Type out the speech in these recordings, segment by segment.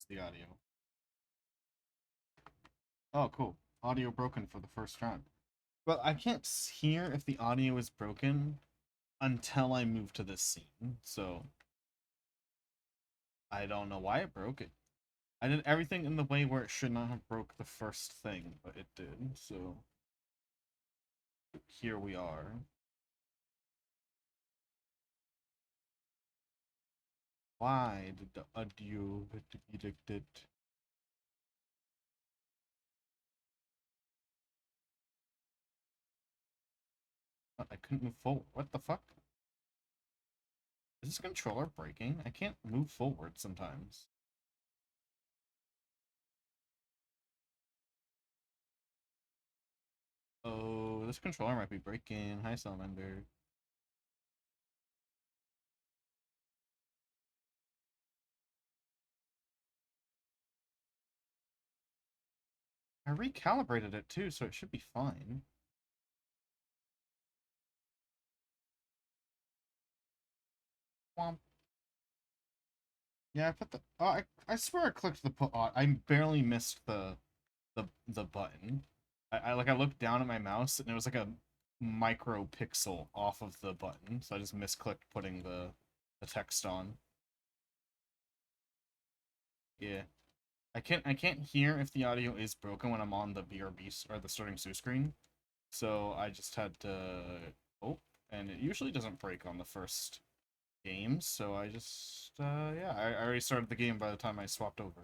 the audio. Oh, cool. Audio broken for the first time. Well, I can't hear if the audio is broken until I move to this scene, so I don't know why it broke it. I did everything in the way where it should not have broke the first thing, but it did, so here we are. Why did the audio get ejected? I couldn't move forward. What the fuck? Is this controller breaking? I can't move forward sometimes. Oh, this controller might be breaking. Hi, Salamander. I recalibrated it too, so it should be fine. Womp. Yeah, I put the. Oh, I swear I clicked the put on. I barely missed the button. I looked down at my mouse and it was like a micro pixel off of the button, so I just misclicked putting the text on. Yeah. I can't hear if the audio is broken when I'm on the BRB or the starting Sue screen. So I just had to oh, and it usually doesn't break on the first game, so I just yeah, I already started the game by the time I swapped over.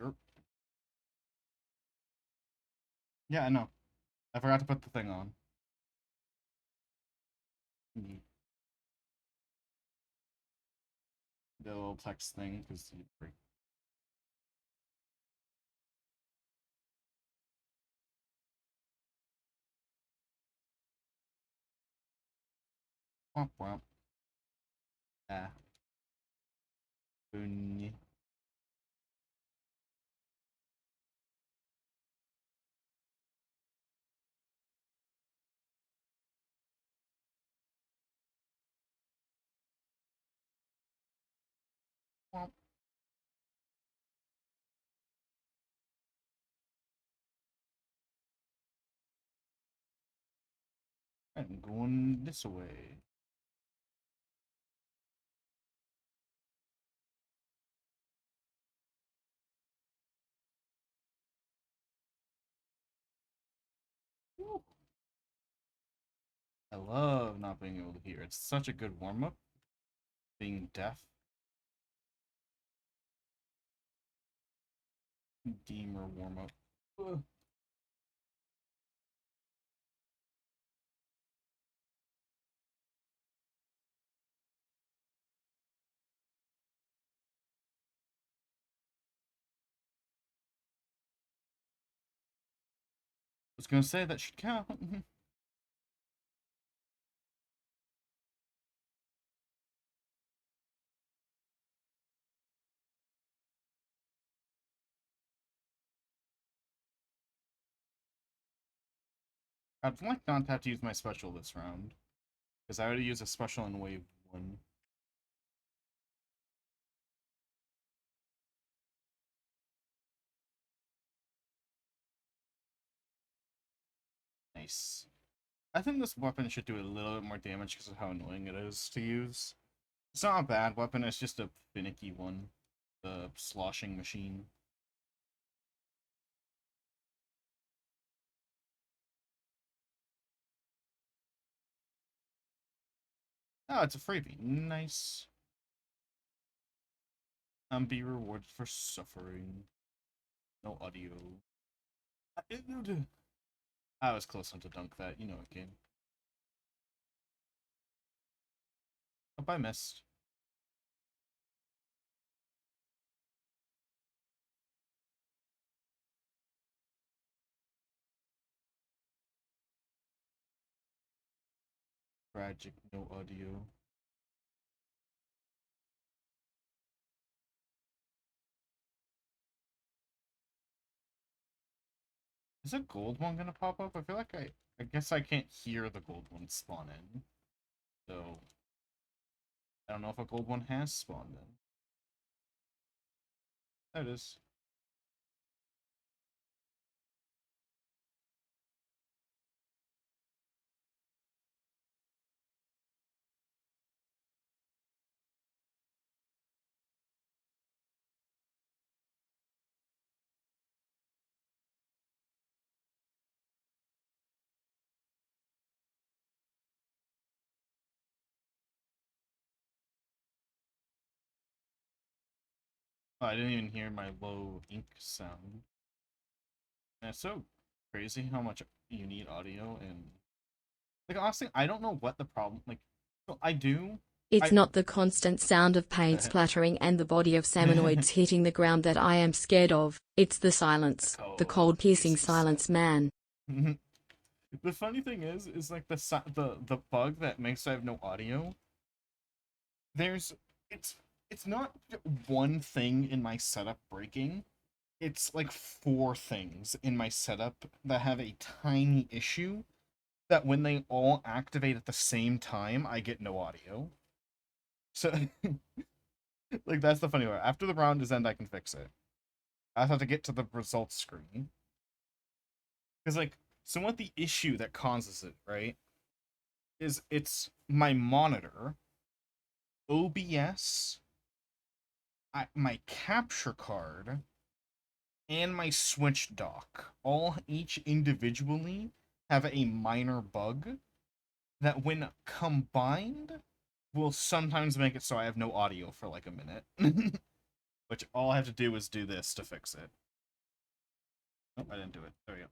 Yep. Yeah, I know. I forgot to put the thing on. The little text thing, because you break. Womp womp. Ah. Boony. Womp. I'm going this way. Woo. I love not being able to hear. It's such a good warm-up. Being deaf. Gamer warm-up. Was gonna say that should count. I'd like not to have to use my special this round. Because I already used a special in wave 1. Nice. I think this weapon should do a little bit more damage because of how annoying it is to use. It's not a bad weapon, it's just a finicky one. The sloshing machine. Oh, it's a freebie. Nice. Be rewarded for suffering. No audio. I was close enough to dunk that, you know it, game. Hope I missed. Tragic, no audio. Is a gold one gonna pop up? I feel like I guess I can't hear the gold one spawn in. So I don't know if a gold one has spawned in. There it is. Oh, I didn't even hear my low ink sound. And it's so crazy how much you need audio and like honestly, I don't know what the problem like. So I do. It's I not the constant sound of paint splattering and the body of salmonoids hitting the ground that I am scared of. It's the silence, the cold piercing silence, man. The funny thing is like the bug that makes I have no audio. There's it's it's not one thing in my setup breaking. It's like four things in my setup that have a tiny issue that when they all activate at the same time, I get no audio. So like that's the funny part. After the round is end, I can fix it. I have to get to the results screen. Because like so what the issue that causes it, right? Is it's my monitor, OBS, my capture card, and my Switch dock, all each individually have a minor bug that when combined will sometimes make it so I have no audio for like a minute. Which all I have to do is do this to fix it. Oh, I didn't do it. There we go.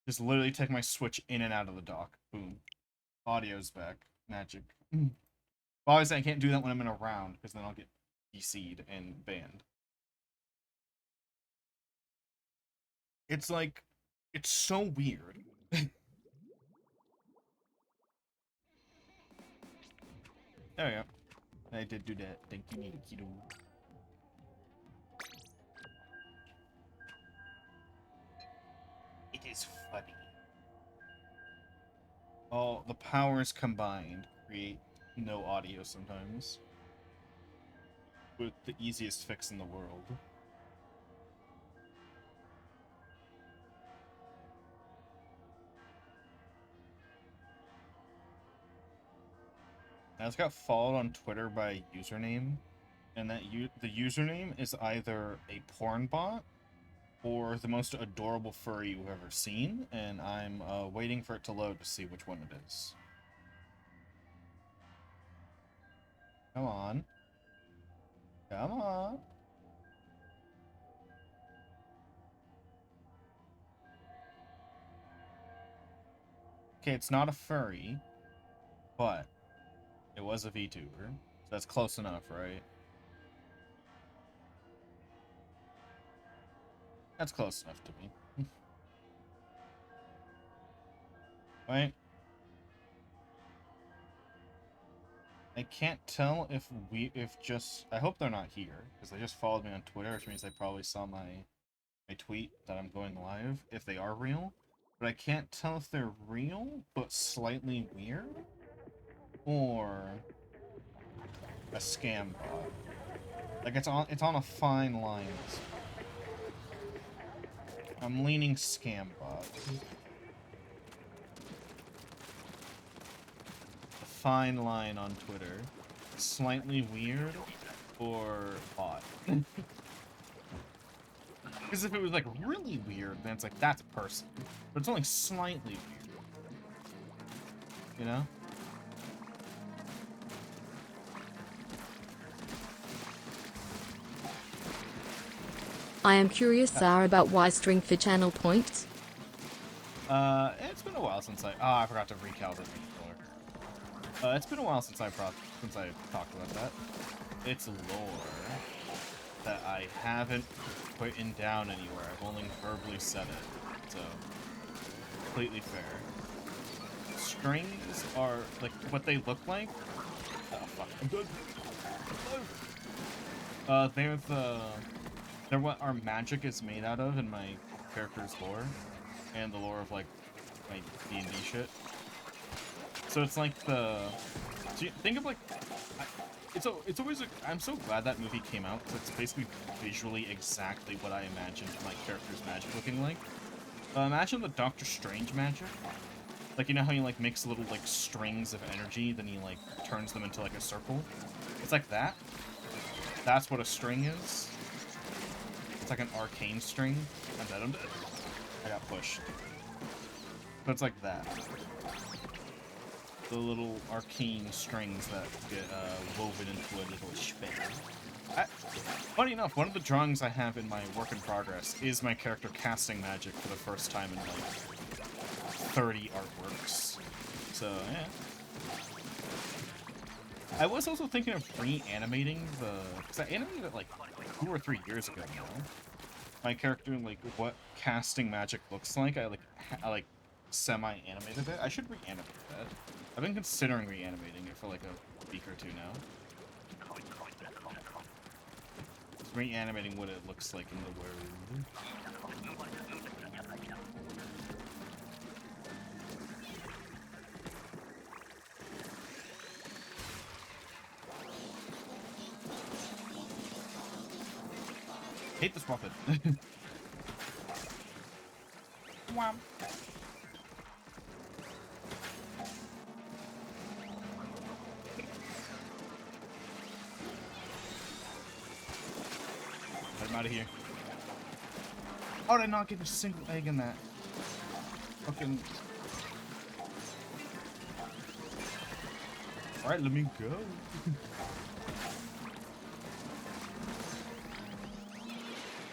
Just literally take my Switch in and out of the dock. Boom. Audio's back. Magic. Obviously, I can't do that when I'm in a round, because then I'll get PC'd and banned. It's like, it's so weird. There we go. I did do that. Thank you, Nikido. It is funny. All the powers combined create no audio sometimes. With the easiest fix in the world. I just got followed on Twitter by a username, and the username is either a porn bot or the most adorable furry you've ever seen, and I'm waiting for it to load to see which one it is. Come on. Come on. Okay, it's not a furry, but it was a VTuber. So that's close enough, right? That's close enough to me. Right? I can't tell if I hope they're not here, because they just followed me on Twitter, which means they probably saw my tweet that I'm going live, if they are real. But I can't tell if they're real, but slightly weird, or a scam bot. Like it's on a fine line. I'm leaning scam bot. A fine line on Twitter. Slightly weird or bot. Because if it was like really weird, then it's like that's a person. But it's only slightly weird. You know? I am curious, Sarah, about why string for channel points. It's been a while since I forgot to recalibrate the controller. It's been a while since I talked about that. It's lore that I haven't written down anywhere. I've only verbally said it, so completely fair. Strings are like what they look like. Oh fuck! I'm done. They're what our magic is made out of in my character's lore. and the lore of like my D&D shit. So it's like the, so you think of like, it's always I'm so glad that movie came out because it's basically visually exactly what I imagined my character's magic looking like. Imagine the Doctor Strange magic. Like, you know how he like makes little like strings of energy, then he like turns them into like a circle? It's like that. That's what a string is. It's like an arcane string. I'm dead, I'm dead. I got pushed. But it's like that. The little arcane strings that get woven into a little spell. Funny enough, one of the drawings I have in my work in progress is my character casting magic for the first time in like 30 artworks. So, yeah. I was also thinking of reanimating the... Because I animated it like 2 or 3 years ago now. My character, like, what casting magic looks like. I like semi-animated it. I should reanimate that. I've been considering reanimating it for like a week or two now. Just reanimating what it looks like in the world. Hate this weapon. Wow. I'm out of here. How did I not get a single egg in that? Fucking. Alright, let me go.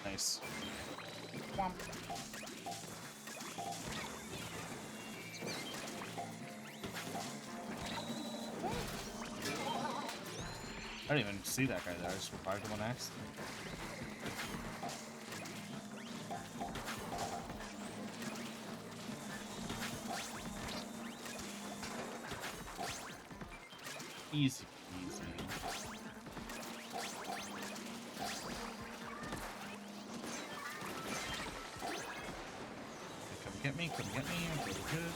Nice. Womp. I didn't even see that guy there. I just revived him on accident. Easy, easy. Come get me, come get me. I'm really good.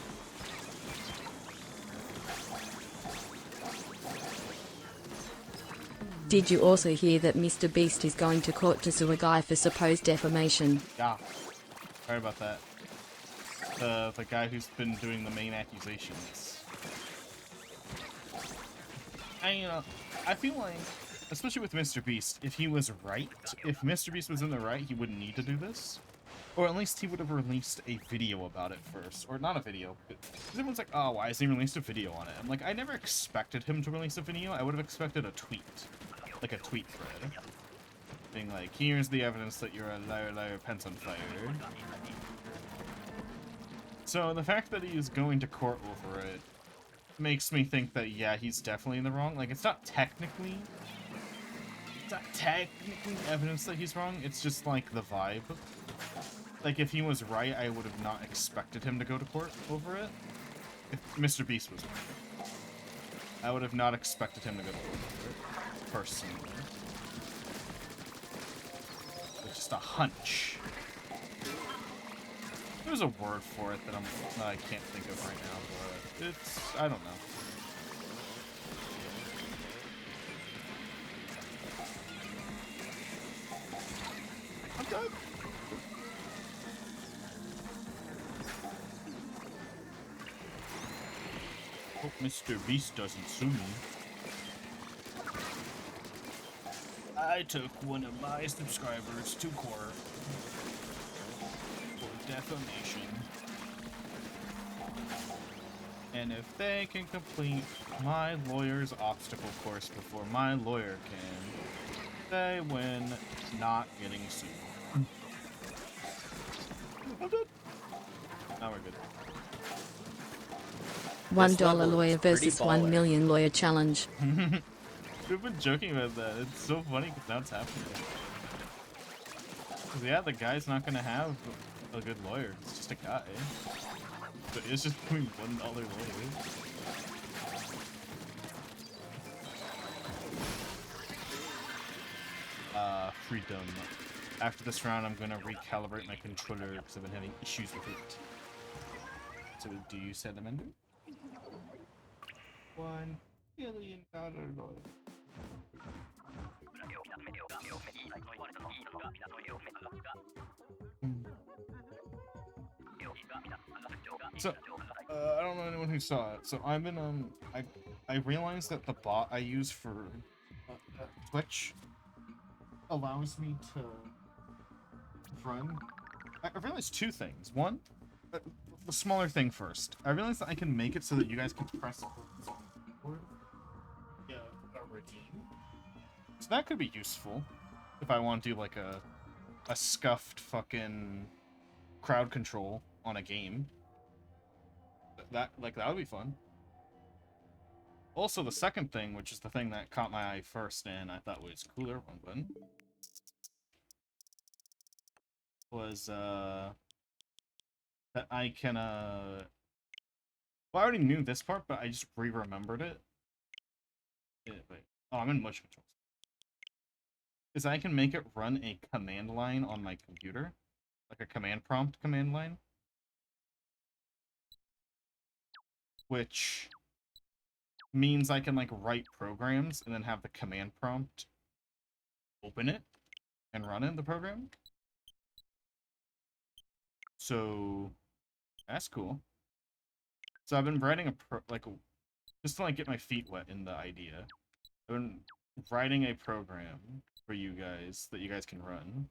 Did you also hear that Mr. Beast is going to court to sue a guy for supposed defamation? Yeah. Sorry about that. The guy who's been doing the main accusations. I feel like, especially with Mr. Beast, if he was right, if Mr. Beast was in the right, he wouldn't need to do this. Or at least he would have released a video about it first. Or not a video, but everyone's like, oh, why has he released a video on it? I'm like, I never expected him to release a video. I would have expected a tweet. Like a tweet thread. Being like, here's the evidence that you're a liar, liar, pants on fire. So the fact that he's going to court over it makes me think that, yeah, he's definitely in the wrong. Like, it's not technically evidence that he's wrong. It's just, like, the vibe. Like, if he was right, I would have not expected him to go to court over it. If Mr. Beast was right, I would have not expected him to go to court over it, personally. It's just a hunch. There's a word for it that I can't think of right now, but it's, I don't know. I'm done. Hope Mr. Beast doesn't sue me. I took one of my subscribers to court for defamation. And if they can complete my lawyer's obstacle course before my lawyer can, they win not getting sued. I'm good. Now we're good. $1 lawyer versus 1 million lawyer challenge. We've been joking about that. It's so funny because now it's happening. Cause yeah, the guy's not gonna have a good lawyer. It's just a guy. But it's just doing $1 lawyer. Freedom. After this round, I'm gonna recalibrate my controller because I've been having issues with it. So do you salamander? $1 billion. So, I don't know anyone who saw it. So I've been I realized that the bot I use for Twitch allows me to run. I realized two things. One, the smaller thing first. I realized that I can make it so that you guys can press buttons on the keyboard. Yeah, a routine. So that could be useful if I want to do like a scuffed fucking crowd control on a game. That would be fun. Also, the second thing, which is the thing that caught my eye first and I thought was cooler, wrong button, was that I can well, I already knew this part, but I just re-remembered it. Wait. Oh, I'm in motion controls. Is I can make it run a command line on my computer, like a command prompt command line, which means I can like write programs and then have the command prompt open it and run in the program. So that's cool. So I've been writing just to like get my feet wet in the idea. I've been writing a program for you guys that you guys can run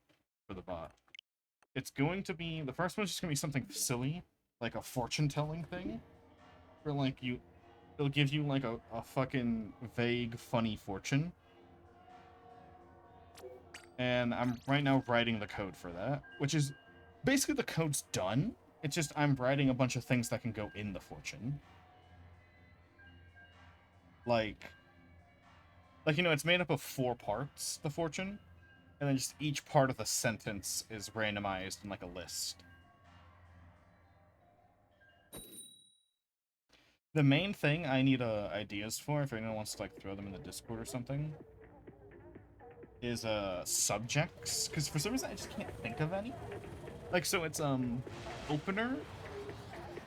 for the bot. It's going to be, the first one's just gonna be something silly, like a fortune telling thing, where like it'll give you like a fucking vague funny fortune. And I'm right now writing the code for that, which is basically the code's done. It's just I'm writing a bunch of things that can go in the fortune. Like, you know, it's made up of 4 parts, the fortune, and then just each part of the sentence is randomized in like a list. The main thing I need ideas for, if anyone wants to like throw them in the Discord or something, is subjects, because for some reason I just can't think of any. Like, so it's opener,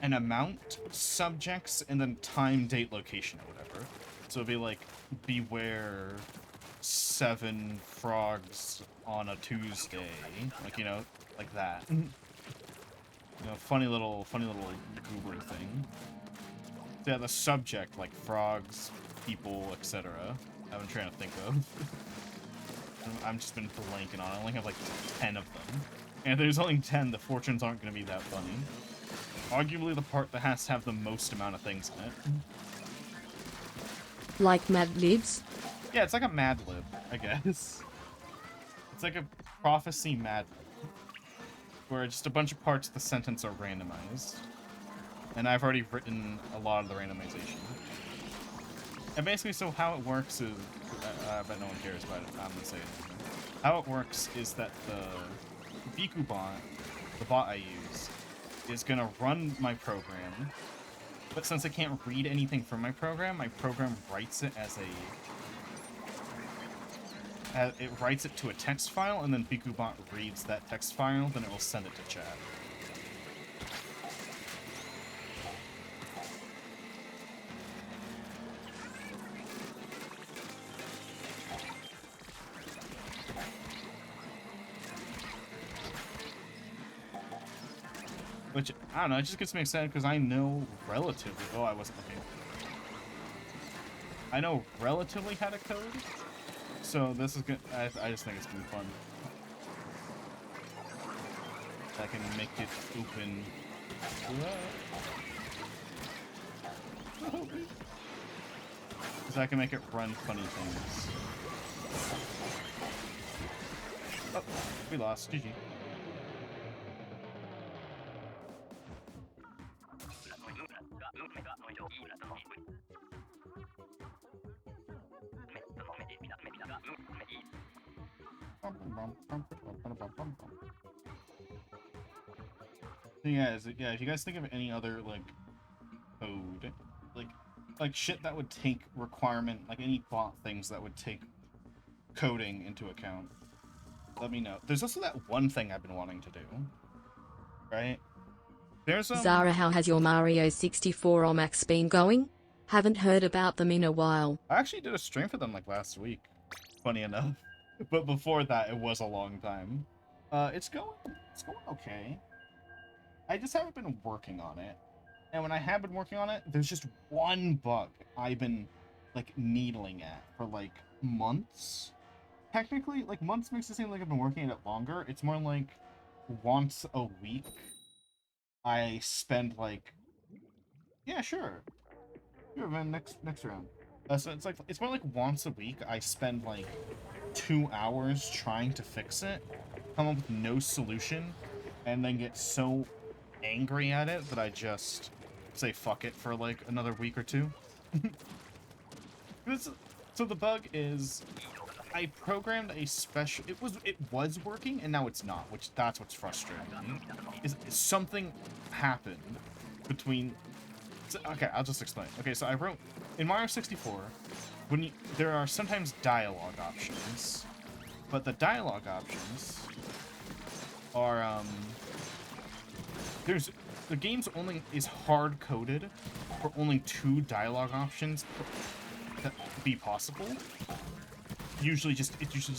an amount, subjects, and then time, date, location, or whatever. So it'd be like, beware 7 frogs on a Tuesday, like, you know, like that. You know, funny little goober thing. So yeah, the subject, like frogs, people, etc. I've been trying to think of. I've just been blanking on it. I only have like 10 of them. And if there's only 10, the fortunes aren't going to be that funny. Arguably the part that has to have the most amount of things in it. Like Mad Libs? Yeah, it's like a Mad Lib, I guess. It's like a prophecy Mad Lib, where just a bunch of parts of the sentence are randomized. And I've already written a lot of the randomization. And basically, so how it works is... I bet no one cares, but I'm going to say it. How it works is that the Biku bot, the bot I use, is going to run my program. But since I can't read anything from my program writes it as it writes it to a text file, and then BikuBot reads that text file, then it will send it to chat. Which, I don't know, it just gets me excited because I know relatively... Oh, I wasn't looking. I know relatively how to code, so this is good. I just think it's gonna be fun. I can make it open. Because I can make it run funny things. Oh, we lost. GG. Yeah, if you guys think of any other, like, code, like shit that would take requirement, like any bot things that would take coding into account, let me know. There's also that one thing I've been wanting to do, right? There's Zara, how has your Mario 64 or Max been going? Haven't heard about them in a while. I actually did a stream for them like last week, funny enough. But before that, it was a long time. It's going okay. I just haven't been working on it. And when I have been working on it, there's just one bug I've been, like, needling at for, like, months. Technically, like, months makes it seem like I've been working at it longer. It's more like once a week I spend, like... Yeah, sure. Sure, man, next round. So it's more like once a week I spend, like, 2 hours trying to fix it, come up with no solution, and then get so angry at it that I just say fuck it for like another week or two. So the bug is I programmed a special it was working and now it's not, which that's what's frustrating me. Is something happened between okay, I'll just explain. Okay, so I wrote in Mario 64 there are sometimes dialogue options, but the dialogue options are the game's only is hard coded for only 2 dialogue options that be possible. It's usually just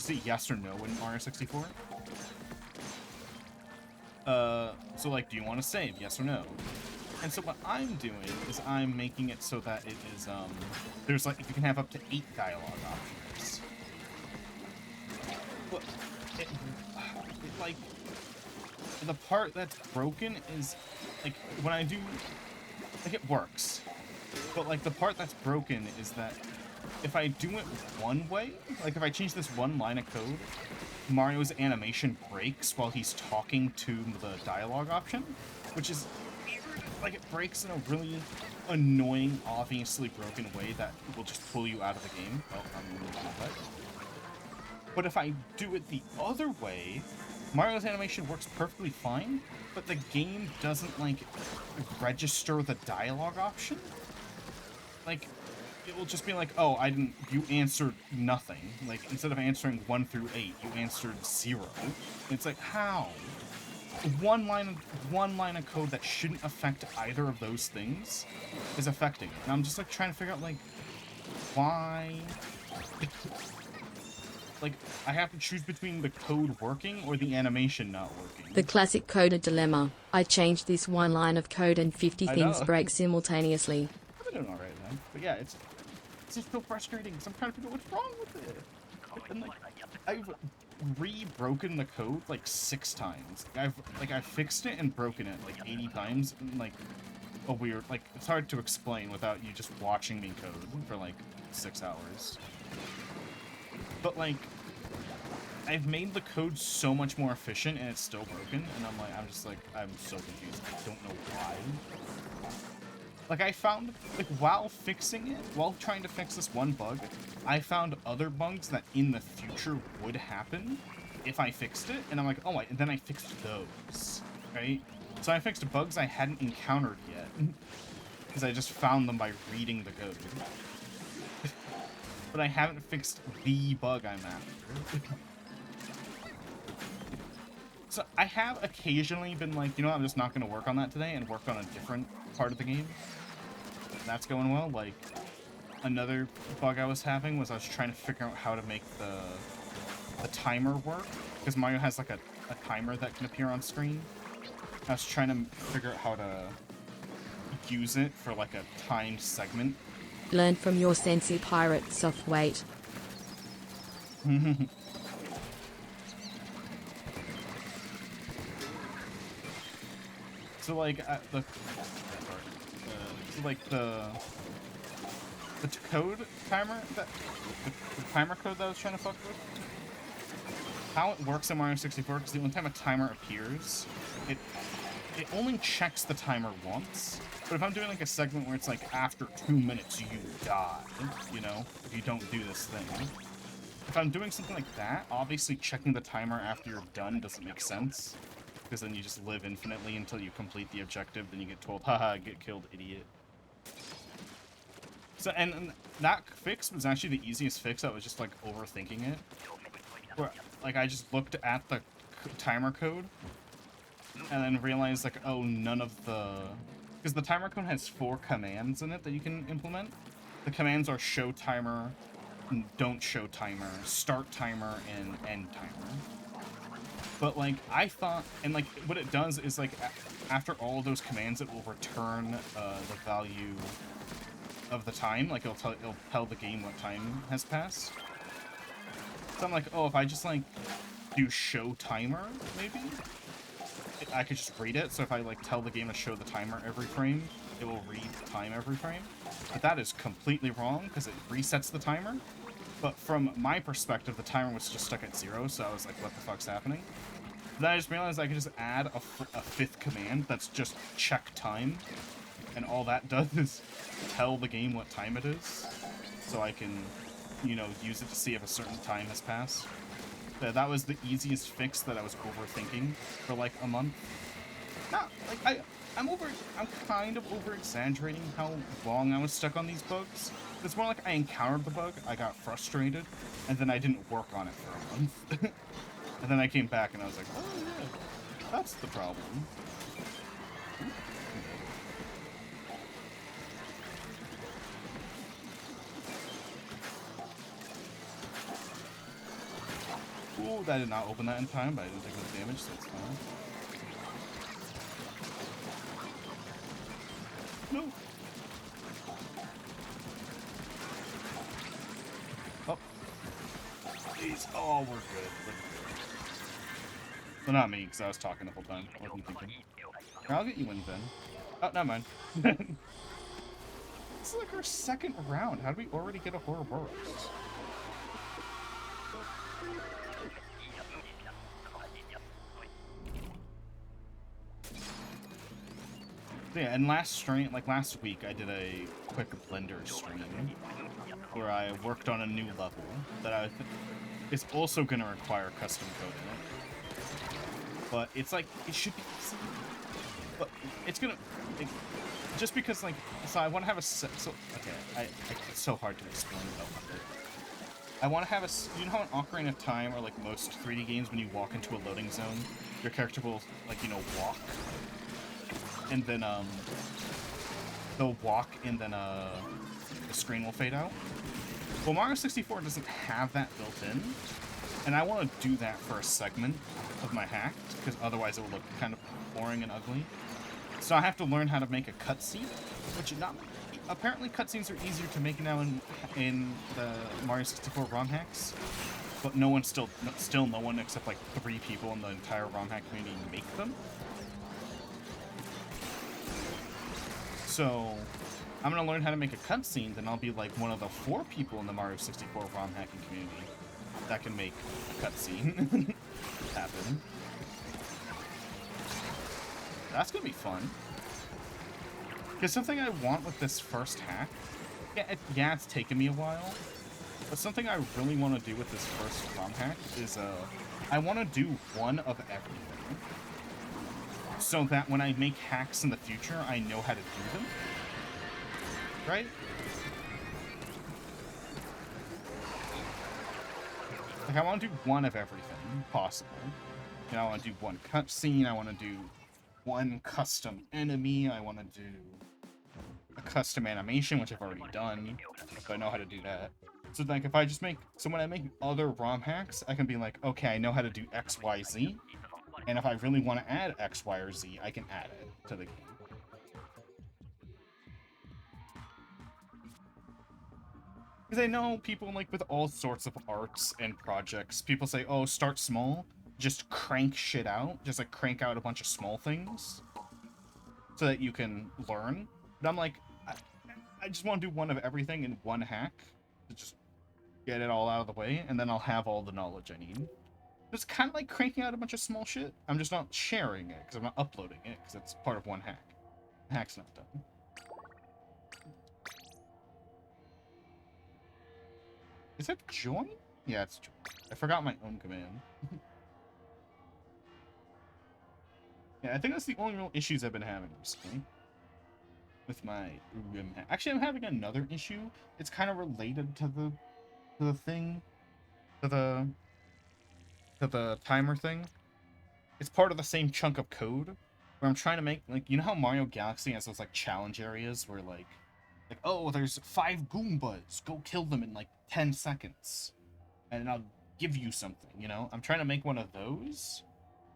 a yes or no in Mario 64. So like, do you want to save? Yes or no? And so what I'm doing is I'm making it so that it is there's like you can have up to 8 dialogue options. But it like the part that's broken is like when I do like it works, but like the part that's broken is that if I do it one way, like if I change this one line of code, Mario's animation breaks while he's talking to the dialogue option, which is like it breaks in a really annoying, obviously broken way that will just pull you out of the game. Oh, I'm gonna do that. But if I do it the other way, Mario's animation works perfectly fine, but the game doesn't, like, register the dialogue option. Like, it will just be like, oh, you answered nothing. Like, instead of answering 1 through 8, you answered 0. It's like, how? One line of code that shouldn't affect either of those things is affecting it. And I'm just, like, trying to figure out, like, why... Like, I have to choose between the code working or the animation not working. The classic coder dilemma. I changed this one line of code and 50 things break simultaneously. I've been doing alright, man. But yeah, it's just so frustrating because I'm trying to figure out what's wrong with it. And like, I've re-broken the code like 6 times. I've fixed it and broken it like 80 times in like a weird, like, it's hard to explain without you just watching me code for like 6 hours. But like, I've made the code so much more efficient and it's still broken, and I'm so confused. I don't know why. Like, I found, like, while trying to fix this one bug, I found other bugs that in the future would happen if I fixed it, and I'm like, oh, and then I fixed those, right? So I fixed bugs I hadn't encountered yet, because I just found them by reading the code. But I haven't fixed the bug I'm after. So I have occasionally been like, you know what, I'm just not going to work on that today and work on a different part of the game. That's going well. Like, another bug I was having was I was trying to figure out how to make the timer work. Because Mario has like a timer that can appear on screen. I was trying to figure out how to use it for like a timed segment. Learn from your Sensi pirate, soft weight. So like the code timer the timer code that I was trying to fuck with. How it works in Mario 64, because the only time a timer appears, it only checks the timer once. But if I'm doing like a segment where it's like after 2 minutes you die, you know, if you don't do this thing. If I'm doing something like that, obviously checking the timer after you're done doesn't make sense. Because then you just live infinitely until you complete the objective, then you get told, haha, get killed, idiot. So, and that fix was actually the easiest fix. I was just like overthinking it. Where, like, I just looked at the timer code, and then realized, like, oh, none of the... Because the timer code has 4 commands in it that you can implement. The commands are show timer, don't show timer, start timer, and end timer. But, like, I thought... And, like, what it does is, like, after all of those commands, it will return the value of the time. Like, it'll tell the game what time has passed. So I'm like, oh, if I just, like, do show timer, maybe? I could just read it, so if I, like, tell the game to show the timer every frame, it will read the time every frame. But that is completely wrong, because it resets the timer. But from my perspective, the timer was just stuck at 0, so I was like, what the fuck's happening? Then I just realized I could just add a 5th command that's just check time, and all that does is tell the game what time it is, so I can, you know, use it to see if a certain time has passed. That was the easiest fix that I was overthinking for like a month. Not like I'm kind of over exaggerating how long I was stuck on these bugs. It's more like I encountered the bug, I got frustrated, and then I didn't work on it for a month. And then I came back and I was like, oh yeah, that's the problem. Ooh, that did not open that in time, but I didn't take no damage, so it's fine. No! Oh. Jeez. Oh, we're good. We're good. Well, not me, because I was talking the whole time. I wasn't thinking. Here, I'll get you in, Ben. Oh, never mind. This is like our 2nd round. How did we already get a horror burst? Yeah, and last week, I did a quick Blender stream where I worked on a new level that I think is also going to require custom code in it. But it's like, it should be easy. But it's going to... Just because, like, so I want to have a... okay, it's so hard to explain about it. I want to have a... You know how in Ocarina of Time, or like most 3D games, when you walk into a loading zone, your character will, like, you know, walk? And then, they'll walk, and then, the screen will fade out. Well, Mario 64 doesn't have that built in, and I want to do that for a segment of my hack, because otherwise it will look kind of boring and ugly. So I have to learn how to make a cutscene, which apparently cutscenes are easier to make now in the Mario 64 ROM hacks, but no one still no one except like 3 people in the entire ROM hack community make them. So I'm gonna learn how to make a cutscene, then I'll be like one of the 4 people in the Mario 64 ROM hacking community that can make a cutscene happen. That's gonna be fun. Because something I want with this first hack, yeah, it's taken me a while, but something I really want to do with this first ROM hack is, I want to do one of everything. So that when I make hacks in the future, I know how to do them. Right? Like, I want to do one of everything possible. You know, I want to do one cutscene, I want to do one custom enemy, I want to do a custom animation, which I've already done, if I know how to do that. So, like, if I just make... So when I make other ROM hacks, I can be like, okay, I know how to do X, Y, Z, and if I really want to add X, Y, or Z, I can add it to the game. Because I know people, like, with all sorts of arts and projects, people say, oh, start small, just crank shit out, just, like, crank out a bunch of small things, so that you can learn. But I'm like, I just want to do one of everything in one hack, to just get it all out of the way, and then I'll have all the knowledge I need. It's kind of like cranking out a bunch of small shit. I'm just not sharing it, because I'm not uploading it, because it's part of one hack. The hack's not done. Is it join? Yeah, it's join. I forgot my own command. Yeah, I think that's the only real issues I've been having recently. With my rim hack. Actually, I'm having another issue. It's kind of related to the thing. To the timer thing. it's part of the same chunk of code where I'm trying to make, like, you know how Mario Galaxy has those, like, challenge areas where, like, oh, there's 5 Goombas, go kill them in, like, 10 seconds, and I'll give you something, you know? I'm trying to make one of those,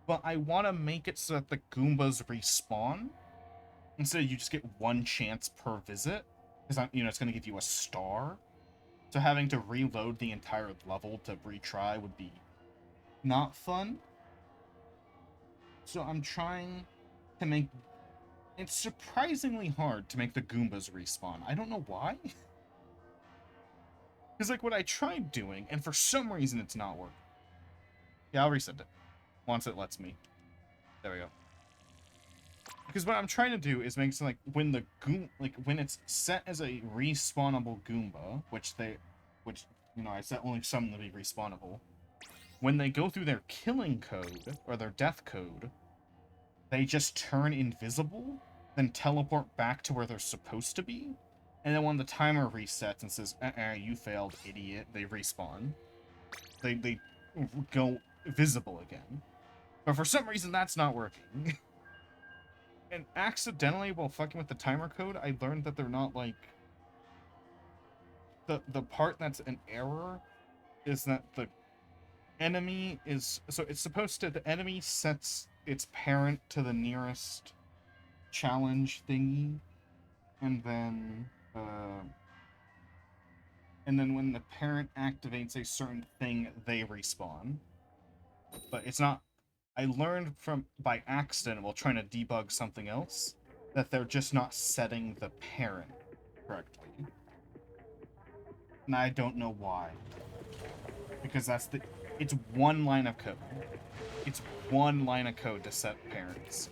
but I want to make it so that the Goombas respawn, instead you just get 1 chance per visit, because, you know, it's going to give you a star, so having to reload the entire level to retry would be not fun. So I'm trying to make... It's surprisingly hard to make the Goombas respawn. I don't know why. Because, like, what I tried doing, and for some reason it's not working. Yeah, I'll reset it. Once it lets me. There we go. Because what I'm trying to do is make it so, like, when the when it's set as a respawnable Goomba, which, you know, I set only some to be respawnable, when they go through their killing code, or their death code, they just turn invisible, then teleport back to where they're supposed to be, and then when the timer resets and says, you failed, idiot, they respawn. They go visible again. But for some reason, that's not working. And accidentally, while fucking with the timer code, I learned that they're not, like... The part that's an error is that the enemy is... So it's supposed to... The enemy sets its parent to the nearest challenge thingy, and then when the parent activates a certain thing, they respawn. But it's not... I learned by accident while trying to debug something else that they're just not setting the parent correctly. And I don't know why. Because it's 1 line of code. It's 1 line of code to set parents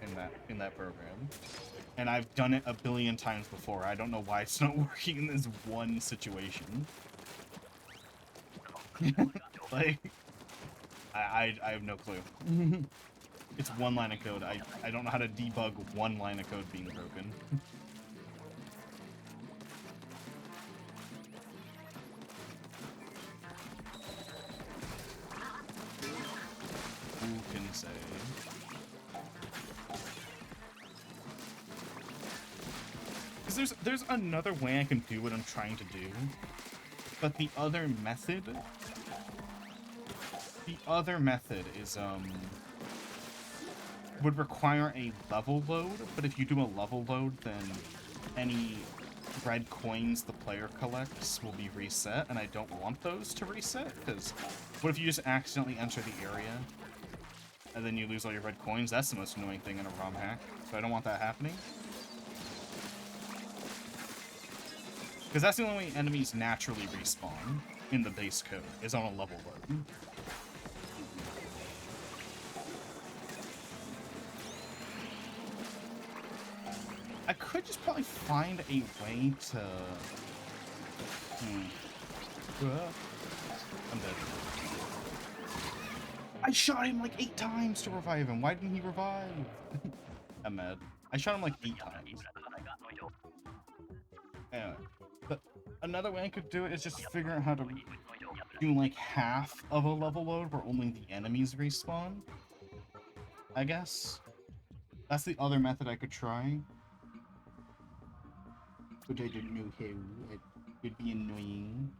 in that program. And I've done it a billion times before. I don't know why it's not working in this one situation. Like, I have no clue. It's 1 line of code. I don't know how to debug 1 line of code being broken. Who can say? Because there's another way I can do what I'm trying to do, but the other method is would require a level load, but if you do a level load, then any red coins the player collects will be reset, and I don't want those to reset, because what if you just accidentally enter the area and then you lose all your red coins? That's the most annoying thing in a ROM hack, so I don't want that happening. Because that's the only way enemies naturally respawn in the base code, is on a level load. I could just probably find a way to... I'm dead. I shot him like 8 times to revive him. Why didn't he revive? I'm mad. I shot him like 8 times. Anyway, but another way I could do it is just figure out how to do like half of a level load where only the enemies respawn. I guess. That's the other method I could try. But I don't know how. It would be annoying.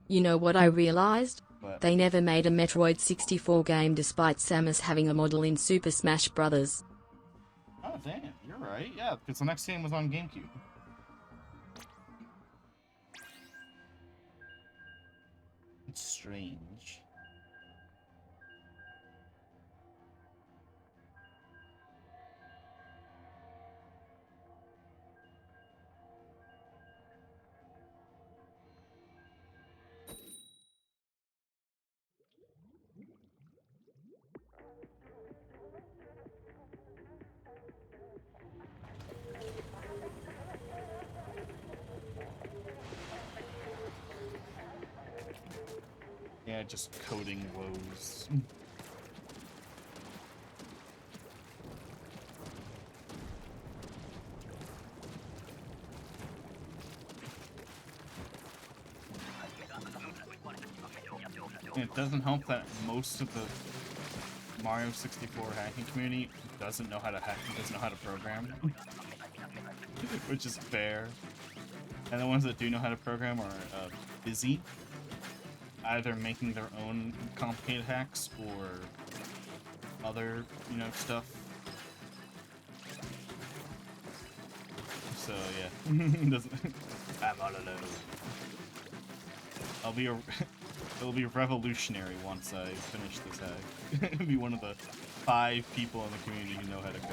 You know what I realized? But They never made a Metroid 64 game despite Samus having a model in Super Smash Bros. Oh, damn. You're right. Yeah, because the next game was on GameCube. It's strange. Yeah, just coding woes. And it doesn't help that most Mario 64 hacking community doesn't know how to hack, doesn't know how to program, which is fair. And the ones that do know how to program are busy, either making their own complicated hacks or other, you know, stuff. So yeah, doesn't. I'm all alone. I'll be a. It'll be revolutionary once I finish this hack. It'll be one of the 5 people in the community who know how to code.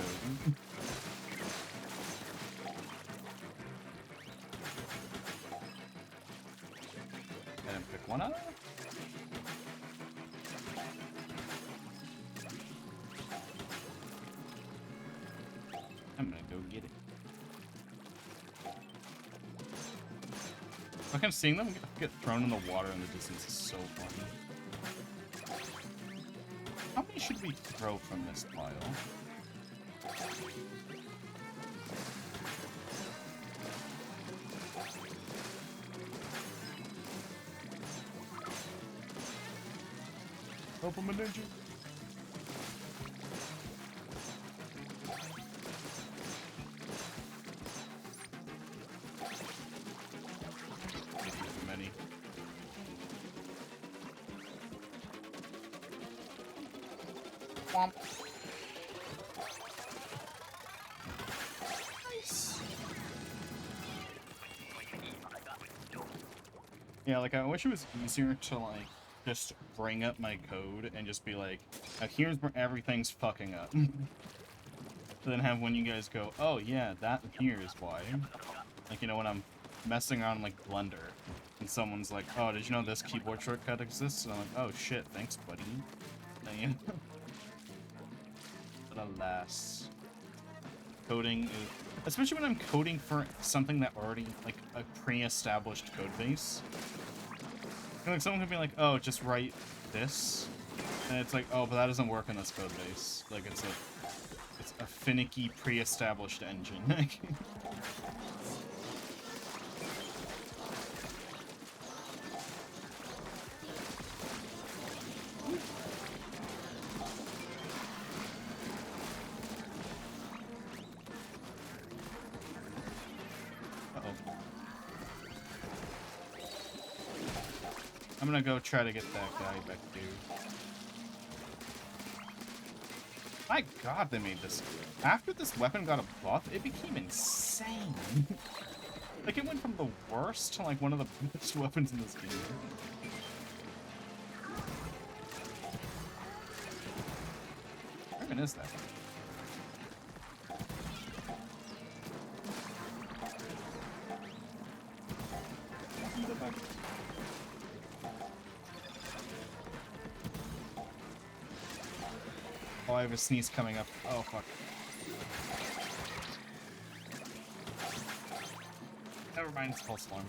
I didn't pick one up. I'm gonna go get it. Like, I'm seeing them get thrown in the water in the distance is so funny. How many should we throw from this pile? Help him, a ninja. Many. Womp. Nice. Yeah, like, I wish it was easier to, like, just bring up my code and just be like, here's where everything's fucking up. Then have when you guys go, oh yeah, that here is why. Like, you know, when I'm messing around like Blender, and someone's like, oh, did you know this keyboard shortcut exists? And I'm like, oh shit, thanks, buddy. And, you know, but alas, coding is, especially when I'm coding for something that already, like, a pre-established code base. Like, someone could be like, oh, just write this, and it's like, oh, but that doesn't work in this code base. Like, it's a finicky pre-established engine. I'm gonna go try to get that guy back, dude. My god, they made this. After this weapon got a buff, it became insane. Like, it went from the worst to, like, one of the best weapons in this game. Where even is that? Oh, I have a sneeze coming up. Oh, fuck. Never mind, it's false alarm.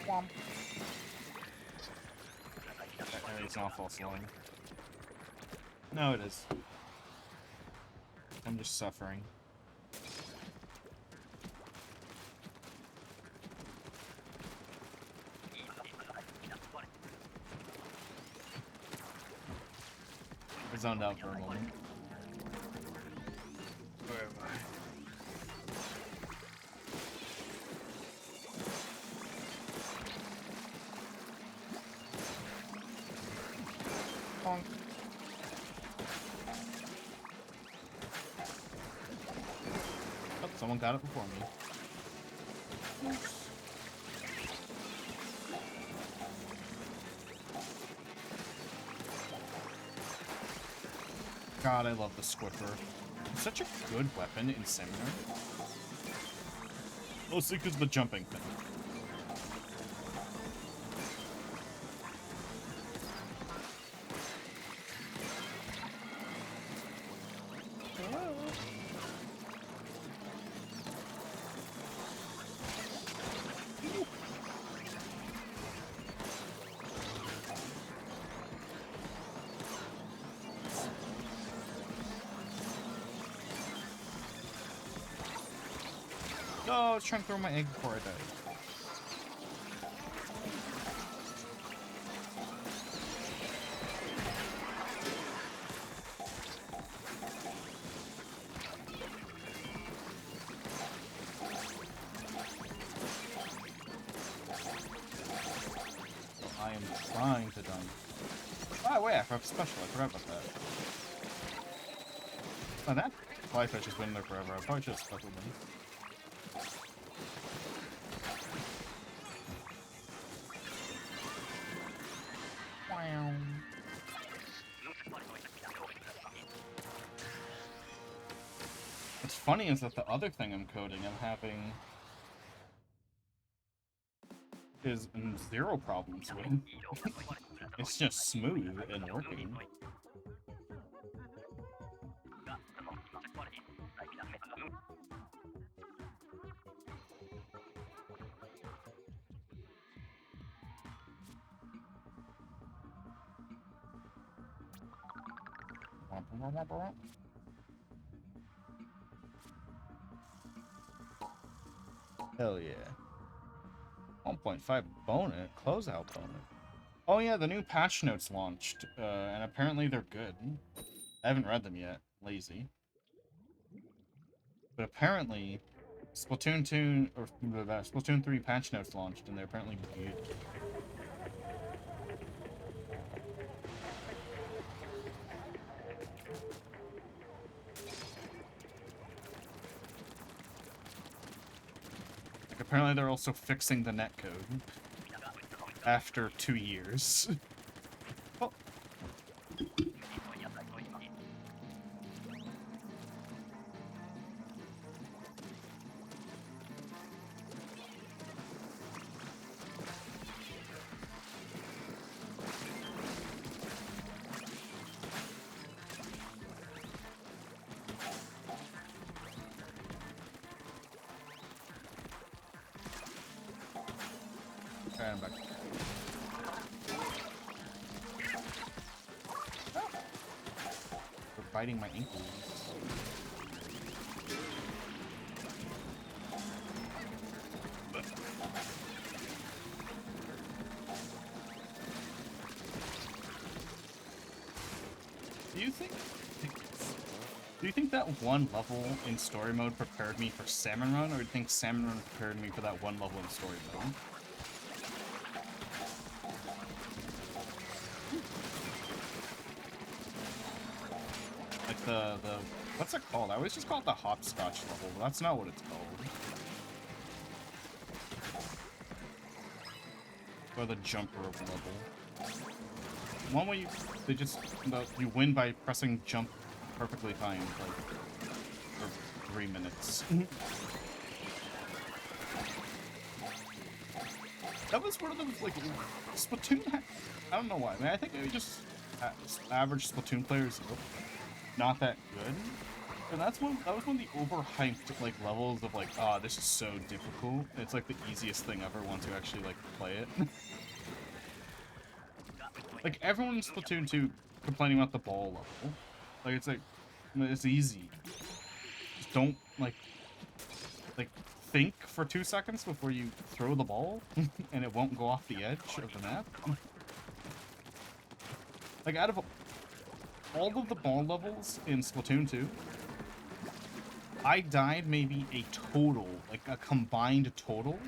Womp. It's not false alarm. No, it is. I'm just suffering. I zoned out for a moment. Where am I? Bonk. Oh, someone got it before me. God, I love the Squiffer. It's such a good weapon in Seminary. Mostly because of the jumping thing. No, I was trying to throw my egg before I died. I am trying to dunk. Oh wait, I have special. I forgot about that. Oh, that fly fish has been there forever. I probably should have special them. Wow. What's funny is that the other thing I'm coding, I'm having is zero problems with. It's just smooth and working. Hell yeah. 1.5 bonus, closeout bonus. Oh yeah, the new patch notes launched, and apparently they're good. I haven't read them yet, lazy. But apparently, Splatoon 2, or Splatoon 3 patch notes launched, and they're apparently good. Like, apparently they're also fixing the netcode after 2 years. Oh. Okay, I'm back. Oh. They're biting my ankles. Do you think that one level in story mode prepared me for Salmon Run, or do you think Salmon Run prepared me for that one level in story mode? Like the what's it called? I always just call it the hopscotch level, but that's not what it's called. Or the jump rope level. One way you win by pressing jump perfectly fine, like, for 3 minutes. That was one of those, like, Splatoon, I don't know why, I think maybe just average Splatoon players not that good. And that was one of the overhyped, like, levels of, like, ah, this is so difficult. It's, like, the easiest thing ever once you actually, like, play it. Like, everyone in Splatoon 2 complaining about the ball level. Like, it's like, it's easy. Just don't, like, think for 2 seconds before you throw the ball, and it won't go off the edge of the map. Like, out of all of the ball levels in Splatoon 2, I died maybe a total, like, a combined total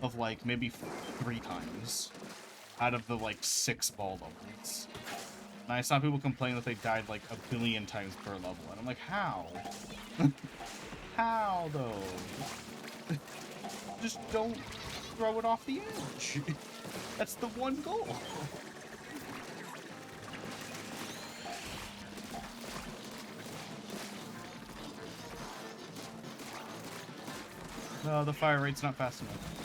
of, like, maybe 3 times out of the, like, 6 ball levels. And I saw people complain that they died, like, 1 billion times per level, and I'm like, how? How, though? Just don't throw it off the edge. That's the one goal. No, the fire rate's not fast enough.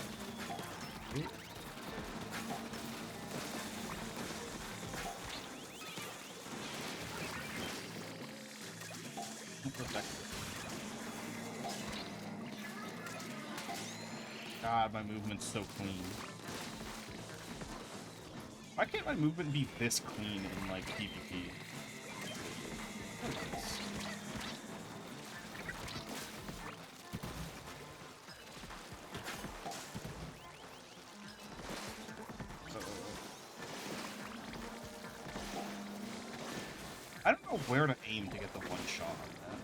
God, my movement's so clean. Why can't my movement be this clean in, like, PvP? where to aim to get the one shot on that.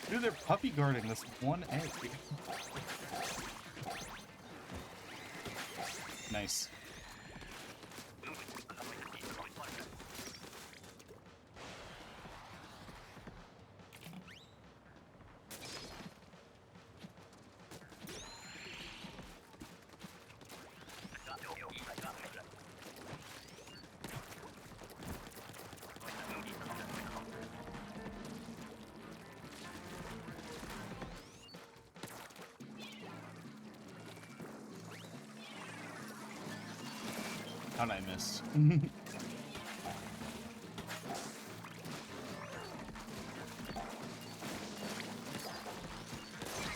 Dude, they're puppy guarding this one egg. Nice. How'd I miss?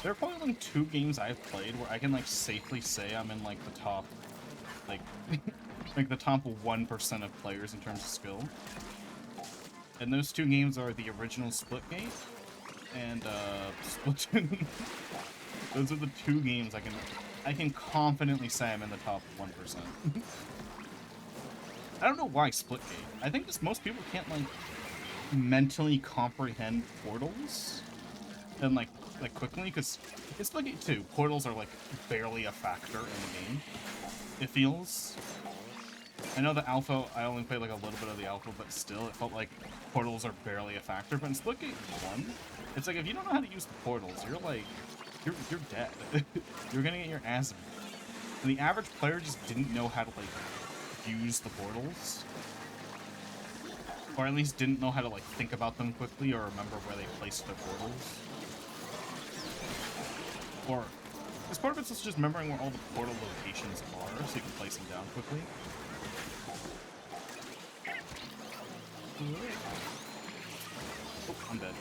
There are probably only 2 games I've played where I can, like, safely say I'm in, like, the top, like, like, the top 1% of players in terms of skill. And those 2 games are the original Splitgate and, Splatoon. Those are the 2 games I can confidently say I'm in the top 1%. I don't know why Splitgate. I think just most people can't, like, mentally comprehend portals and, like quickly, because it's Splitgate 2. Portals are, like, barely a factor in the game. It feels. I know the alpha, I only played, like, a little bit of the alpha, but still, it felt like portals are barely a factor. But in Splitgate 1, it's like, if you don't know how to use the portals, you're, like, you're dead. You're gonna get your ass beat. And the average player just didn't know how to, like, use the portals, or at least didn't know how to, like, think about them quickly or remember where they placed their portals. Or as part of it's just remembering where all the portal locations are so you can place them down quickly. Oh, I'm dead.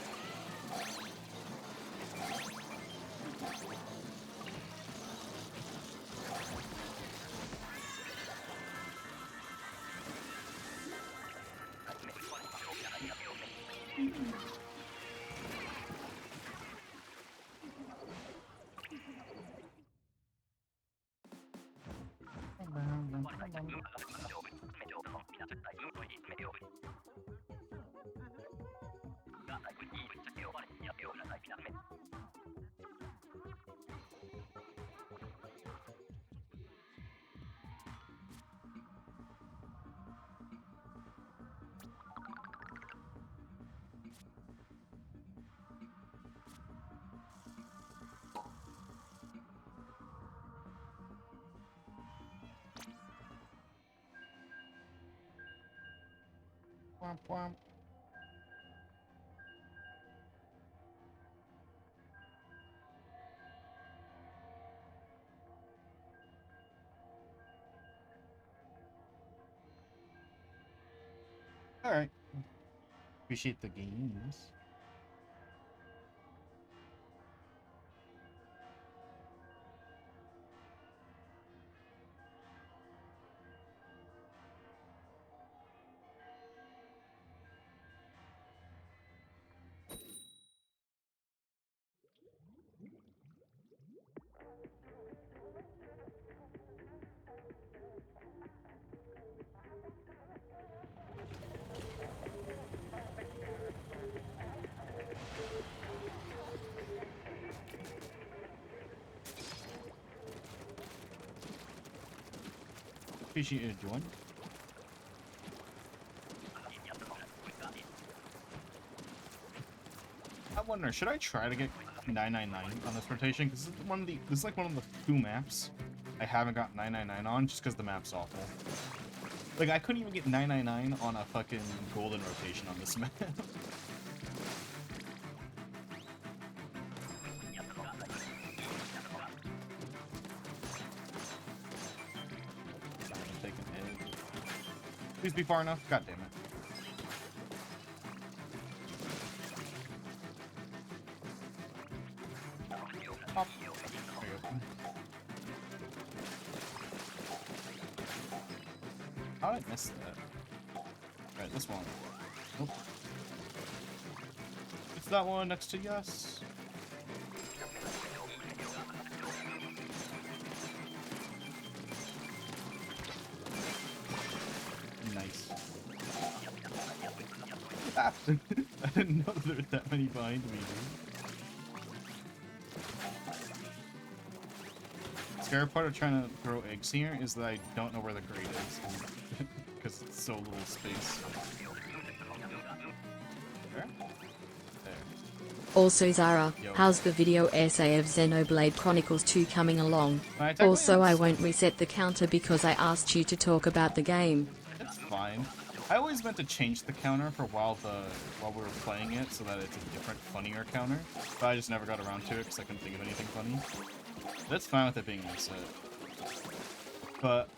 Womp womp. Alright. Appreciate the games. Appreciate you joining. I wonder, should I try to get 999 on this rotation? Because this is like one of the 2 maps I haven't got 999 on just because the map's awful. Like, I couldn't even get 999 on a fucking golden rotation on this map. Take an egg. Please be far enough. God damn it. Pop. There you go. How did I miss that? Alright, this one. Nope. It's that one next to yes. Nice. Ah. I didn't know there were that many behind me, dude. Scary part of trying to throw eggs here is that I don't know where the grate is because it's so little space. There? There. Also Zara, Yo. how's the video essay of Xenoblade Chronicles 2 coming along? Also I won't reset the counter because I asked you to talk about the game. It's fine. I always meant to change the counter for while we were playing it so that it's a different, funnier counter, but I just never got around to it because I couldn't think of anything funny. That's fine with it being reset. But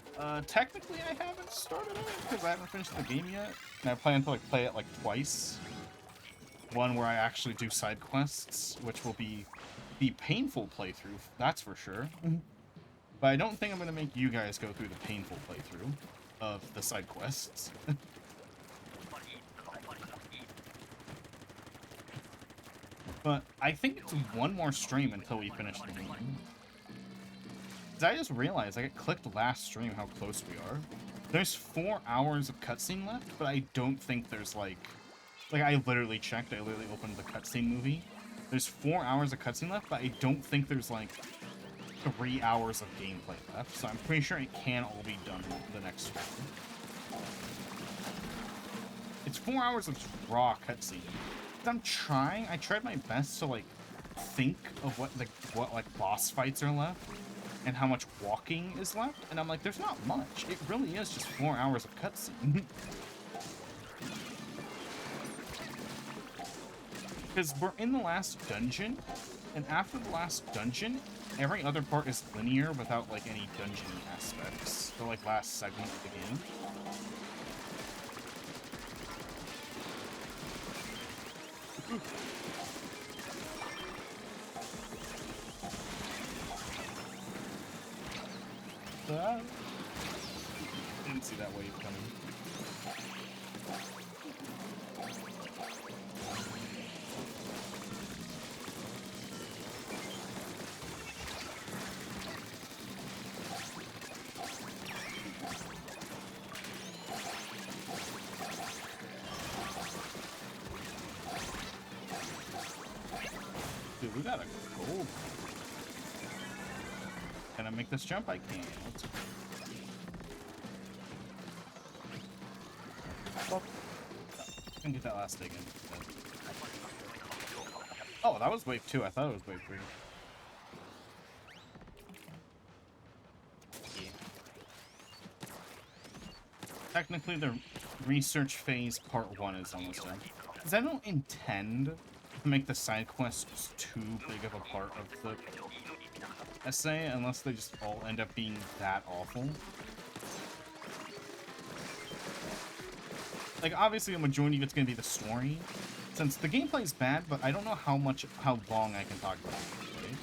technically I haven't started it because I haven't finished the game yet, and I plan to play it twice. One where I actually do side quests, which will be the painful playthrough, that's for sure. But I don't think I'm going to make you guys go through the painful playthrough of the side quests. But I think it's one more stream until we finish the game. I just realized, I clicked last stream how close we are. There's 4 hours of cutscene left, but I don't think there's like I literally checked, I literally opened the cutscene movie. There's 4 hours of cutscene left, but I don't think there's 3 hours of gameplay left, so I'm pretty sure it can all be done the next stream. It's 4 hours of raw cutscene. I tried my best to think of what boss fights are left and how much walking is left, and I'm like, there's not much. It really is just 4 hours of cutscene. Because we're in the last dungeon, and after the last dungeon, every other part is linear without any dungeon aspects. The last segment of the game. Didn't see that wave coming. Dude, we got a gold. Can I make this jump? I can. Let's go. Oh. I can get that last dig in. Oh, that was wave 2. I thought it was wave 3. Yeah. Technically, the research phase part 1 is almost done. Because I don't intend to make the side quests too big of a part of the essay, unless they just all end up being that awful. Obviously, a majority of it's going to be the story, since the gameplay is bad, but I don't know how long I can talk about the gameplay.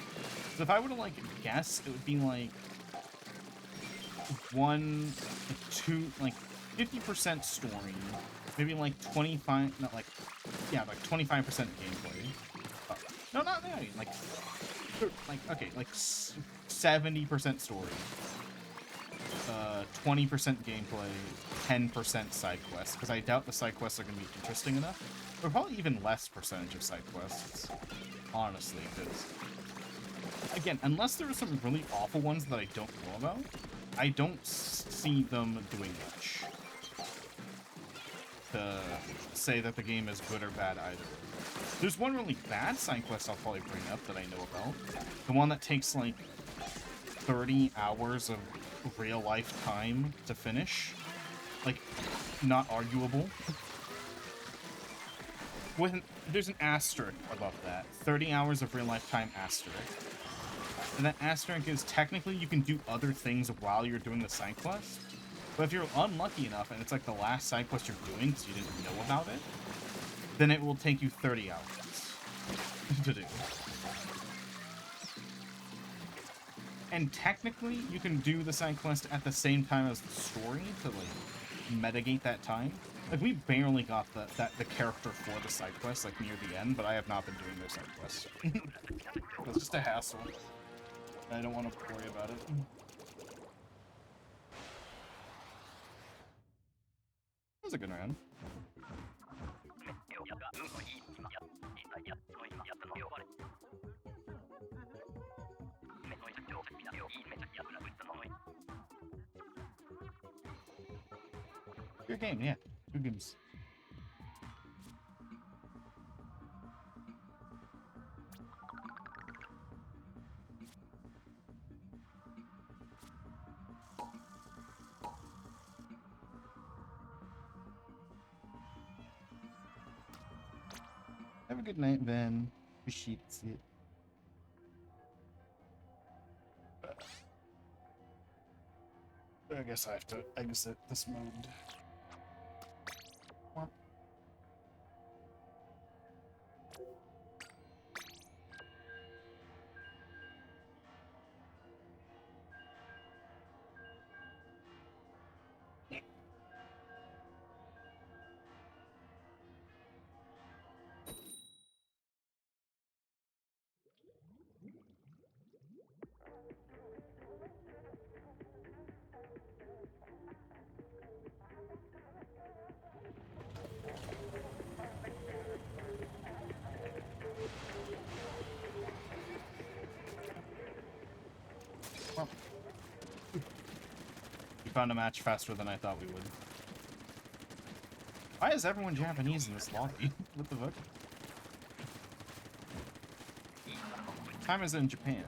So if I were to, guess, it would be, 50% story, maybe, 25, not, 25% gameplay. Oh, no, not really, okay, 70% story. 20% gameplay, 10% side quests, because I doubt the side quests are going to be interesting enough. Or probably even less percentage of side quests, honestly, because, again, unless there are some really awful ones that I don't know about, I don't see them doing much to say that the game is good or bad either. There's one really bad side quest I'll probably bring up that I know about. The one that takes, 30 hours of real-life time to finish. Not arguable. There's an asterisk above that. 30 hours of real-life time asterisk. And that asterisk is technically you can do other things while you're doing the side quest. But if you're unlucky enough, and it's the last side quest you're doing because you didn't know about it, then it will take you 30 hours to do. And technically, you can do the side quest at the same time as the story to mitigate that time. Like, we barely got the character for the side quest, like, near the end, but I have not been doing their side quests. It's just a hassle. I don't want to worry about it. That was a good round. Good game, yeah. Good games. Have a good night, Ben. Appreciate it. I guess I have to exit this mode. We found a match faster than I thought we would. Why is everyone Japanese in this lobby? What the fuck? Time is in Japan.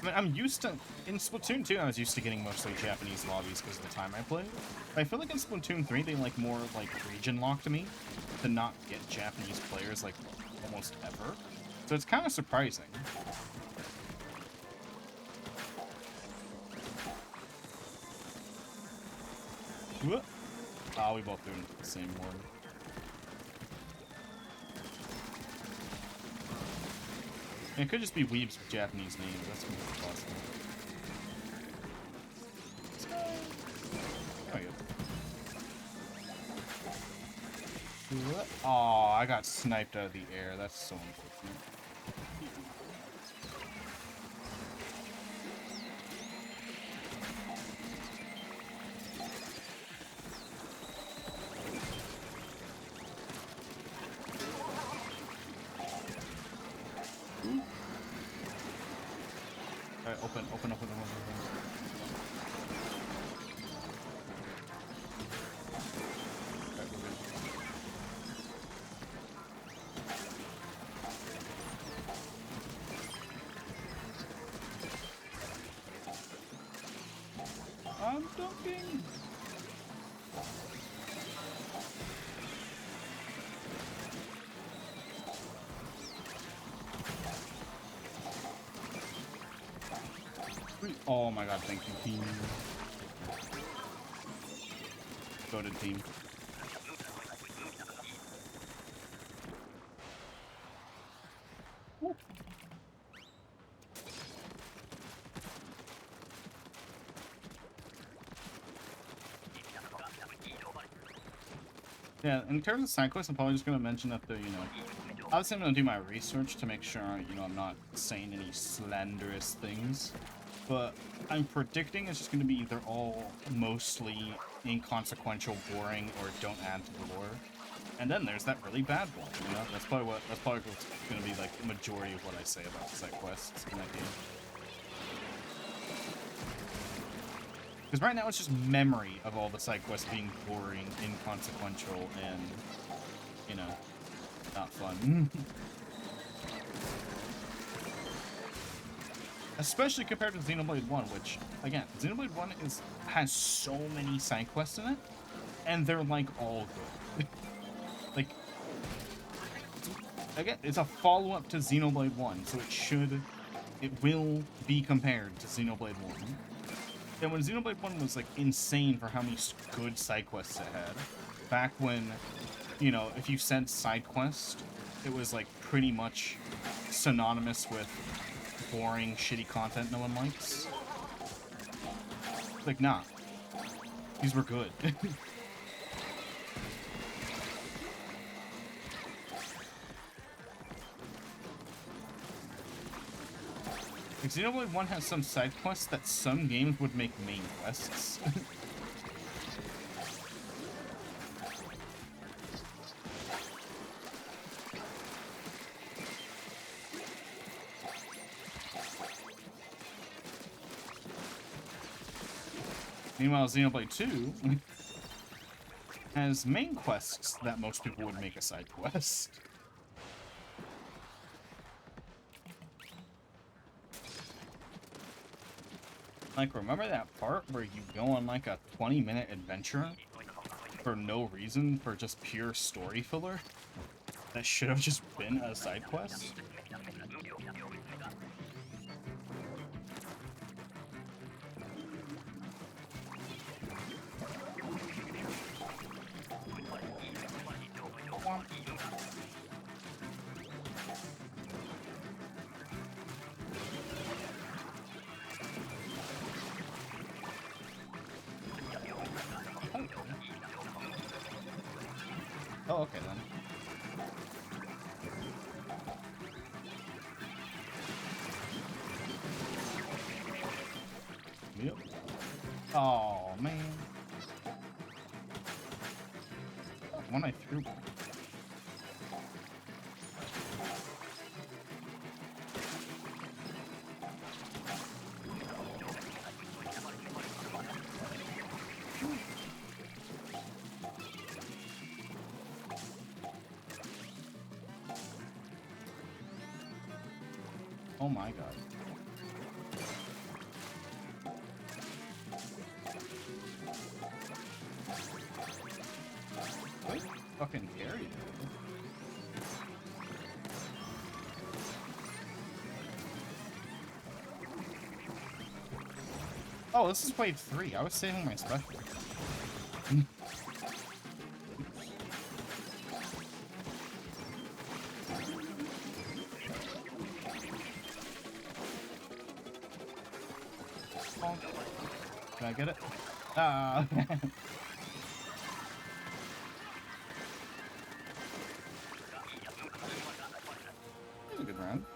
I mean, I'm used to... In Splatoon 2, I was used to getting mostly Japanese lobbies because of the time I played. But I feel like in Splatoon 3, they, like, more, like, region-locked me to not get Japanese players, like, almost ever. So it's kind of surprising. Oh, we both doing the same one. It could just be weebs with Japanese names. That's gonna be possible. Oh, yeah. Oh, I got sniped out of the air. That's so unfortunate. Alright, open. I'm dunking. Oh my god, thank you, team. Voted team. Woo. Yeah, in terms of side quests, I'm probably just going to mention that they're, obviously I'm going to do my research to make sure, I'm not saying any slanderous things. But I'm predicting it's just going to be either all mostly inconsequential, boring, or don't add to the lore. And then there's that really bad one, That's probably what's going to be, like, the majority of what I say about the side quests in that game. Because right now it's just memory of all the side quests being boring, inconsequential, and, not fun. Especially compared to Xenoblade 1, which, again, Xenoblade 1 has so many side quests in it, and they're, like, all good. Like, again, it's a follow-up to Xenoblade 1, so it will be compared to Xenoblade 1. And when Xenoblade 1 was, like, insane for how many good side quests it had, back when, if you said side quest, it was, like, pretty much synonymous with boring, shitty content no one likes. Like, nah. These were good. Like, Xenoblade 1 has some side quests that some games would make main quests. Meanwhile, Xenoblade 2 has main quests that most people would make a side quest. Like, remember that part where you go on like a 20-minute adventure for no reason, for just pure story filler? That should have just been a side quest? Oh, okay then. Yep. Oh man. One I threw. Oh my god. What fucking carry? Oh, this is wave 3. I was saving my special. Can I get it? Ah. That was a good round.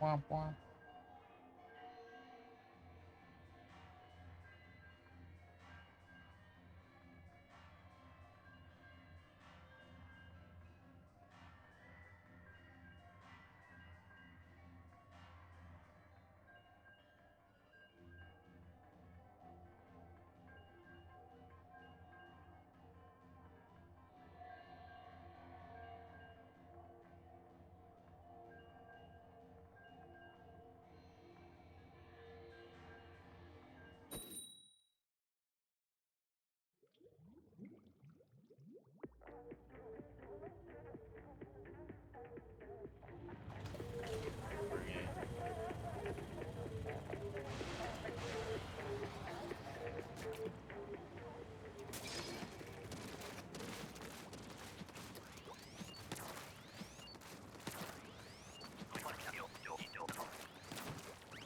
Womp womp.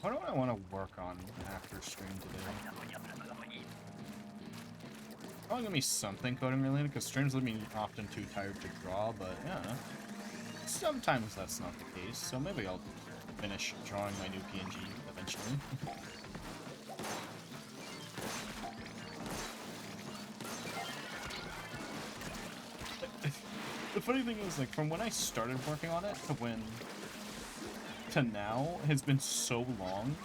What do I want to work on after stream today? Probably gonna be something coding related, because streams leave me often too tired to draw, but yeah. Sometimes that's not the case, so maybe I'll finish drawing my new PNG eventually. The funny thing is, like, from when I started working on it to now has been so long.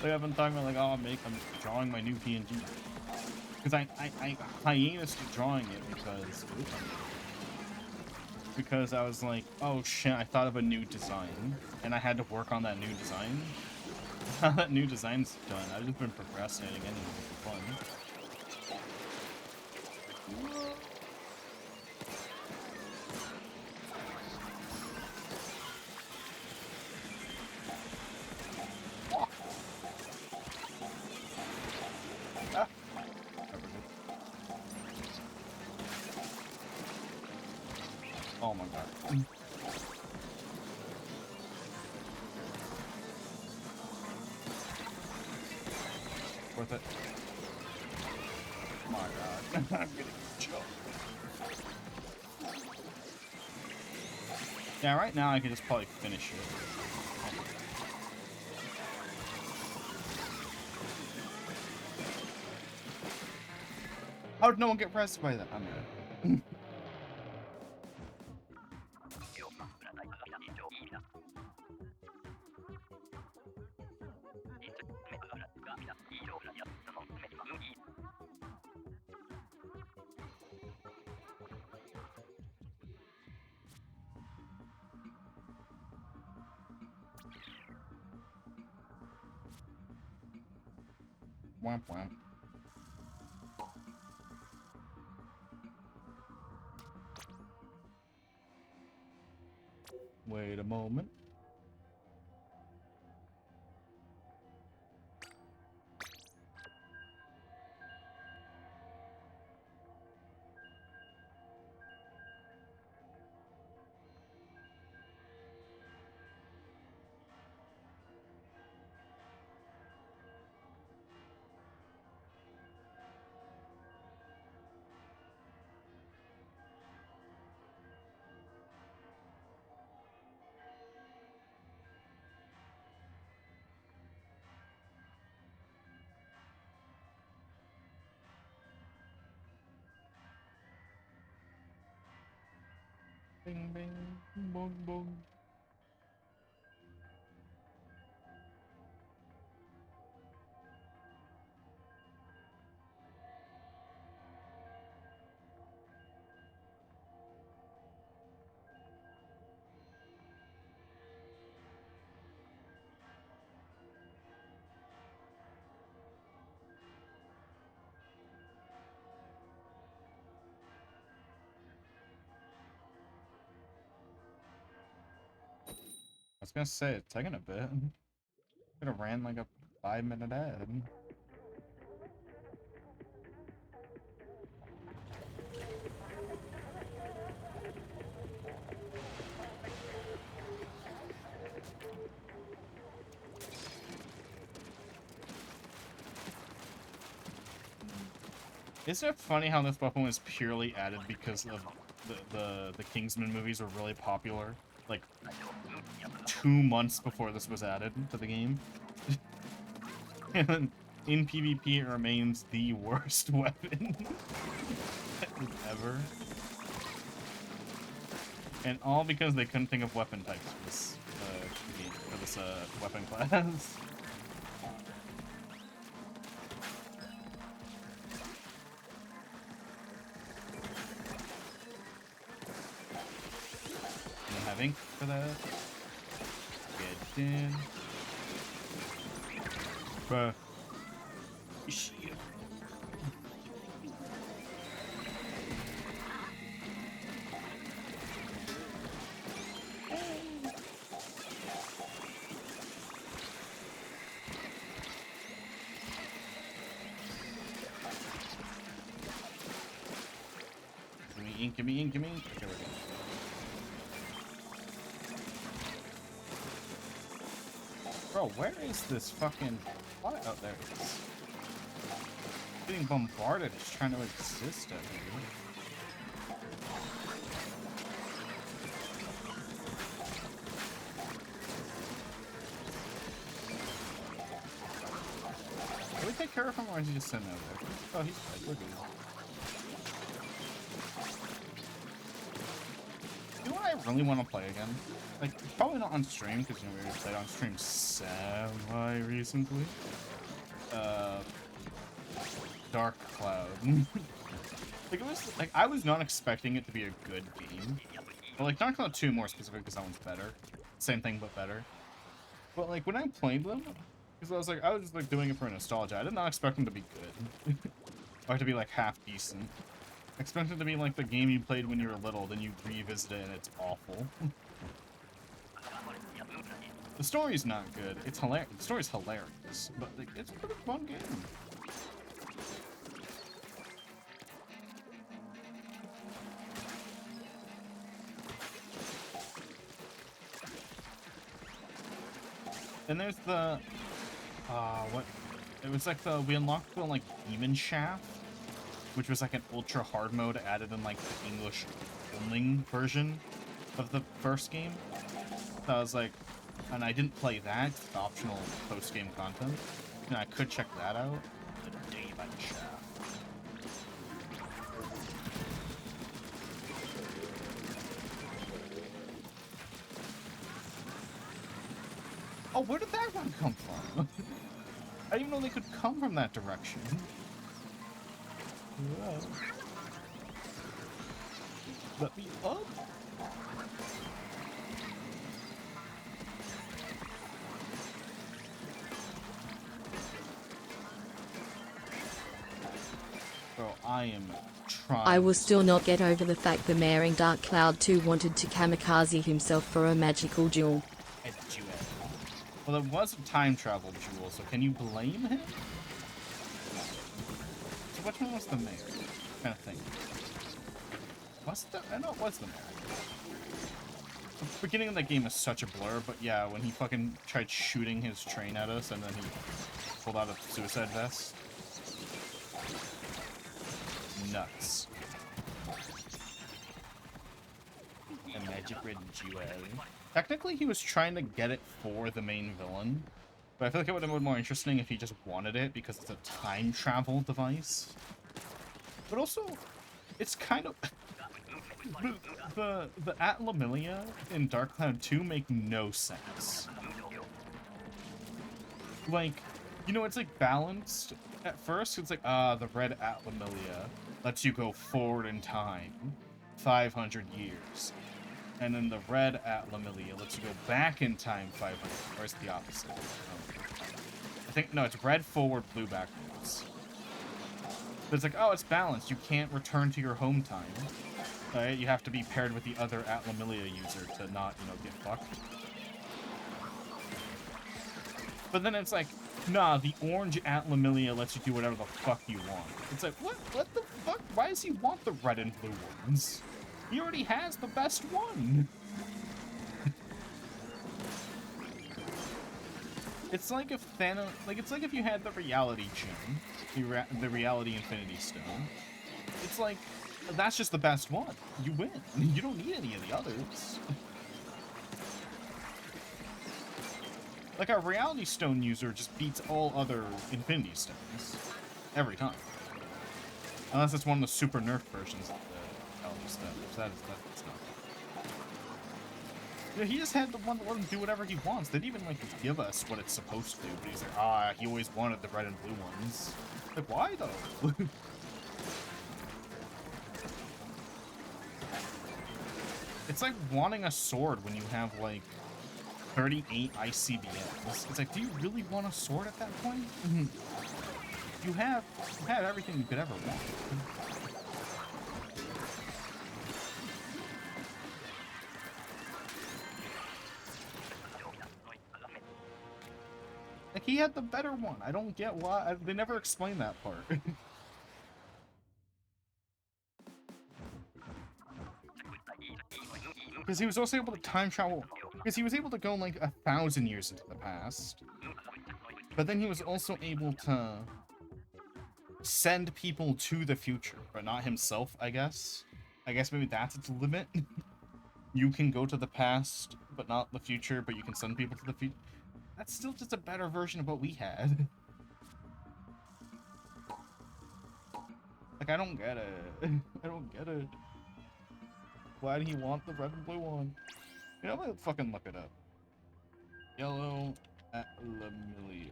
Like, I've been talking about, like, oh, I'm drawing my new PNG. Because I hiatused drawing it because I was like, oh shit, I thought of a new design, and I had to work on that new design. Now that new design's done, I've just been procrastinating anyway for fun. Oh my god. Worth it. Oh my god. I'm getting choked. Yeah, right now I can just probably finish it. How did no one get pressed by that? I'm good. Womp womp. Wait a moment. Bing bing boom boom. I was gonna say, it's taking a bit. Could have ran like a 5-minute ad. Isn't it funny how this weapon was purely added because of the Kingsman movies were really popular? Like, 2 months before this was added to the game. And in PvP, it remains the worst weapon ever. And all because they couldn't think of weapon types for this weapon class. Ink for that. Get in. Bruh. Shit. Give me ink, give me ink, give me ink. Here we go. Bro, where is this fucking... Oh, there it is. getting bombarded, just trying to exist out here. Do we take care of him, or is he just sitting over there? Oh, he's dead. We're good. You know what I really want to play again? Like, probably not on stream, because, you know, we already played on stream semi-recently. Dark Cloud. Like, it was, like, I was not expecting it to be a good game. But, like, Dark Cloud 2 more specific, because that one's better. Same thing, but better. But, like, when I played them, because I was just, like, doing it for nostalgia, I did not expect them to be good. Or to be, like, half decent. I expected it to be, like, the game you played when you were little, then you revisit it and it's awful. The story's not good. It's hilarious. The story's hilarious, but, like, it's a pretty fun game. And there's the, what? It was like we unlocked the, like, Demon Shaft, which was like an ultra hard mode added in, like, the English only version of the first game. So I was like, and I didn't play that, the optional post-game content. And I could check that out. The Demon Shaft. Oh, where did that one come from? I didn't even know they could come from that direction. Yeah. Let me up. Bro, I am trying. I will still not get over the fact the mayor in Dark Cloud 2 wanted to kamikaze himself for a magical jewel. Well, it was a time travel jewel, so can you blame him? So which one was the mayor? Kind of thing. Was it the? I know it was the mayor. The beginning of that game is such a blur, but yeah, when he fucking tried shooting his train at us and then he pulled out a suicide vest. Nuts. A magic red jewel. Technically, he was trying to get it for the main villain, but I feel like it would have been more interesting if he just wanted it because it's a time travel device. But also, it's kind of the Atlamillia in Dark Cloud 2 make no sense. Like, you know, it's like balanced. At first, it's like, the red Atlamillia lets you go forward in time 500 years. And then the red Atlamillia lets you go back in time 500. Or is it the opposite? I think, no, it's red forward, blue backwards. But it's like, oh, it's balanced. You can't return to your home time. Right? You have to be paired with the other Atlamillia user to not, you know, get fucked. But then it's like, nah, the orange Atlamillia lets you do whatever the fuck you want. It's like, what the fuck? Why does he want the red and blue ones? He already has the best one. It's like if Thanos, like, it's like if you had the reality gem, the reality Infinity Stone. It's like, that's just the best one. You win. You don't need any of the others. Like, a reality stone user just beats all other Infinity Stones every time. Unless it's one of the super nerfed versions of the reality stone. That's not. Yeah, he just had the one that let him do whatever he wants. They didn't even, like, give us what it's supposed to do. But he's like, he always wanted the red and blue ones. Like, why, though? It's like wanting a sword when you have, like, 38 ICBMs. It's like, do you really want a sword at that point? You have everything you could ever want. Like, he had the better one. I don't get why. They never explained that part. Because he was also able to time travel. Because he was able to go, like, 1,000 years into the past. But then he was also able to send people to the future, but not himself, I guess. I guess maybe that's its limit. You can go to the past, but not the future, but you can send people to the future. That's still just a better version of what we had. Like, I don't get it. I don't get it. Why did he want the red and blue one? You know, I'm gonna fucking look it up. Yellow at Lemuria.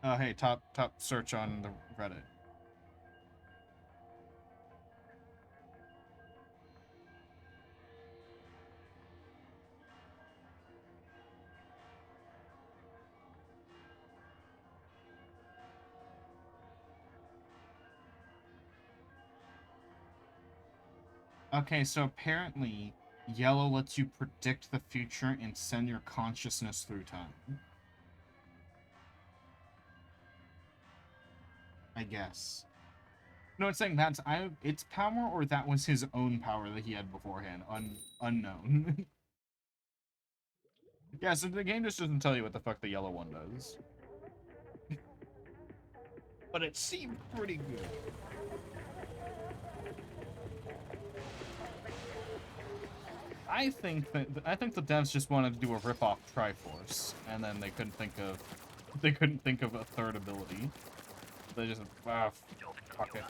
Oh, hey, top search on the Reddit. Okay, so apparently, yellow lets you predict the future and send your consciousness through time. I guess. No, it's saying that's its power, or that was his own power that he had beforehand, unknown. Yeah, so the game just doesn't tell you what the fuck the yellow one does. But it seemed pretty good. I think the devs just wanted to do a rip-off Triforce, and then they couldn't think of a third ability. They just fuck it.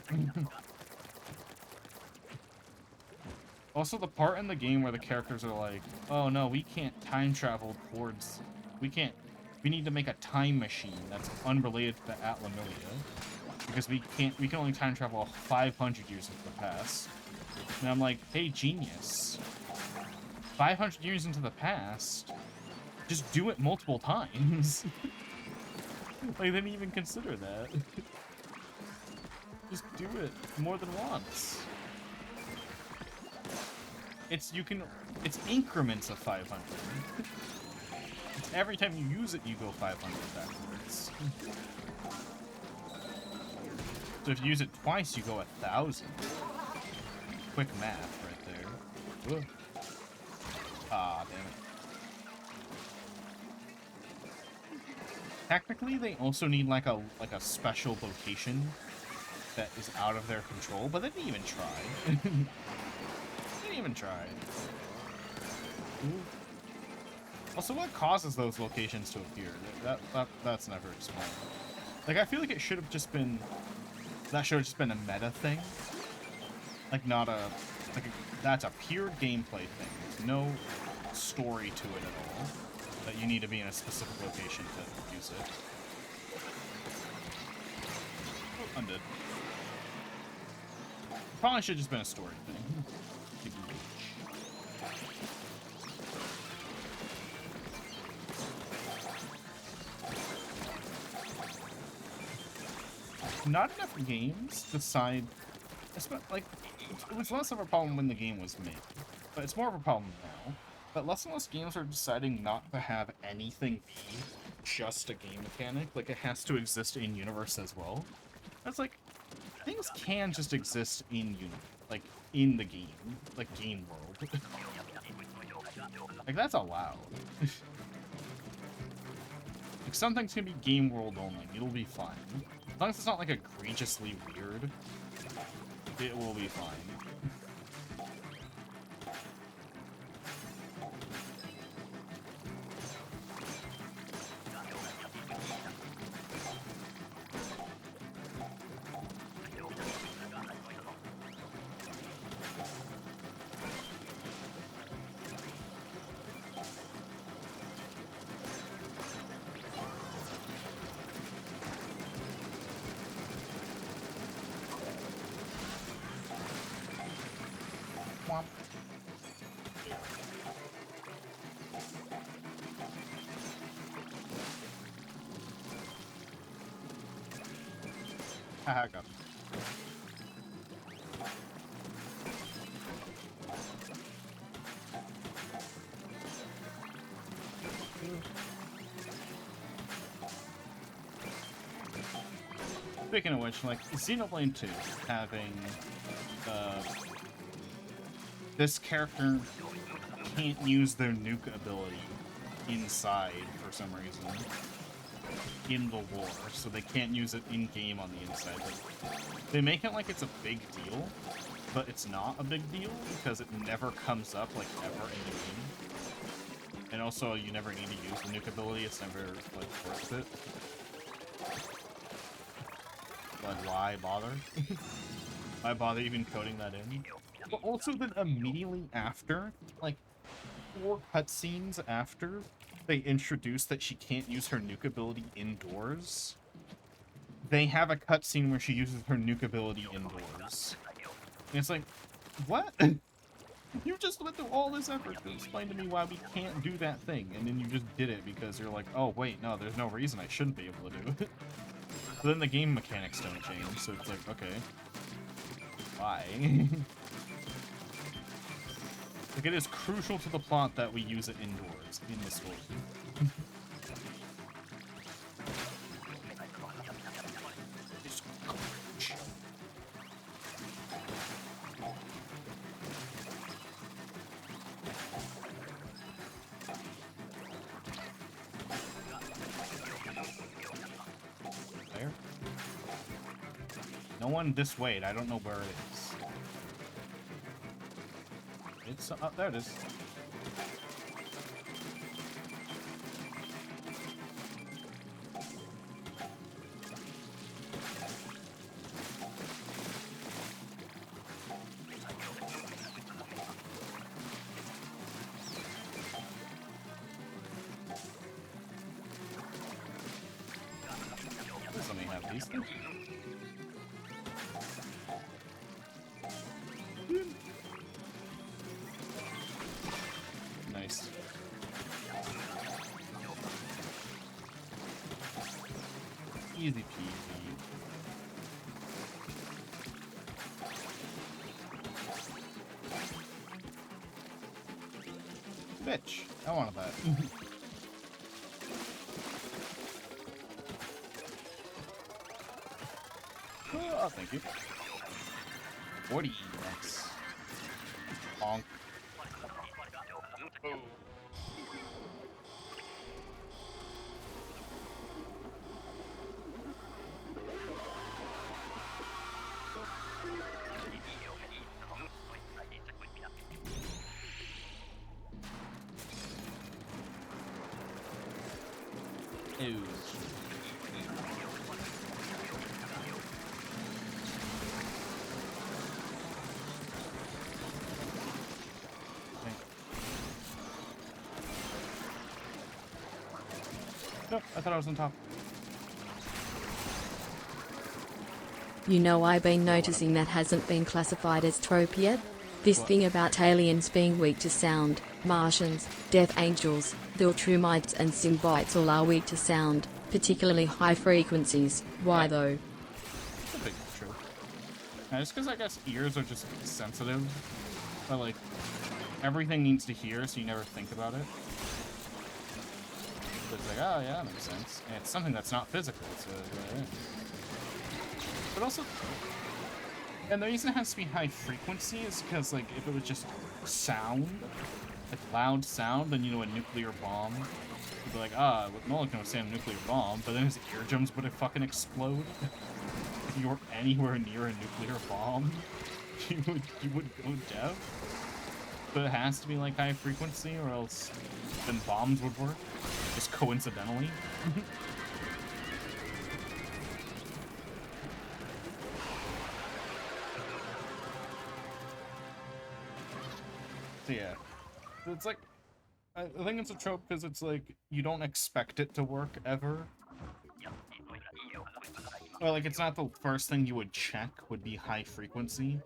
Also, the part in the game where the characters are like, "Oh no, we can't time travel towards, we need to make a time machine that's unrelated to the Atlamelia, because we can only time travel 500 years into the past." And I'm like, "Hey, genius! 500 years into the past, just do it multiple times." Like, they didn't even consider that. Just do it more than once. It's increments of 500. It's every time you use it, you go 500 backwards. So if you use it twice, you go 1,000. Quick math right there. Ugh. Ah, damn it. Technically, they also need like a special location that is out of their control, but they didn't even try. They didn't even try. Ooh. Also, what causes those locations to appear? That's never explained. Like, I feel like it should have just been, that should have just been a meta thing. Like, not a, that's a pure gameplay thing. There's no story to it at all. That you need to be in a specific location to use it. Oh, undid. Probably should have just been a story thing. Not enough games decide. Like, it was less of a problem when the game was made, but it's more of a problem now. But less and less games are deciding not to have anything be just a game mechanic. Like, it has to exist in universe as well. That's like, things can just exist in like in the game, like game world. Like, that's allowed. Like, some things can be game world only. It'll be fine. As long as it's not like egregiously weird, it will be fine. Haha, got it. Speaking of which, like, Xenoblade 2 having this character can't use their nuke ability inside for some reason. in the lore, so they can't use it in-game on the inside. But they make it like it's a big deal, but it's not a big deal because it never comes up, like, ever in the game. And also, you never need to use the nuke ability, it's never, like, worth it. But why bother? Why bother even coding that in? But also then immediately after, like, 4 cutscenes after, they introduce that she can't use her nuke ability indoors. They have a cutscene where she uses her nuke ability indoors. And it's like, what? You just went through all this effort to explain to me why we can't do that thing, and then you just did it because you're like, oh wait, no, there's no reason I shouldn't be able to do it. But then the game mechanics don't change, so it's like, okay. Why? Like, it is crucial to the plot that we use it indoors, in the story. There? No one this way, I don't know where it is. It's up there. It is. Please let me have these things. Nice. Easy peasy. Bitch, I wanted that. Oh, thank you. 40, nice. Bonk. Oh. Ew. Nope, I thought I was on top. You know, I've been noticing that hasn't been classified as trope yet. This What? thing about aliens being weak to sound, Martians, Death Angels, Viltrumites and Symbiotes all are weak to sound, particularly high frequencies. Why Yeah. though? It's a big true. Just because I guess ears are just sensitive, but like everything needs to hear, so you never think about it. So it's like, oh yeah, that makes sense. And it's something that's not physical, so yeah. But also, and the reason it has to be high frequency is because like if it was just sound, like loud sound, then you know a nuclear bomb would be like, ah, no one can withstand a nuclear bomb, but then his eardrums would fucking explode. If you were anywhere near a nuclear bomb, you would go deaf. But it has to be like high frequency, or else then bombs would work, just coincidentally. So yeah, it's like, I think it's a trope because it's like you don't expect it to work ever. Well, like it's not the first thing you would check would be high frequency,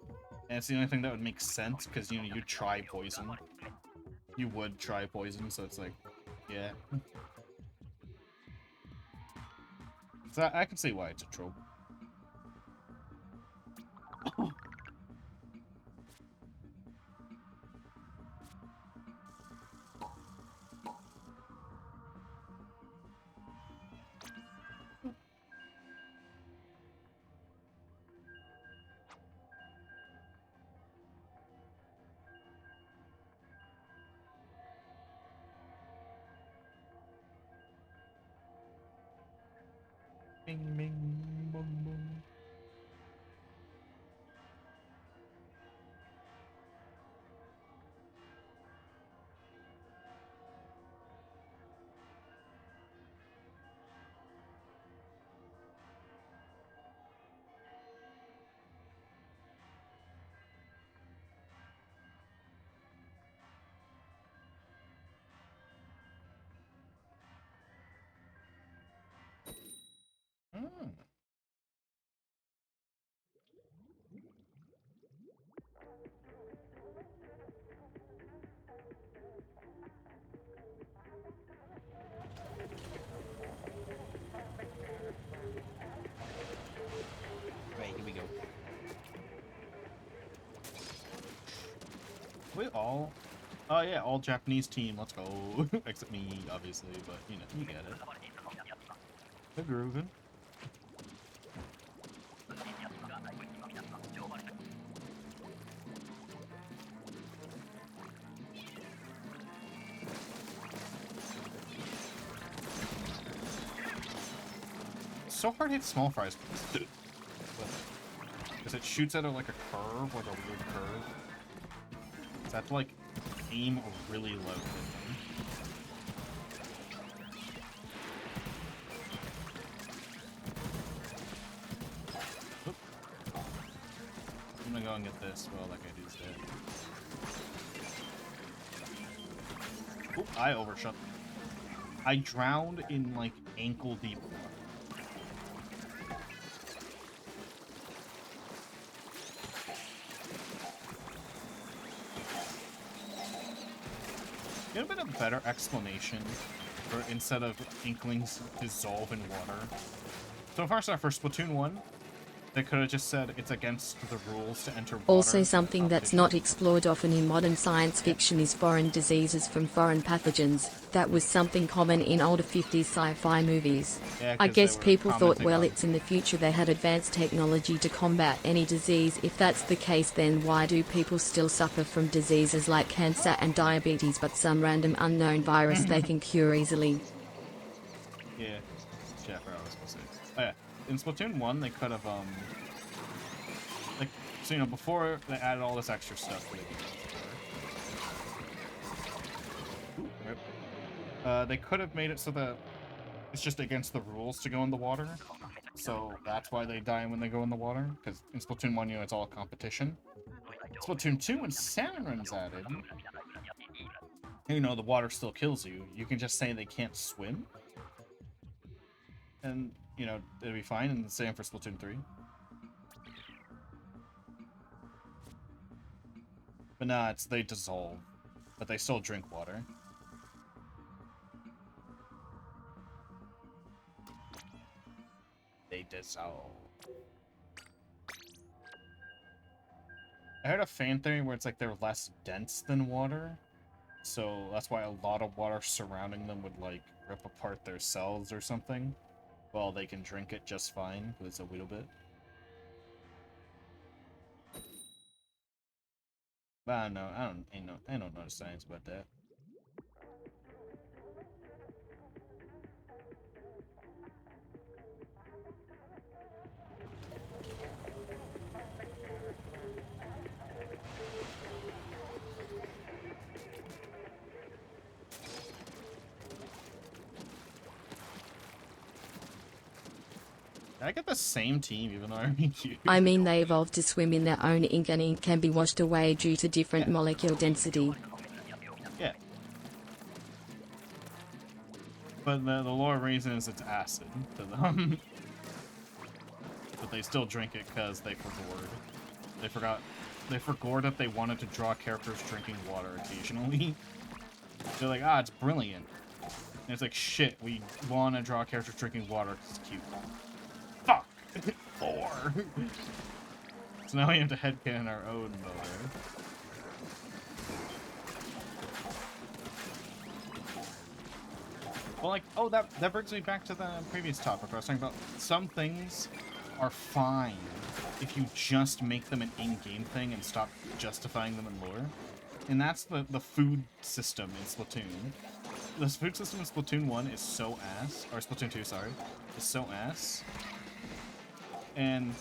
and it's the only thing that would make sense because you know you'd try poison. You would try poison, so it's like, yeah. So I can see why it's a trope. Bing, bing, boom, boom. Mm. Right, here we go. We all... Oh yeah, all Japanese team, let's go. Except me, obviously, but you know, you get it. They're grooving. It's so hard to hit small fries. Because it shoots at it like a curve, like a weird curve. So I have to like aim really low. Oop. I'm gonna go and get this while that guy dude's dead. Oop, I overshot. I drowned in like ankle deep water. It would have been a better explanation for instead of inklings dissolve in water. So first off, for Splatoon 1, they could have just said it's against the rules to enter water. Also, something that's not explored often in modern science fiction is foreign diseases from foreign pathogens. That was something common in older 50s sci-fi movies. Yeah, I 'cause guess they were people thought, commenting well, on- it's in the future, they had advanced technology to combat any disease. If that's the case, then why do people still suffer from diseases like cancer and diabetes, but some random unknown virus they can cure easily? Yeah. Yeah, I forgot what I was supposed to say. Oh yeah. In Splatoon 1, they could have, like, so, you know, before they added all this extra stuff that they could do. Ooh, rip. They could have made it so that it's just against the rules to go in the water. So that's why they die when they go in the water. Because in Splatoon 1, you know, it's all a competition. Splatoon 2, when Salmon Run's added, you know, the water still kills you. You can just say they can't swim. And, you know, it'll be fine. And the same for Splatoon 3. But nah, it's they dissolve. But they still drink water. They dissolve. I heard a fan theory where it's like they're less dense than water. So that's why a lot of water surrounding them would like rip apart their cells or something. Well, they can drink it just fine because it's a little bit. But I don't know. I don't know the science about that. Did I get the same team even though I beat you? I mean, they evolved to swim in their own ink, and ink can be washed away due to different molecular density. Yeah. But the lore reason is it's acid to them. But they still drink it because they forgot. They forgot that they wanted to draw characters drinking water occasionally. They're like, ah, it's brilliant. And it's like, shit, we want to draw characters drinking water because it's cute. Fuck! 4! So now we have to headcanon our own motor. Well, like, oh, that brings me back to the previous topic where I was talking about some things are fine if you just make them an in-game thing and stop justifying them in lore. And that's the food system in Splatoon. the food system in Splatoon 1 is so ass, or Splatoon 2, sorry, is so ass. And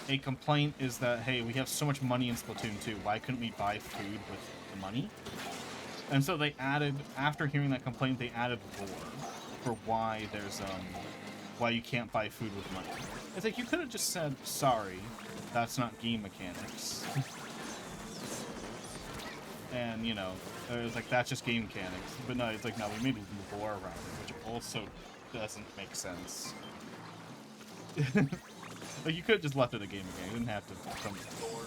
a complaint is that, hey, we have so much money in Splatoon 2, why couldn't we buy food with the money? And so they added, after hearing that complaint, they added lore for why there's, why you can't buy food with money. It's like, you could have just said, sorry, that's not game mechanics. And, you know, it was like, that's just game mechanics. But no, it's like, no, we made lore around it, which also doesn't make sense. Like, you could have just left it a game mechanic. You didn't have to come with lore.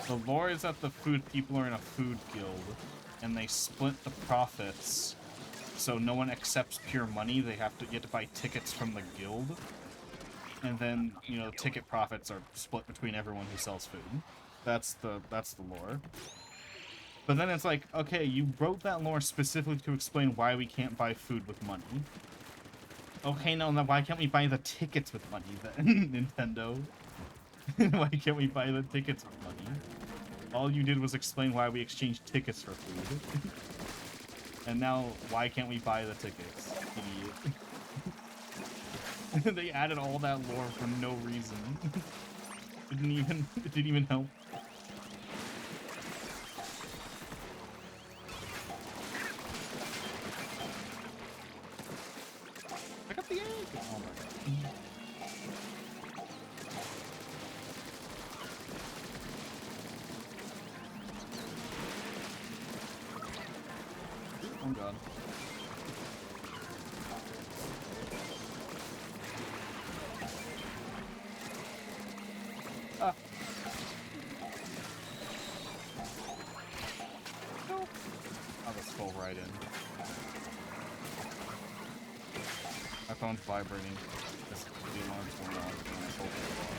The lore is that the food people are in a food guild, and they split the profits, so no one accepts pure money. You have to buy tickets from the guild, and then, you know, ticket profits are split between everyone who sells food. That's the lore. But then it's like, okay, you wrote that lore specifically to explain why we can't buy food with money. Okay, no, why can't we buy the tickets with money then, Nintendo? Why can't we buy the tickets with money? All you did was explain why we exchanged tickets for food. And now, why can't we buy the tickets? Idiot. They added all that lore for no reason. It didn't even help. Pick up the egg! Oh my god. Oh god. Ah. No. I'll just fall right in. My phone's vibrating. This the alarm's going off and I told it off.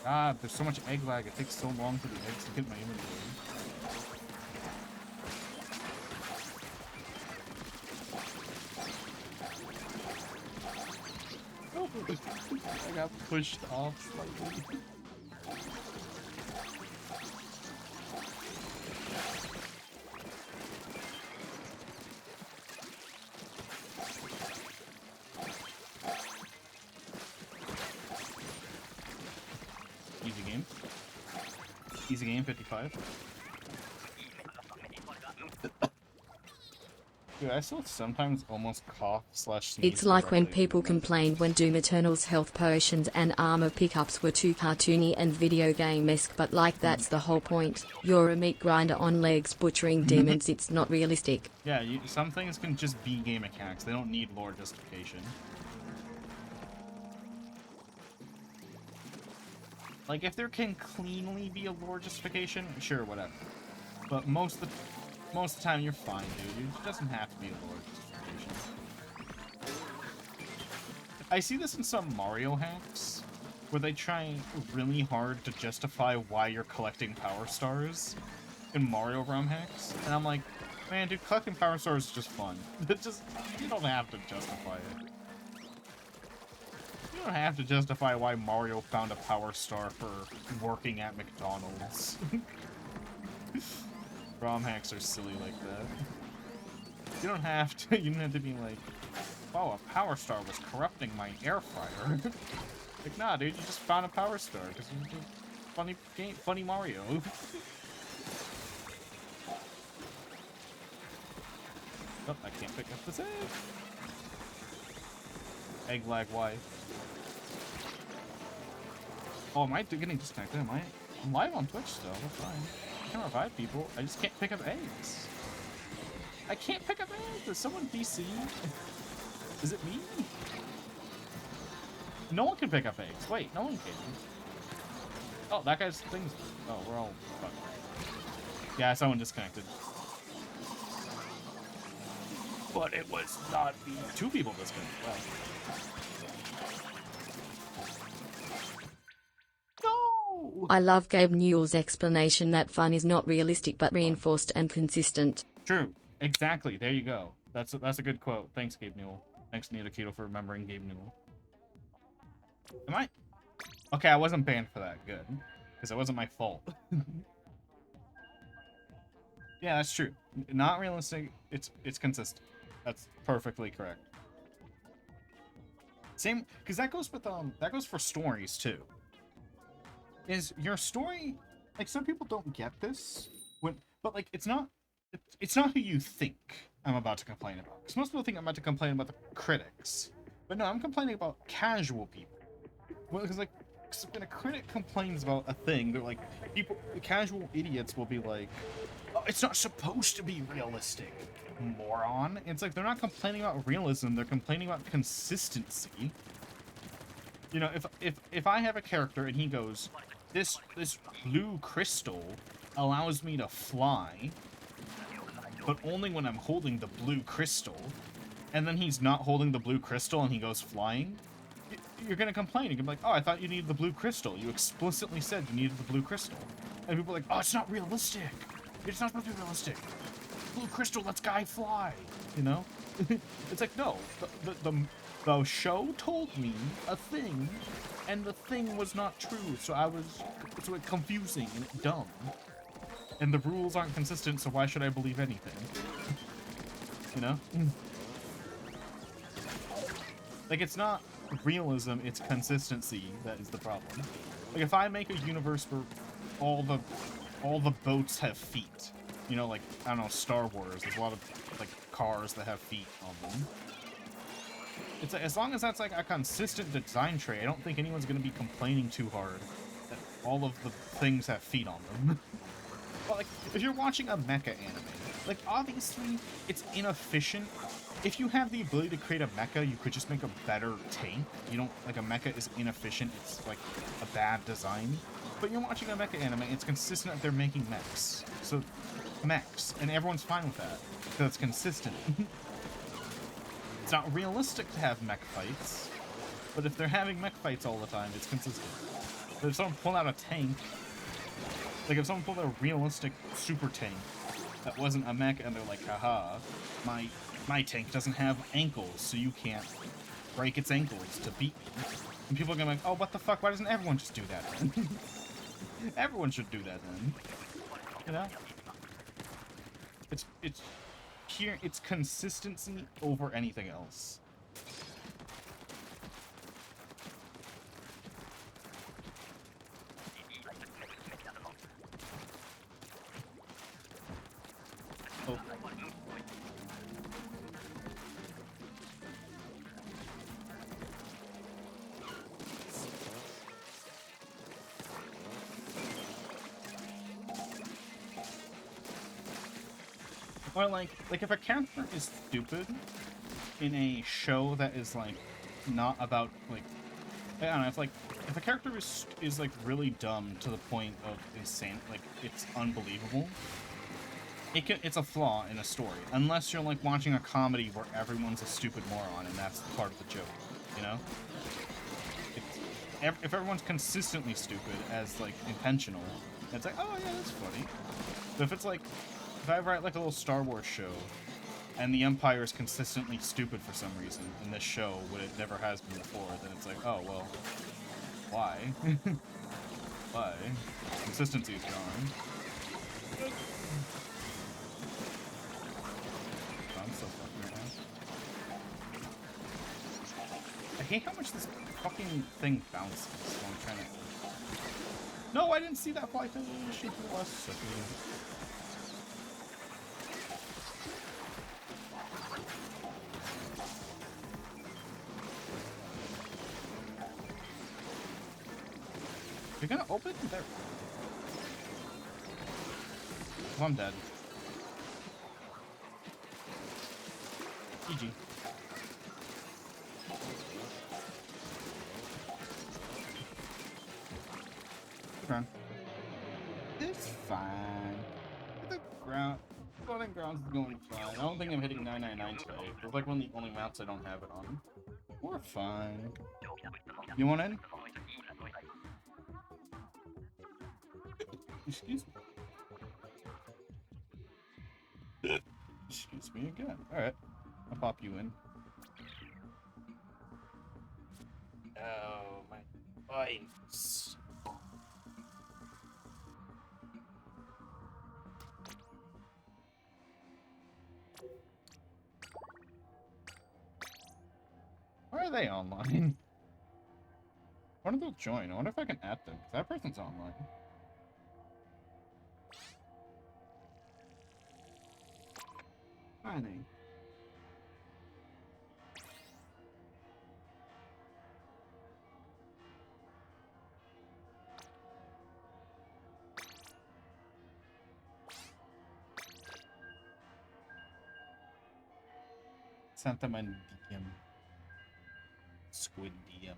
God, there's so much egg lag. It takes so long for the eggs to hit my inventory. Oh, I got pushed off slightly. Easy game. Easy game, 55. Dude, I still sometimes almost cough / sneeze. It's like when people complained when Doom Eternal's health potions and armor pickups were too cartoony and video game-esque, but like that's the whole point. You're a meat grinder on legs butchering demons, it's not realistic. Yeah, some things can just be game mechanics. They don't need lore justification. Like, if there can cleanly be a lore justification, sure, whatever. But most of the time, you're fine, dude. It doesn't have to be a lore justification. I see this in some Mario hacks, where they try really hard to justify why you're collecting power stars in Mario ROM hacks, and I'm like, man, dude, collecting power stars is just fun. You don't have to justify it. You don't have to justify why Mario found a power star for working at McDonald's. ROM hacks are silly like that. You don't have to. You don't have to be like, "Oh, a power star was corrupting my air fryer." Like, nah, dude, you just found a power star because you did funny game, funny Mario. Oh, I can't pick up this egg. Egg lag, why? Oh, am I getting disconnected? I'm live on Twitch still. That's fine. I can revive people. I just can't pick up eggs. I can't pick up eggs. Is someone DC? Is it me? No one can pick up eggs. Wait, no one can. Oh, that guy's things. Oh, we're all fucked. Yeah, someone disconnected. But it was not me. Two people disconnected. Wow. I love Gabe Newell's explanation that fun is not realistic but reinforced and consistent. True. Exactly. There you go. That's a good quote. Thanks, Gabe Newell. Thanks, Nita Keto, for remembering Gabe Newell. Am I? Okay, I wasn't banned for that. Good. Because it wasn't my fault. Yeah, that's true. Not realistic. It's consistent. That's perfectly correct. Same, because that goes for stories too. Is your story, like, some people don't get this but like it's not who you think I'm about to complain about. Because most people think I'm about to complain about the critics, but no, I'm complaining about casual people. Well, because like when a critic complains about a thing, they're like, casual idiots will be like, oh, it's not supposed to be realistic, moron. It's like they're not complaining about realism, they're complaining about consistency. You know, if I have a character and he goes, this blue crystal allows me to fly, but only when I'm holding the blue crystal, and then he's not holding the blue crystal and he goes flying, you're gonna complain. You're gonna be like, oh, I thought you needed the blue crystal. You explicitly said you needed the blue crystal. And people are like, oh, it's not realistic. It's not supposed to be realistic. Blue crystal lets guy fly. You know? It's like, no. The show told me a thing, and the thing was not true, so it's confusing and dumb. And the rules aren't consistent, so why should I believe anything? You know? Like, it's not realism, it's consistency that is the problem. Like, if I make a universe where all the boats have feet, you know, like, I don't know, Star Wars, there's a lot of, like, cars that have feet on them. It's like, as long as that's like a consistent design trait, I don't think anyone's gonna be complaining too hard that all of the things have feet on them. But like, if you're watching a mecha anime, like, obviously it's inefficient. If you have the ability to create a mecha, you could just make a better tank. You don't, like, a mecha is inefficient, it's like a bad design. But you're watching a mecha anime, it's consistent that they're making mechs. So, mechs, and everyone's fine with that, because it's consistent. It's not realistic to have mech fights, but if they're having mech fights all the time, it's consistent. But if someone pulled out a tank, like if someone pulled out a realistic super tank that wasn't a mech and they're like, haha, my tank doesn't have ankles, so you can't break its ankles to beat me. And people are gonna be like, oh, what the fuck, why doesn't everyone just do that then? Everyone should do that then. You know? It's consistency over anything else. Oh. Or like if a character is stupid in a show that is like not about like, I don't know, if a character is like really dumb to the point of insane, like it's unbelievable, it's a flaw in a story, unless you're like watching a comedy where everyone's a stupid moron and that's part of the joke, you know? If everyone's consistently stupid as like intentional, it's like, oh yeah, that's funny. But if it's like, if I write like a little Star Wars show, and the Empire is consistently stupid for some reason in this show when it never has been before, then it's like, oh well, why? Why? Consistency's gone. I'm so fucking around. I hate how much this fucking thing bounces while I'm trying to... No, I didn't see that fly thing. Shit, it was so good. You're gonna open it there. Oh, I'm dead. GG. Okay. It's fine. The floating grounds is going fine. I don't think I'm hitting 999 today. It's like one of the only maps I don't have it on. We're fine. You want in? Excuse me. Excuse me again. Alright. I'll pop you in. Oh, my points. Why are they online? Why don't they join? I wonder if I can add them, because that person's online. Are they? Santa Mandium. Squidium.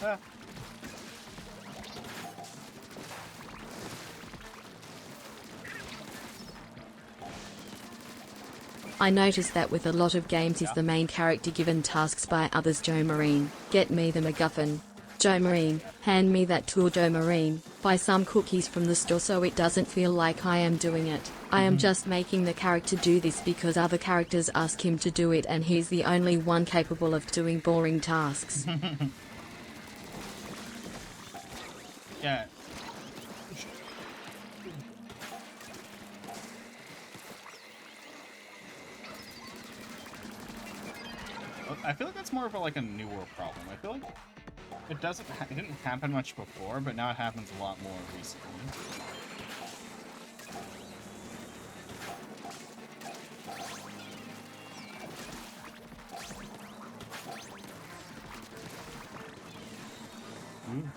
Ah. I noticed that with a lot of games is the main character given tasks by others. Joe Marine, get me the MacGuffin. Joe Marine, hand me that tool. Joe Marine, buy some cookies from the store so it doesn't feel like I am doing it. I am just making the character do this because other characters ask him to do it and he's the only one capable of doing boring tasks. Yeah. I feel like that's more of a newer problem. I feel like it didn't happen much before, but now it happens a lot more recently. Ooh.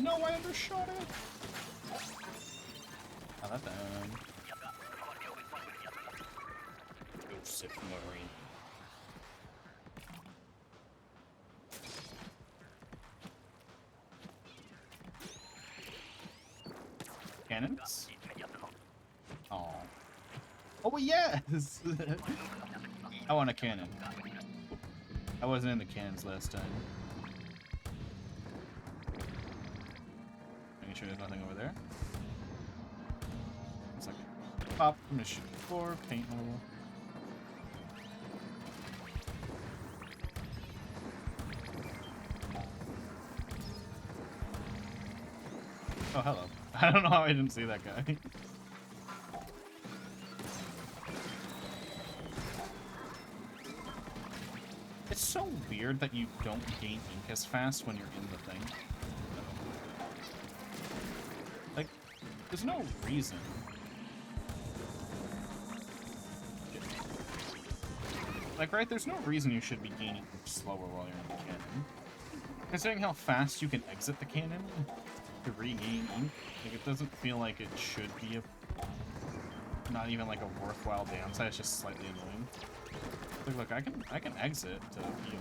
No, I undershot it! Oh, that done. Joseph Marine. Cannons? Oh. Oh, yes! I want a cannon. I wasn't in the cannons last time. Making sure there's nothing over there. It's like pop, mission 4, paint hole. Oh, hello. I don't know how I didn't see that guy. It's so weird that you don't gain ink as fast when you're in the thing. Like, there's no reason. Like, right, there's no reason you should be gaining ink slower while you're in the cannon. Considering how fast you can exit the cannon to regain ink, like, it doesn't feel like it should be not even like a worthwhile downside, it's just slightly annoying. Look, I can exit to heal.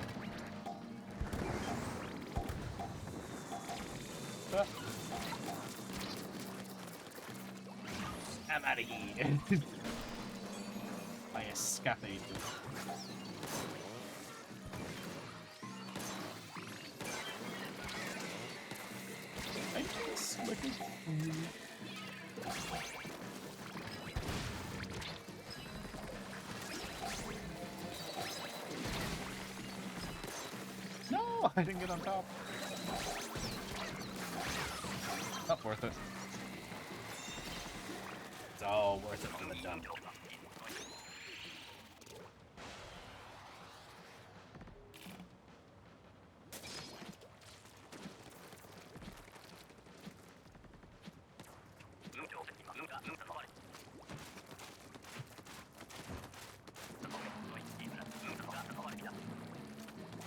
Ah. I'm out of here. I escapade. I didn't get on top. Oh, worth it. It's all worth it for the dump.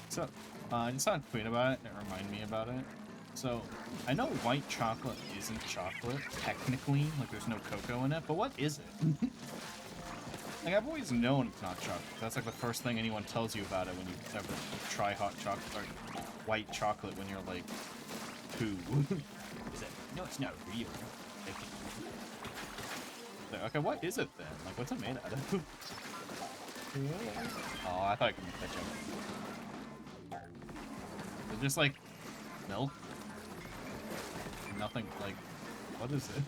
So, I just saw a tweet about it, and it reminded me about it. So, I know white chocolate isn't chocolate, technically, like there's no cocoa in it, but what is it? Like, I've always known it's not chocolate. That's like the first thing anyone tells you about it when you ever try hot chocolate, or white chocolate when you're like, who? Is it? No, it's not real. Like, okay, what is it then? Like, what's it made out of? Oh, I thought I could catch up. Is it just like milk? Nothing, like, what is it?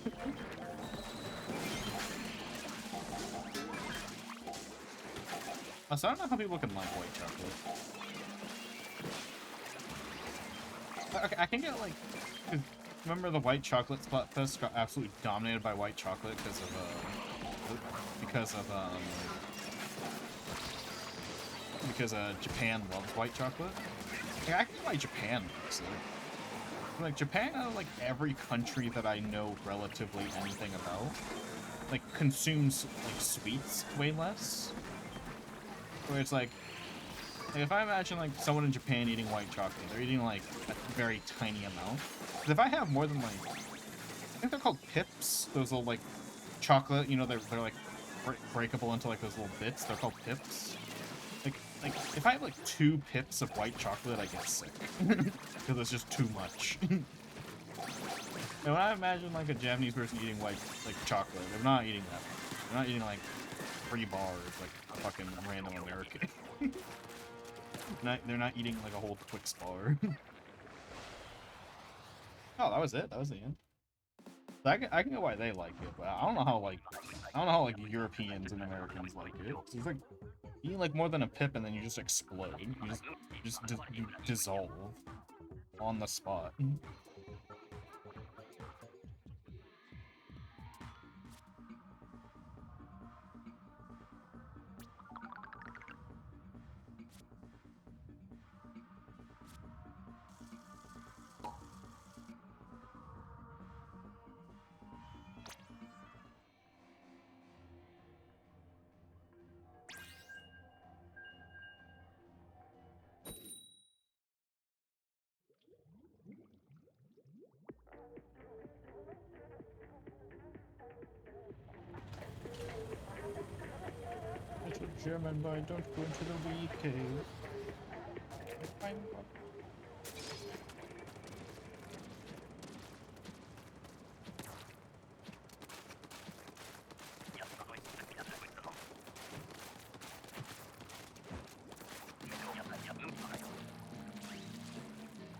Oh, so I don't know how people can like white chocolate. Okay, I can get like, 'cause remember the white chocolate Splatfest got absolutely dominated by white chocolate because Japan loves white chocolate. Like, I can get why Japan loves it. Like, Japan, out of like every country that I know relatively anything about, like consumes like sweets way less. Where it's like if I imagine like someone in Japan eating white chocolate, they're eating like a very tiny amount. But if I have more than like, I think they're called pips. Those little like chocolate, you know, they're like breakable into like those little bits. They're called pips. Like if I have like 2 pips of white chocolate, I get sick because it's just too much. And when I imagine like a Japanese person eating white like chocolate, they're not eating that. They're not eating like 3 bars like a fucking random American. They're not eating like a whole Twix bar. Oh, that was it. That was the end. So I can get why they like it, but I don't know how Europeans and Americans like it. It's like you eat like more than a pip and then you just explode. You dissolve on the spot. Little German boy, don't go into the wee cave.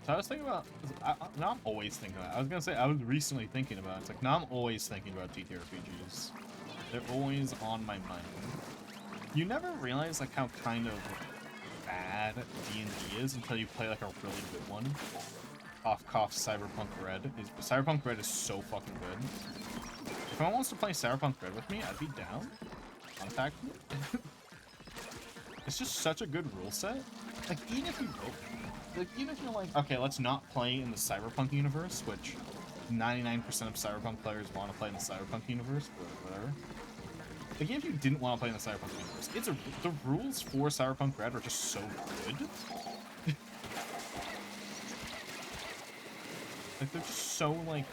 So I was thinking about, now I'm always thinking about it. I was gonna say, I was recently thinking about it. It's like, now I'm always thinking about TTRPGs. They're always on my mind. You never realize, like, how kind of bad D&D is until you play, like, a really good one. Cough, Cyberpunk Red. Cyberpunk Red is so fucking good. If anyone wants to play Cyberpunk Red with me, I'd be down. Contact me. It's just such a good rule set. Like, even if you're like, okay, let's not play in the Cyberpunk universe, which 99% of Cyberpunk players want to play in the Cyberpunk universe, but whatever. Like, even if you didn't want to play in the Cyberpunk universe, the rules for Cyberpunk Red are just so good. Like, they're just so, like,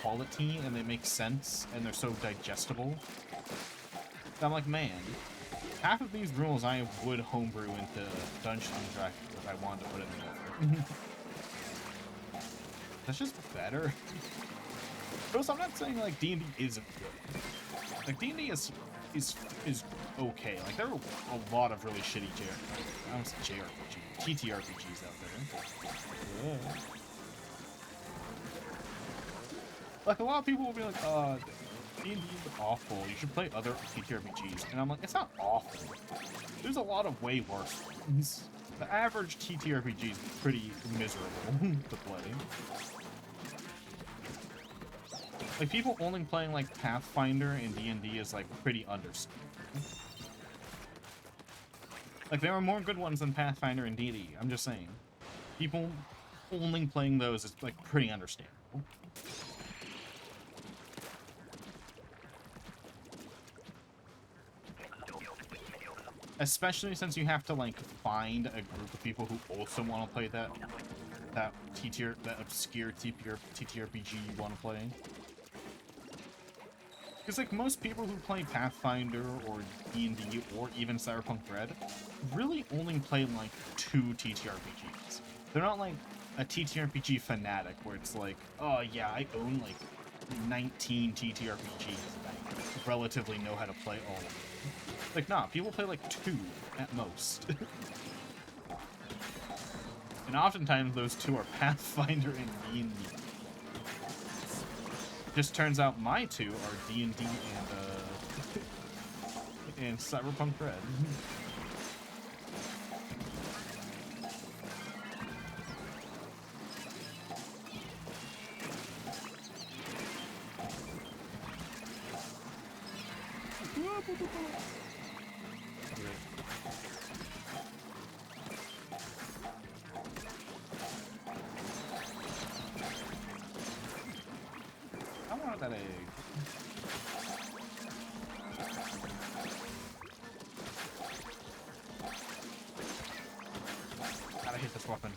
quality, and they make sense, and they're so digestible. I'm like, man, half of these rules I would homebrew into Dungeons & Dragons if I wanted to put it in there. That's just better. But also, I'm not saying, like, D&D isn't good. Like, D&D is okay. Like, there are a lot of really shitty TTRPGs out there. Yeah. Like, a lot of people will be like, D&D is awful. You should play other TTRPGs. And I'm like, it's not awful. There's a lot of way worse ones. The average TTRPG is pretty miserable to play. Like, people only playing, like, Pathfinder and D&D is, like, pretty understandable. Like, there are more good ones than Pathfinder and D&D, I'm just saying. People only playing those is, like, pretty understandable. Especially since you have to, like, find a group of people who also want to play that obscure TTRPG you want to play. Because, like, most people who play Pathfinder or D&D or even Cyberpunk Red really only play, like, 2 TTRPGs. They're not, like, a TTRPG fanatic where it's like, oh, yeah, I own, like, 19 TTRPGs and I relatively know how to play all of them. Like, nah, people play, like, 2 at most. And oftentimes those 2 are Pathfinder and D&D. Just turns out my 2 are D&D and Cyberpunk Red. I wanted that egg. Gotta hit this weapon.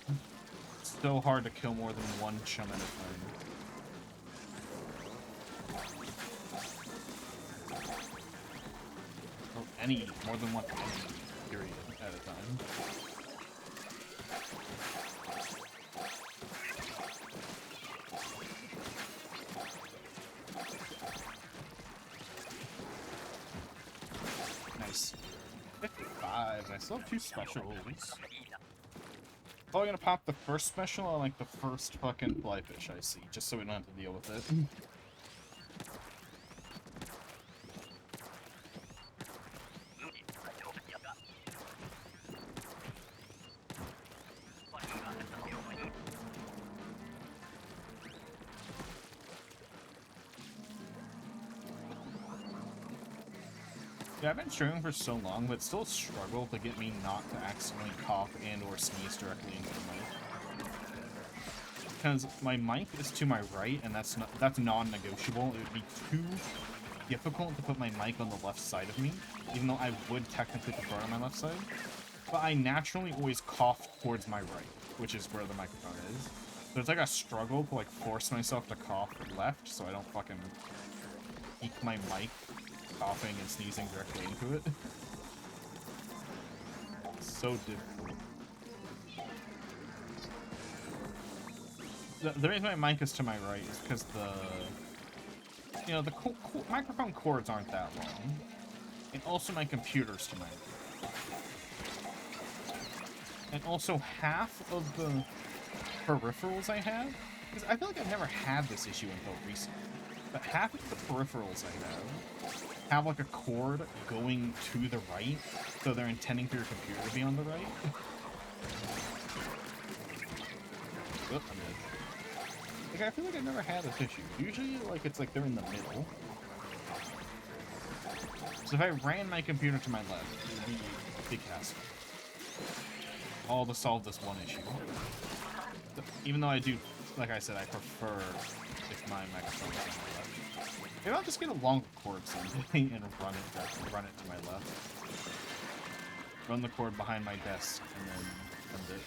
It's so hard to kill more than one chum at a time. Or any, more than one enemy, period, at a time. Nice. 55, and I still have 2 specials. Probably gonna pop the first special on, like, the first fucking flyfish I see, just so we don't have to deal with it. Yeah, I've been streaming for so long, but it's still a struggle to get me not to accidentally cough and or sneeze directly into the mic. Because my mic is to my right, and that's non-negotiable. It would be too difficult to put my mic on the left side of me, even though I would technically prefer it on my left side. But I naturally always cough towards my right, which is where the microphone is. So it's like a struggle to, like, force myself to cough left, so I don't fucking peek my mic coughing and sneezing directly into it. It's so difficult. The reason my mic is to my right is because the microphone cords aren't that long. And also my computer's to my right. And also half of the peripherals I have, because I feel like I've never had this issue until recently, but half of the peripherals I have like a cord going to the right, so they're intending for your computer to be on the right. Oop, I'm dead. Like, I feel like I've never had this issue. Usually, like, it's like they're in the middle. So if I ran my computer to my left, it would be a big hassle. All to solve this one issue. Even though I do, like I said, I prefer if my microphone is on my left. Maybe I'll just get a longer cord someday and run it to my left. Run the cord behind my desk and then end it.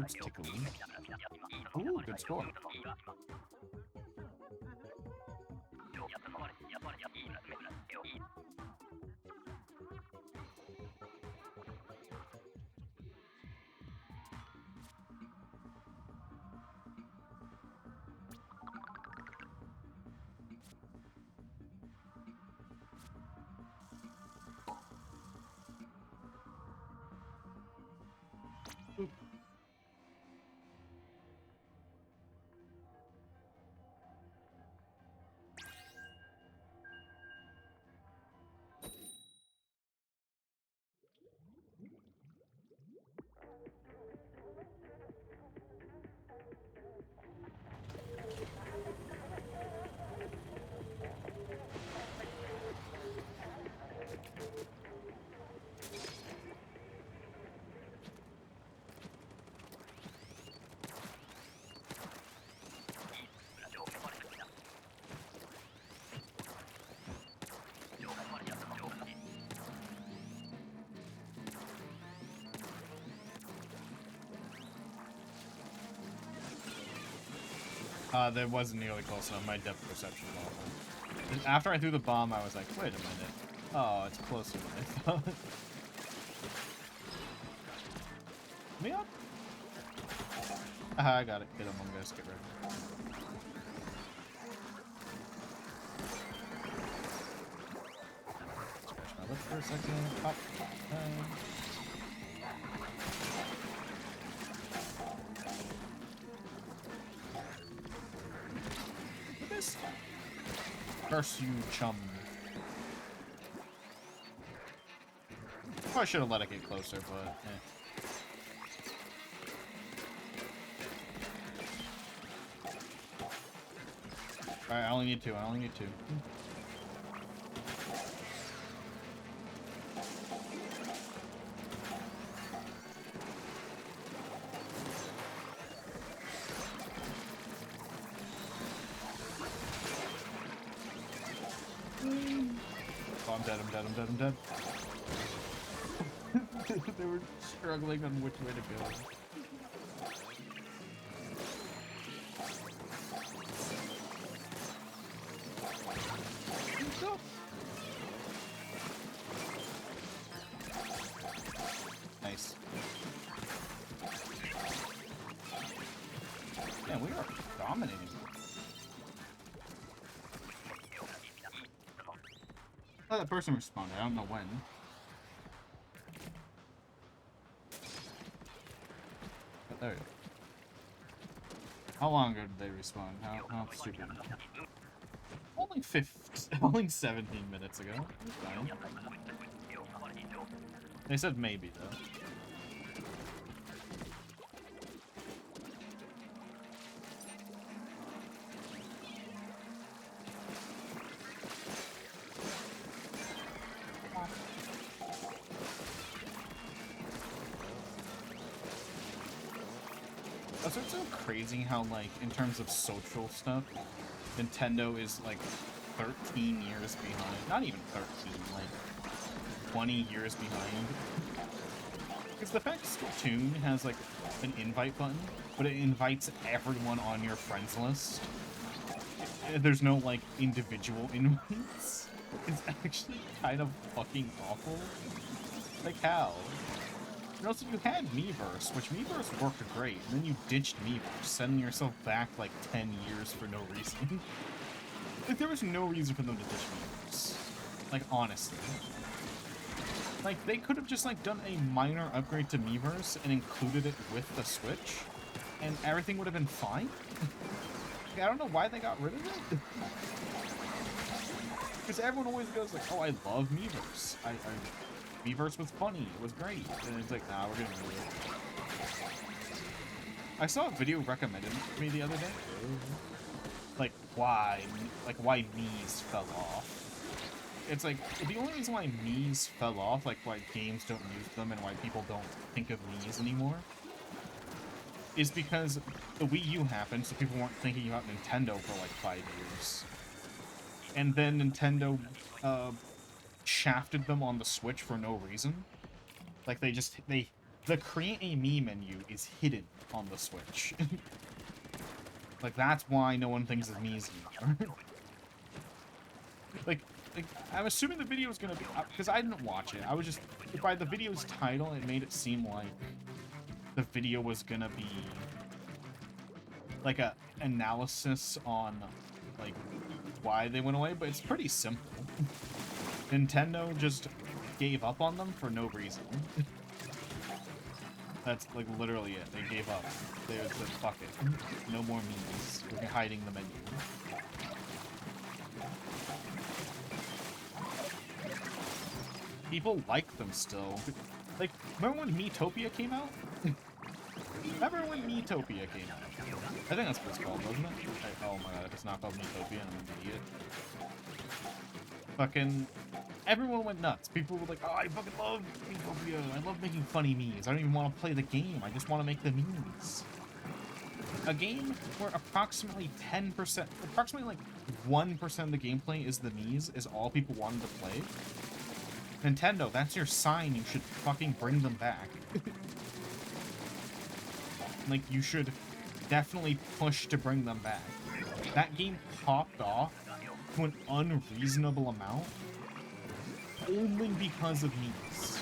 It's tickling. Ooh, good score. That wasn't nearly close enough. My depth perception was awful. And after I threw the bomb, I was like, wait a minute. Oh, it's closer than I thought. Me up? Aha, I got it. Get him, I'm gonna skip right. Scratch my lip for a second. Pop. This. Curse you, chum. Probably should have let it get closer, but Alright, I only need two. I only need two. Oh, I'm dead, I'm dead, I'm dead, I'm dead. They were struggling on which way to go. Go. Nice. Yeah, we are dominating. Oh, that person responded. I don't know when. But there you go. How long ago did they respawn? How stupid. Only 17 minutes ago. Fine. They said maybe though. Also, it's so crazy how, like, in terms of social stuff, Nintendo is, like, 13 years behind. Not even 13, like, 20 years behind. Because the fact Splatoon has, like, an invite button, but it invites everyone on your friends list. There's no, like, individual invites. It's actually kind of fucking awful. Like, how? And also, you had Miiverse, which Miiverse worked great, and then you ditched Miiverse, sending yourself back, like, 10 years for no reason. Like, there was no reason for them to ditch Miiverse. Like, honestly. Like, they could have just, like, done a minor upgrade to Miiverse and included it with the Switch, and everything would have been fine. Like, I don't know why they got rid of it. Because everyone always goes, like, oh, I love Miiverse. Miiverse was funny, it was great, and it's like, nah, we're gonna do it. I saw a video recommended to me the other day, like why Mii's fell off. It's like, the only reason why Mii's fell off, like why games don't use them and why people don't think of Mii's anymore, is because the Wii U happened, so people weren't thinking about Nintendo for like 5 years. And then Nintendo, shafted them on the Switch for no reason. Like, the create a Mii menu is hidden on the Switch. Like, that's why no one thinks of Mii's anymore. like, I'm assuming the video is gonna be, because I didn't watch it. I was just, by the video's title, it made it seem like the video was gonna be like a analysis on, like, why they went away, but it's pretty simple. Nintendo just gave up on them for no reason. That's, like, literally it. They gave up. They said, fuck it. No more Mii's. We're hiding the menu. People like them still. Like, remember when Miitopia came out? Remember when Miitopia came out? I think that's what it's called, wasn't it? Oh my god, if it's not called Miitopia, I'm an idiot. Fucking... Everyone went nuts. People were like, oh, I fucking love Miitopia. I love making funny Mii's. I don't even want to play the game. I just want to make the Mii's. A game where approximately 10%, approximately like 1% of the gameplay is the Mii's, is all people wanted to play. Nintendo, that's your sign. You should fucking bring them back. Like, you should definitely pushed to bring them back. That game popped off to an unreasonable amount only because of memes.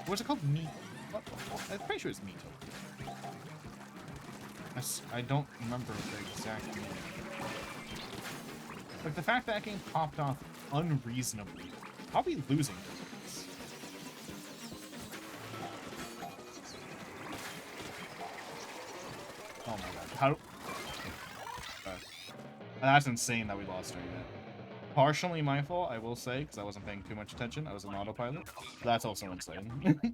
What's it called? What? I'm pretty sure it's Mito. I don't remember the exact name. Like, the fact that game popped off unreasonably, I'll be losing to this. Oh my god. How? That's insane that we lost during that. Partially my fault, I will say, because I wasn't paying too much attention. I was an autopilot. That's also insane.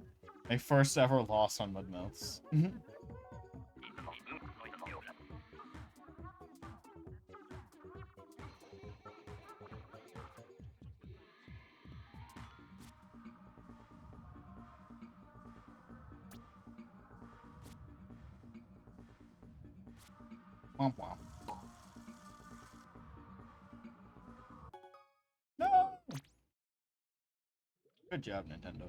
My first ever loss on Mudmouths. Womp womp. No! Good job, Nintendo.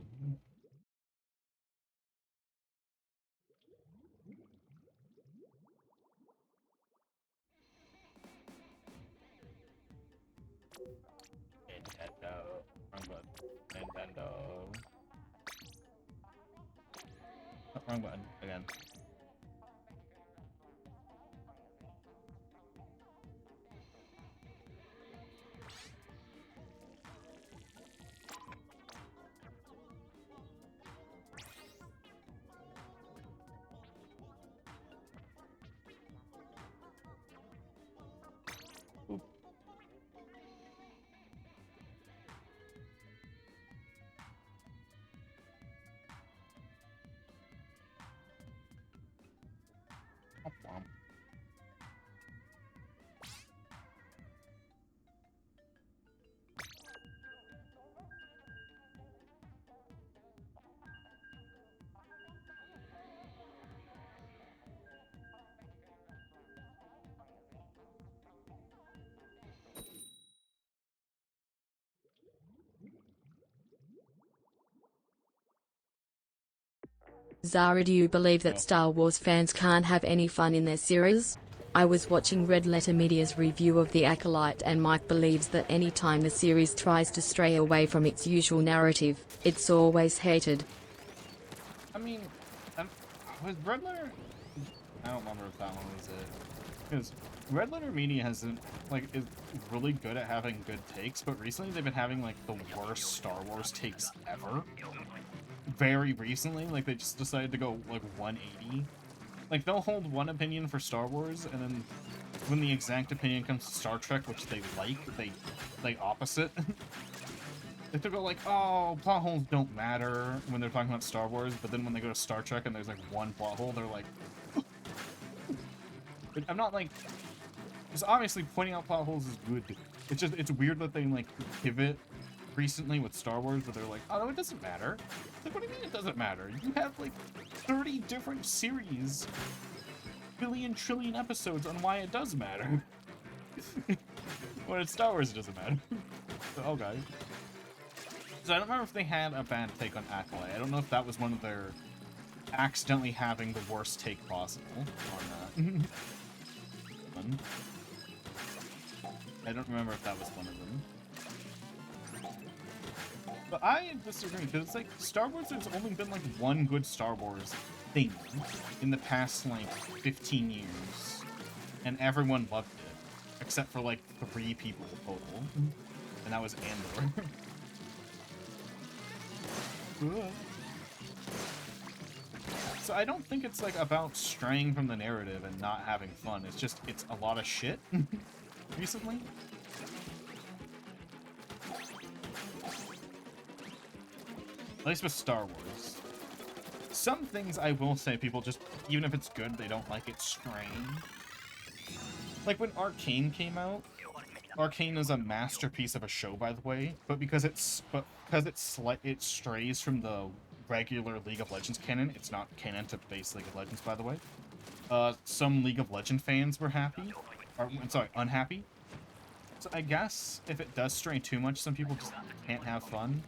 Nintendo. Wrong button. Nintendo. Oh, wrong button. Again. Oop. Womp womp. Zara, do you believe that Oh. Star Wars fans can't have any fun in their series? I was watching Red Letter Media's review of The Acolyte, and Mike believes that any time the series tries to stray away from its usual narrative, it's always hated. I mean, was Red Letter... I don't remember if that one was it. Because Red Letter Media hasn't, like, is really good at having good takes, but recently they've been having, like, the worst Star Wars takes ever. Very recently, like, they just decided to go, like, 180. Like, they'll hold one opinion for Star Wars, and then when the exact opinion comes to Star Trek, which they like, opposite. They go like, oh, plot holes don't matter when they're talking about Star Wars, but then when they go to Star Trek and there's, like, one plot hole, they're like... But I'm not, like... Because obviously pointing out plot holes is good. It's just, it's weird that they, like, pivot recently with Star Wars, but they're like, oh, no, it doesn't matter. It's like, what do you mean it doesn't matter? You have, like, 30 different series, billion, trillion episodes on why it does matter. When it's Star Wars, it doesn't matter. So, okay. So I don't remember if they had a bad take on Acolyte. I don't know if that was one of their accidentally having the worst take possible on that. I don't remember if that was one of them. But I disagree, because it's like, Star Wars, there's only been like one good Star Wars thing in the past, like, 15 years. And everyone loved it. Except for like 3 people total. And that was Andor. So I don't think it's like about straying from the narrative and not having fun. It's just, it's a lot of shit recently. At least with Star Wars. Some things I will say people just, even if it's good, they don't like it straying. Like when Arcane came out, Arcane is a masterpiece of a show, by the way, but because it strays from the regular League of Legends canon, it's not canon to base League of Legends, by the way. Some League of Legends fans were happy, or sorry, unhappy. So I guess if it does stray too much, some people just can't have fun.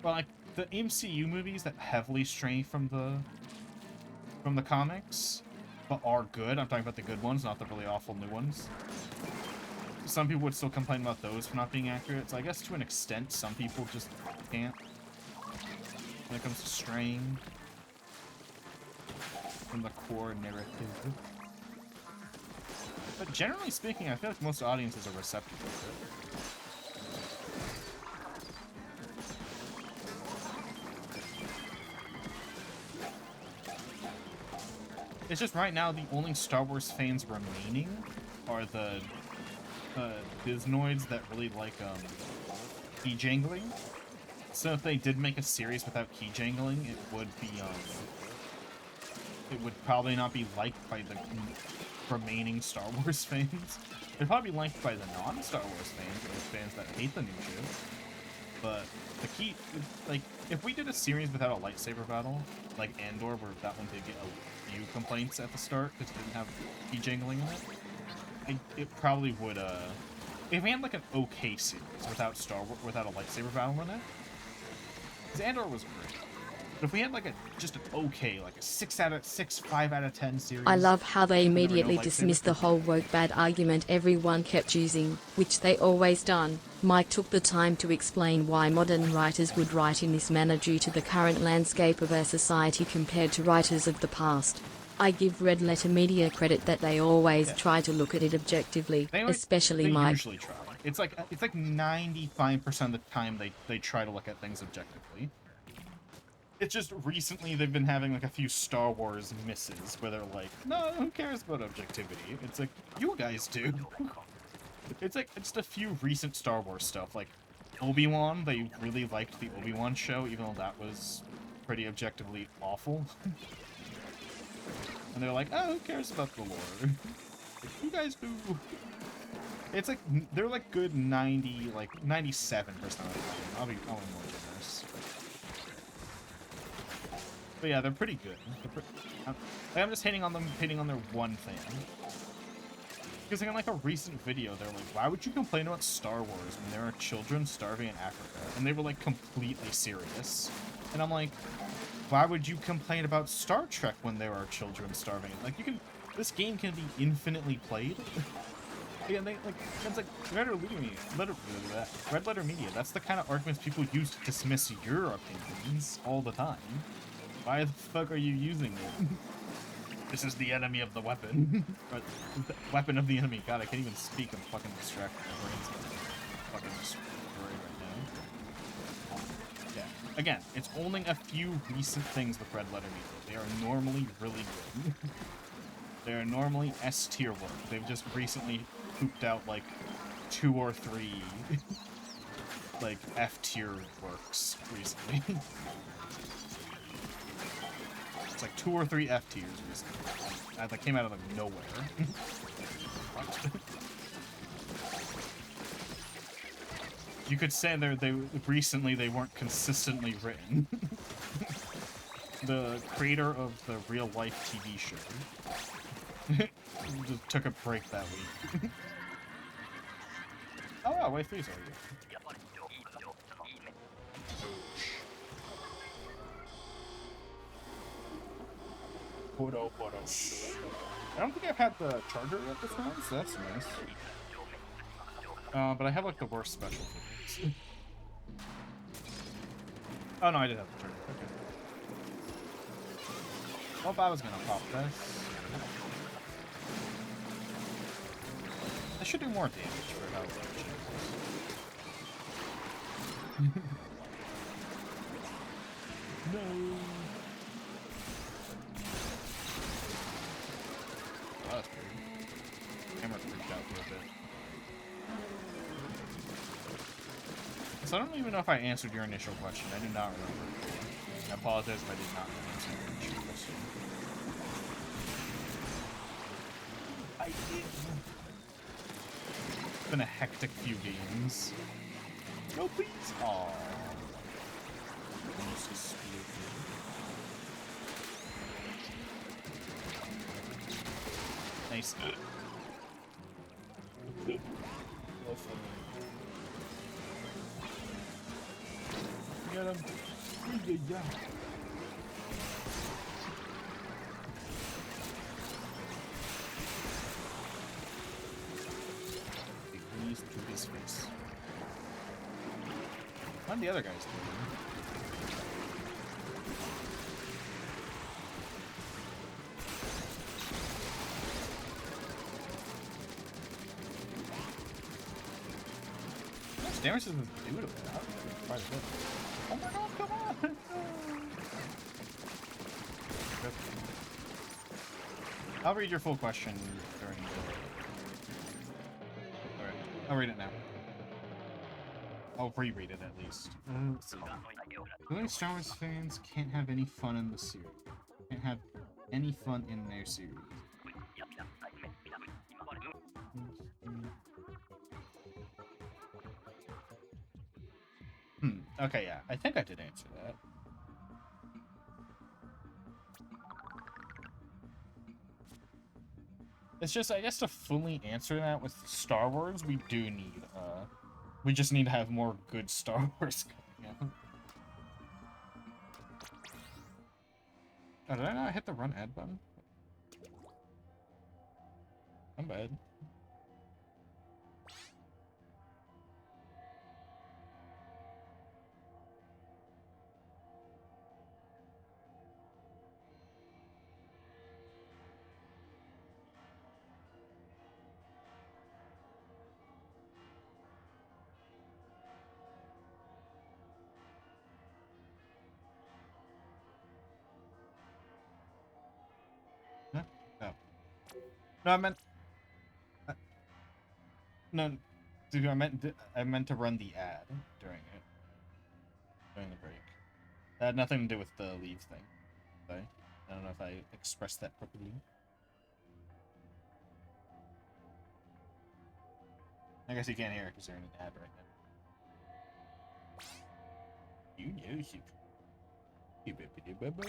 Well, like the MCU movies that heavily stray from the comics, but are good. I'm talking about the good ones, not the really awful new ones. Some people would still complain about those for not being accurate, so I guess to an extent, some people just can't when it comes to straying from the core narrative. But generally speaking, I feel like most audiences are receptive to it. It's just right now the only Star Wars fans remaining are the Biznoids that really like key jangling. So if they did make a series without key jangling, it would probably not be liked by the remaining Star Wars fans. It'd probably be liked by the non-Star Wars fans, or the fans that hate the new shit. But the key, like, if we did a series without a lightsaber battle, like Andor, where that one did get a few complaints at the start because it didn't have key jangling in it, it probably would, if we had like an okay series without without a lightsaber battle in it, because Andor was great. But if we had like just an okay, like a 5 out of 10 series. I love how they immediately no dismissed the whole woke bad argument everyone kept using, which they always done. Mike took the time to explain why modern writers would write in this manner due to the current landscape of our society compared to writers of the past. I give Red Letter Media credit that they always try to look at it objectively, especially they Mike. Usually try. It's like 95% of the time they try to look at things objectively. It's just recently they've been having like a few Star Wars misses where they're like, no, who cares about objectivity? It's like, you guys do. It's like just a few recent Star Wars stuff, like Obi-Wan. They really liked the Obi-Wan show, even though that was pretty objectively awful. And they're like, oh, who cares about the lore? Like, you guys do. It's like, they're like good 97% of the time. I'll be more generous. But yeah, they're pretty good. I'm just hating on their one thing. Because like, in like a recent video, they're like, why would you complain about Star Wars when there are children starving in Africa? And they were like completely serious. And I'm like, why would you complain about Star Trek when there are children starving? Like, this game can be infinitely played. Again, it's like Red Letter Media. That's the kind of arguments people use to dismiss your opinions all the time. Why the fuck are you using it? This is the enemy of the weapon. Or the weapon of the enemy. God, I can't even speak. I'm fucking distracted. My brain's fucking destroyed right now. Yeah. Again, it's only a few recent things with Red Letter Media. They are normally really good. They are normally S-tier work. They've just recently pooped out like 2 or 3 like F-tier works recently. It's like 2 or 3 F tiers recently. That came out of like nowhere. You could say they recently they weren't consistently written. The creator of the real life TV show just took a break that week. Oh wow, wave 3's already good. I don't think I've had the charger yet this round, so that's nice. But I have like the worst special things. Oh no, I did have the charger. Okay. Well, if I was gonna pop this, I should do more damage for how much it is. No. Oh, that's weird. Camera freaked out for a bit. So I don't even know if I answered your initial question. I do not remember. I apologize if I did not answer your initial question. I did. It's been a hectic few games. No, please. Aww. Almost exploded. Nice. Get him. Yeah. How'd the other guys do? How much damage does this do to it? Quite a bit. Oh my god, come on! Good. I'll read your full question during the... Alright, I'll read it now. I'll reread it at least. Let's see. The Star Wars fans can't have any fun in the series. Can't have any fun in their series. Okay, yeah. I think I did answer that. It's just, I guess to fully answer that with Star Wars, we do need, we just need to have more good Star Wars coming out. Oh, did I not hit the run ad button? I'm bad. Huh? No. No, I meant... no, dude, I meant to run the ad during it. During the break. That had nothing to do with the leave thing. Sorry. I don't know if I expressed that properly. I guess you can't hear it because they're in an ad right now. You know you bippity bubba.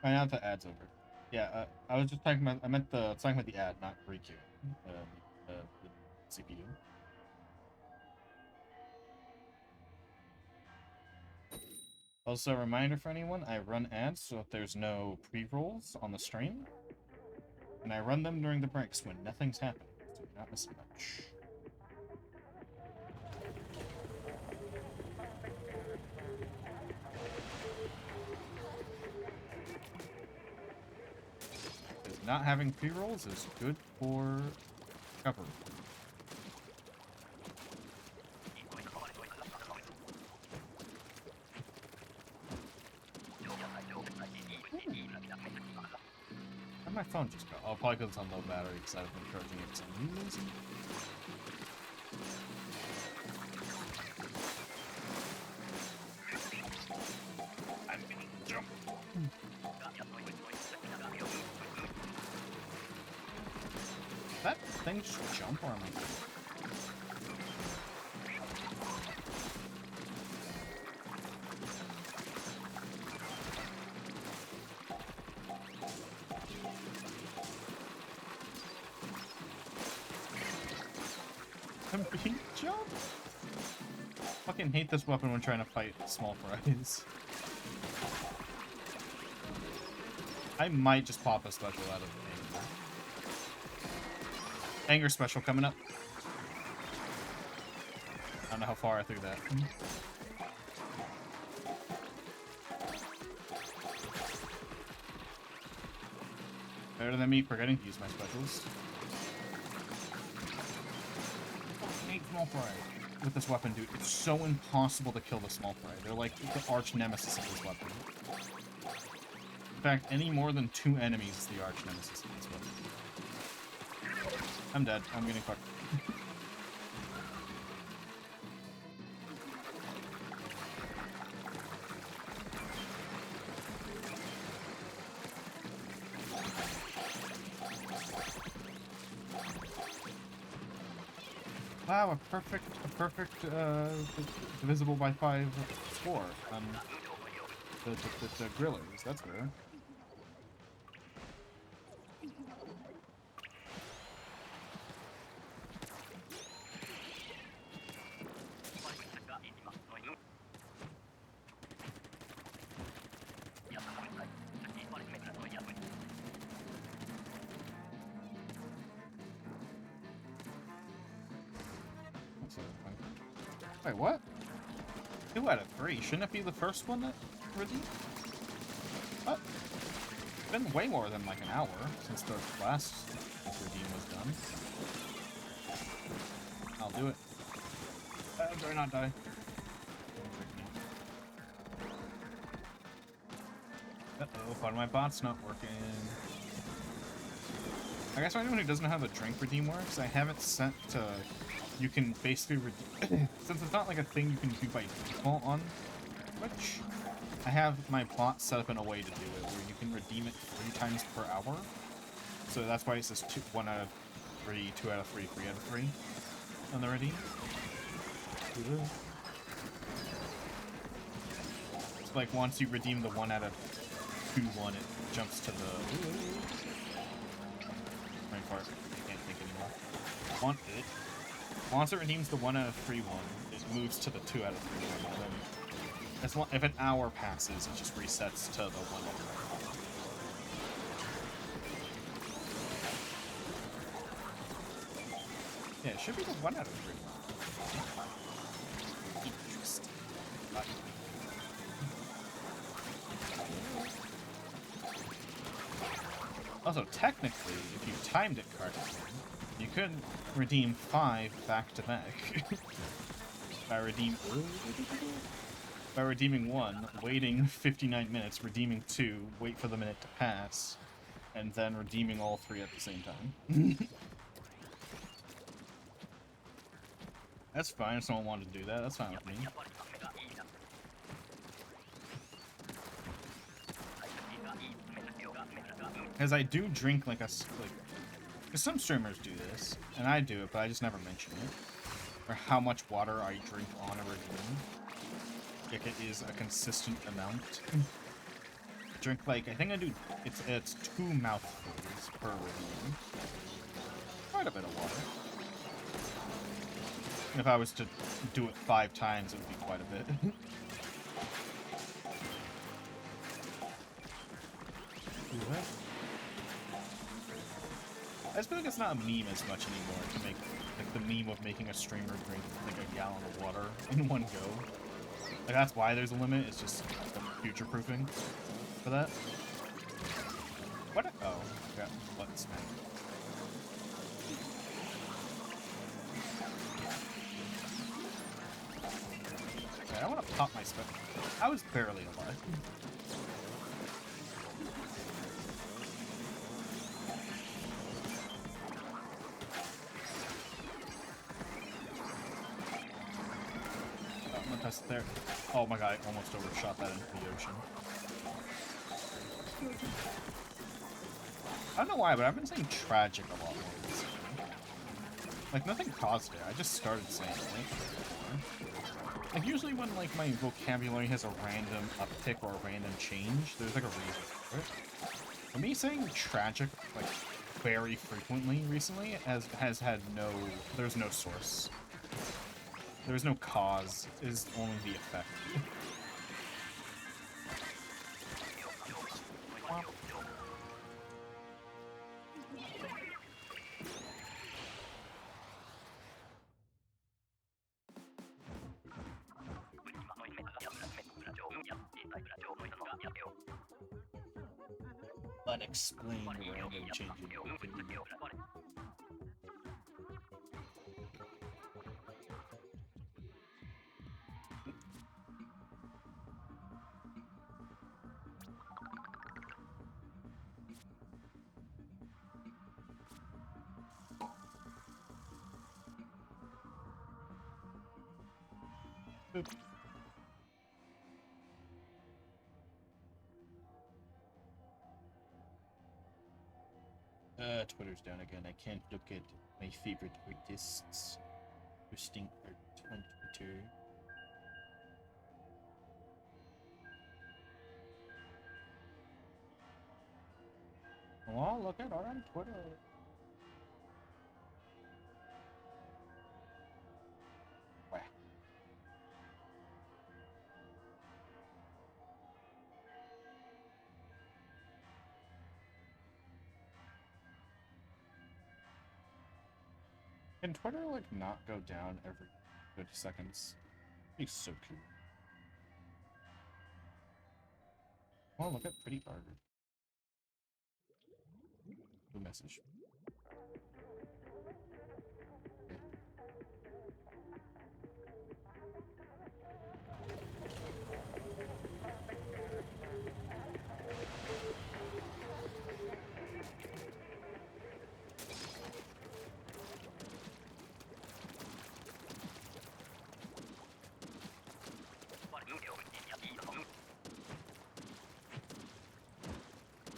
I know the ad's over. Yeah, I was just talking about. I meant talking about the ad, not requeue. The CPU. Also, a reminder for anyone: I run ads, so if there's no pre-rolls on the stream, and I run them during the breaks when nothing's happening, so you're not missing much. Not having pre-rolls is good for cover. Where'd my phone just go? Oh, probably because it's on low battery because I've been charging it for some reason. I'm gonna jump. That thing just jump or am I? I'm being jumped. Fucking hate this weapon when trying to fight small fries. I might just pop a special out of anger. Anger special coming up. I don't know how far I threw that. Better than me forgetting to use my specials. I hate small fry with this weapon, dude. It's so impossible to kill the small fry. They're like the arch nemesis of this weapon. In fact, any more than 2 enemies is the arch nemesis of this weapon. I'm dead. I'm getting fucked. Wow, a perfect divisible by 5 score on the grillers. That's good. Wait, what? 2 out of 3. Shouldn't it be the first one that redeemed? What? It's been way more than like an hour since the last redeem was done. I'll do it. Do I not die? Uh-oh, part of my bot's not working. I guess for anyone who doesn't know how the drink redeem works, I have it set to... You can basically redeem... Since it's not like a thing you can do by default on Twitch, I have my bot set up in a way to do it, where you can redeem it 3 times per hour. So that's why it says 1 out of 3, 2 out of 3, 3 out of 3 on the redeem. So like once you redeem the 1 out of 2 one, it jumps to the... Brain fart. I can't think anymore. Once it redeems the 1 out of 3 one, it moves to the 2 out of 3 one. And then as long, if an hour passes, it just resets to the 1 out of 3. Yeah, it should be the 1 out of 3 one. Interesting. Also, technically, if you timed it correctly, you could redeem 5 back-to-back. by redeeming 1, waiting 59 minutes, redeeming 2, wait for the minute to pass, and then redeeming all 3 at the same time. That's fine if someone wanted to do that, that's fine with me. Because I do drink like because some streamers do this, and I do it, but I just never mention it. Or how much water I drink on a redeem. Like it is a consistent amount. Drink like, I think I do, it's 2 mouthfuls per redeem. Quite a bit of water. And if I was to do it 5 times, it would be quite a bit. I just feel like it's not a meme as much anymore to make, like, the meme of making a streamer drink, like, a gallon of water in one go. Like, that's why there's a limit, it's just future-proofing for that. What? Oh, I got button smacked. Okay, I want to pop my spec. I was barely alive. There. Oh my god, I almost overshot that into the ocean. I don't know why, but I've been saying tragic a lot more recently. Like, nothing caused it, I just started saying it. Like, usually when, like, my vocabulary has a random uptick or a random change, there's, like, a reason for it. For me, saying tragic, like, very frequently recently has had no... There's no source. There's no cause, it is only the effect. Unexplained random change in opinion. Boop. Twitter's down again. I can't look at my favorite artists who stink on Twitter. Well, look at her on Twitter. Wah. Can Twitter, like, not go down every 50 seconds? He's so cute. Oh, look at Pretty Burger. Who message? Okay.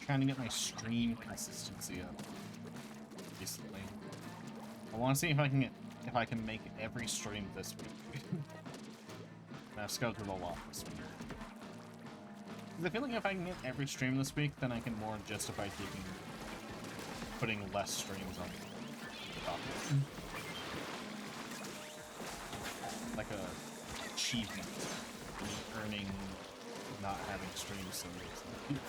Trying to get my stream consistency up recently. I want to see if I can make every stream this week. And I've scheduled a lot this week. Because I feel like if I can get every stream this week, then I can more justify putting less streams on the topic. Like a achievement, earning not having streams so recently.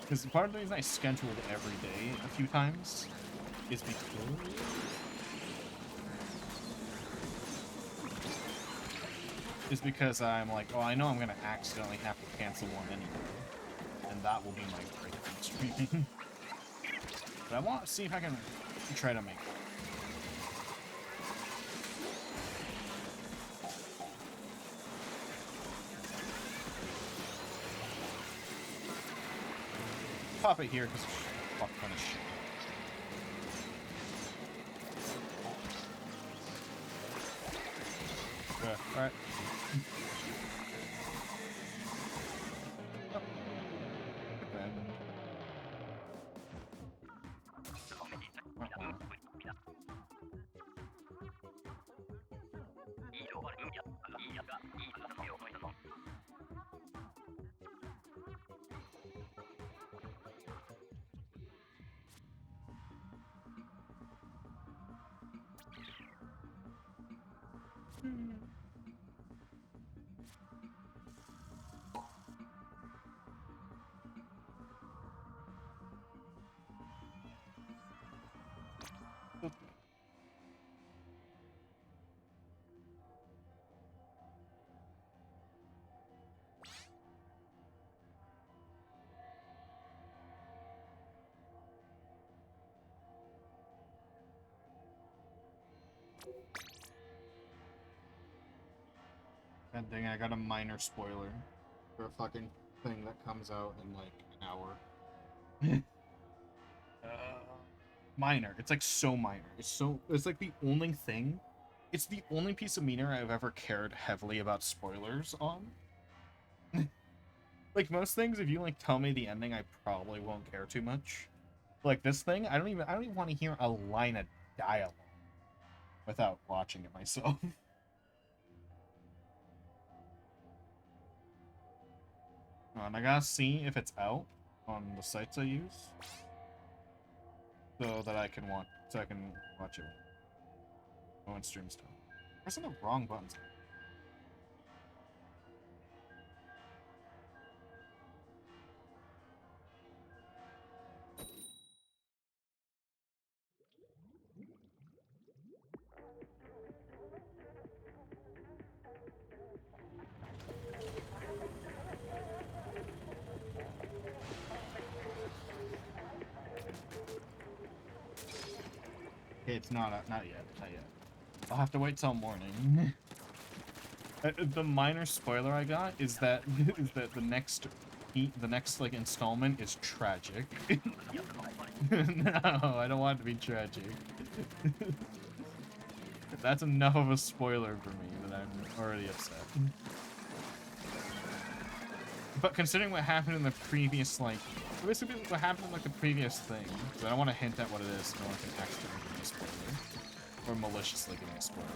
Because part of the reason I scheduled every day a few times is because I'm like, oh, I know I'm gonna accidentally have to cancel one anyway, and that will be my break from streaming. But I want to see if I can try to make it. Pop it here because fuck ton of shit. Alright. God dang it, I got a minor spoiler for a fucking thing that comes out in like an hour. Minor. It's like so minor. It's like the only thing. It's the only piece of media I've ever cared heavily about spoilers on. Like most things, if you like tell me the ending, I probably won't care too much. Like this thing, I don't even want to hear a line of dialogue without watching it myself. And I gotta see if it's out on the sites I use, so that I can watch it when streams done. Pressing the wrong buttons. Okay, it's not yet. I'll have to wait till morning. The minor spoiler I got is that the next like installment is tragic. No, I don't want it to be tragic. That's enough of a spoiler for me that I'm already upset. But considering what happened in the previous, like, basically what happened in like the previous thing, because I don't want to hint at what it is, so no one can accidentally give me a spoiler, or maliciously give me a spoiler.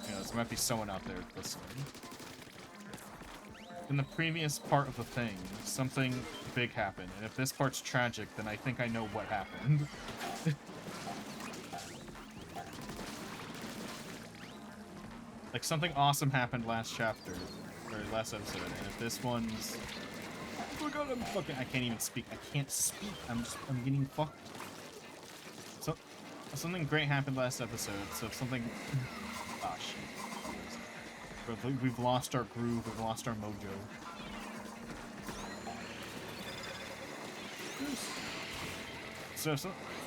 You know, there might be someone out there listening. In the previous part of the thing, something big happened, and if this part's tragic, then I think I know what happened. Like, something awesome happened last chapter, or last episode, and if this one's... Oh my god, I can't even speak. I can't speak. I'm getting fucked. So, something great happened last episode, so if something... Ah, shit. We've lost our groove. We've lost our mojo. So,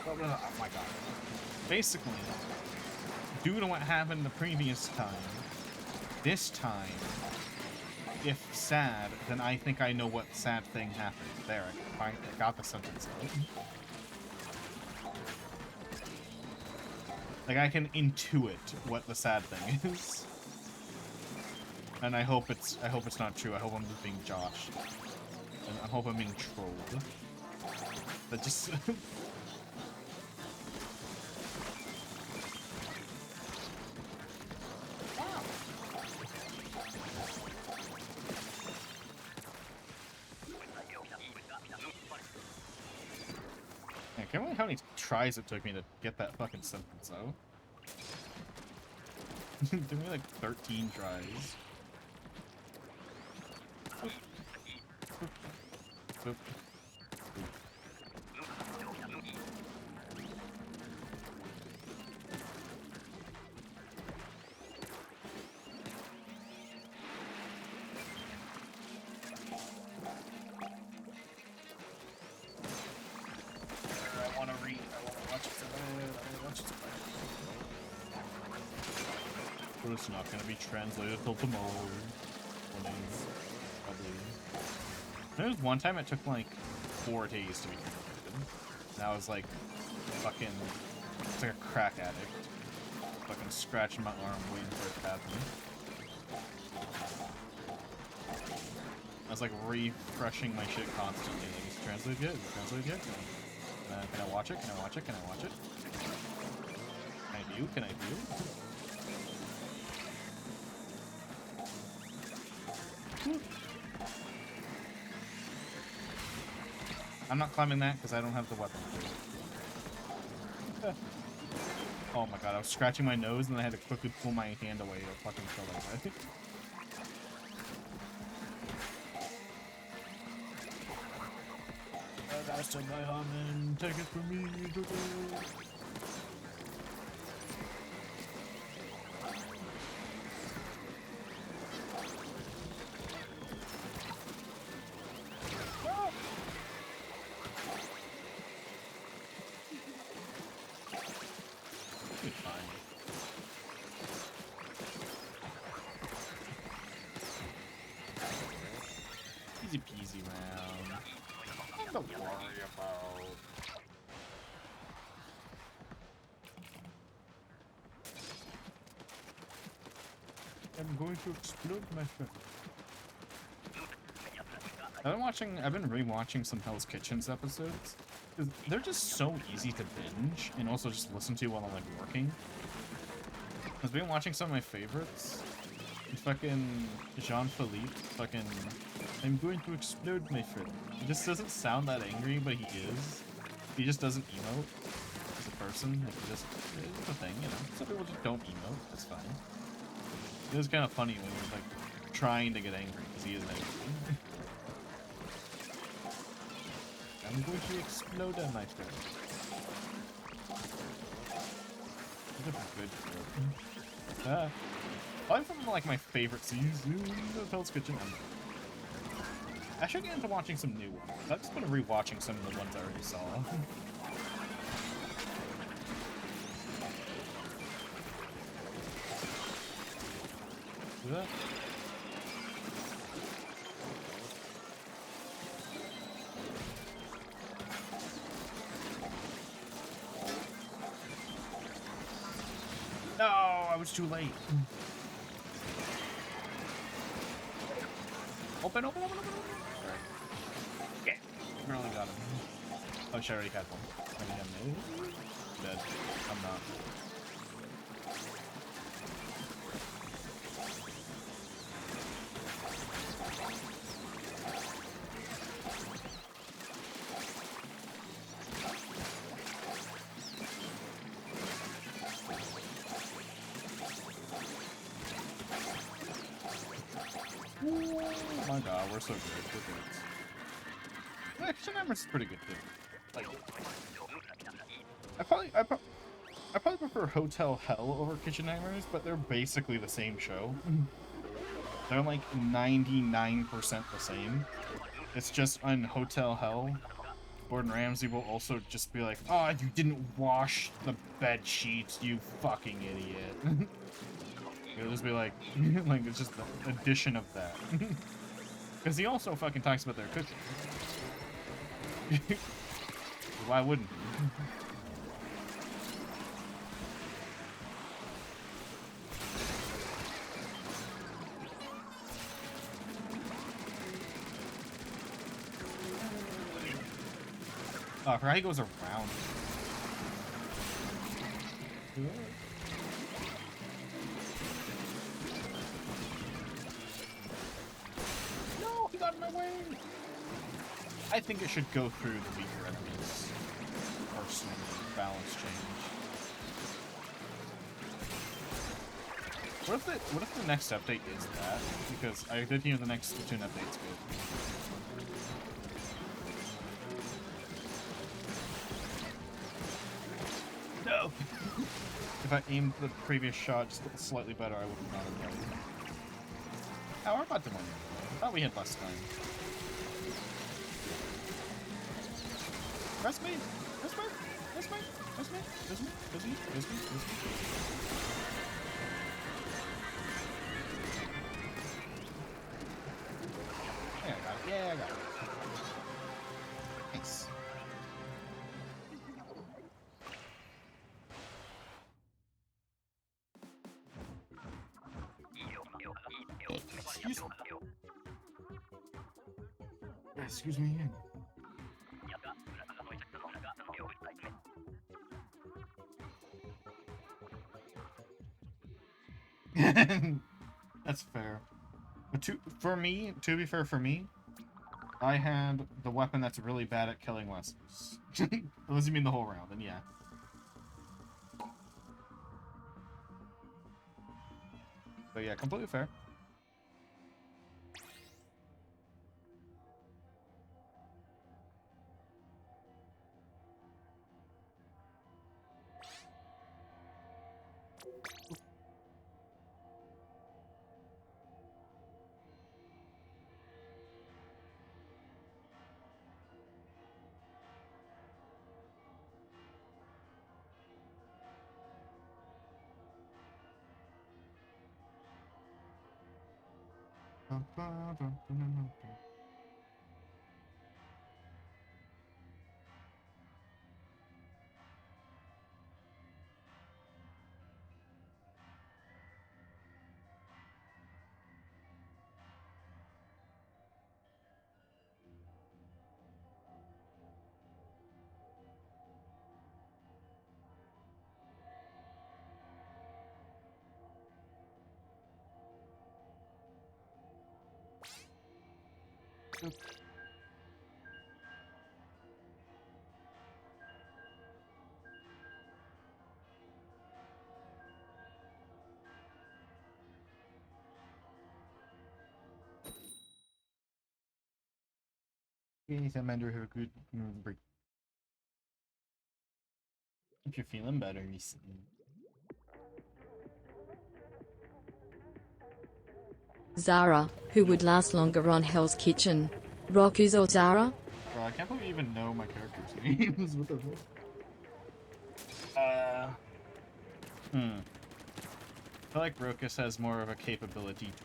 oh my god. Basically, due to what happened the previous time, this time, if sad, then I think I know what sad thing happened. There, I got the sentence out. Like, I can intuit what the sad thing is. And I hope it's not true. I hope I'm just being joshed. And I hope I'm being trolled. That just... I can't believe how many tries it took me to get that fucking sentence out. It took me like 13 tries. Boop. I want to read. I want to watch it tonight. I want to watch it tonight. But it's not going to be translated till tomorrow. Probably. There was one time it took like 4 days to be translated. And I was like, fucking, it's like a crack addict. Fucking scratching my arm waiting for it to happen. I was like refreshing my shit constantly. Like, is it translated yet? Is it translated yet? Can I watch it? Can I watch it? Can I watch it? Can I do? Can I do? I'm not climbing that because I don't have the weapon. Oh my god, I was scratching my nose and then I had to quickly pull my hand away to fucking kill that guy. That's the guy, man. Take it from me. Easy peasy round. Nothing to worry about. I'm going to explode my friend. I've been rewatching some Hell's Kitchens episodes. They're just so easy to binge and also just listen to while I'm like working. I've been watching some of my favorites. Fucking Jean-Philippe, fucking, I'm going to explode my friend. He just doesn't sound that angry, but he is. He just doesn't emote as a person. Like, he just, it's a thing, you know. Some people just don't emote, that's fine. It was kind of funny when he was like trying to get angry, because he is angry. I'm going to explode on my friend. What a good friend. Probably from like my favorite season of Hell's Kitchen. I should get into watching some new ones. I've just been rewatching some of the ones I already saw. That? No, I was too late. Open, open, open, open, open. Right. Yeah, barely got him. Oh, she already had one. I mean, I'm dead. I'm not. Oh my god, we're so good. We're good. Action Hammer's pretty good too. Like, I probably prefer Hotel Hell over Kitchen Nightmares, but they're basically the same show. They're like 99% the same. It's just on Hotel Hell, Gordon Ramsay will also just be like, "Oh, you didn't wash the bed sheets, you fucking idiot." It'll just be like, like it's just the addition of that. Because he also fucking talks about their cooking. Why wouldn't he? Oh, I forgot he goes around. No, he got in my way! I think it should go through the weaker enemies. Personally, balance change. What if the next update is that? Because I did hear the next Splatoon update's good. No! If I aimed the previous shot just slightly better, I would not have done it. Oh, we're about to win. I thought we had less time. Press me! Press me! Press me! Press me! Press me! Press me! Press me! Press me! Yeah, I got it. Yeah, I got it. Nice. Excuse me again. That's fair. But to be fair for me, I had the weapon that's really bad at killing Westies. Unless you mean the whole round, then yeah. But yeah, completely fair. Please, Amanda, have a good break. If you're feeling better recently. Zara, who would last longer on Hell's Kitchen? Rokus or Zara? Bro, I can't believe you even know my character's names. What the fuck? I feel like Rokus has more of a capability to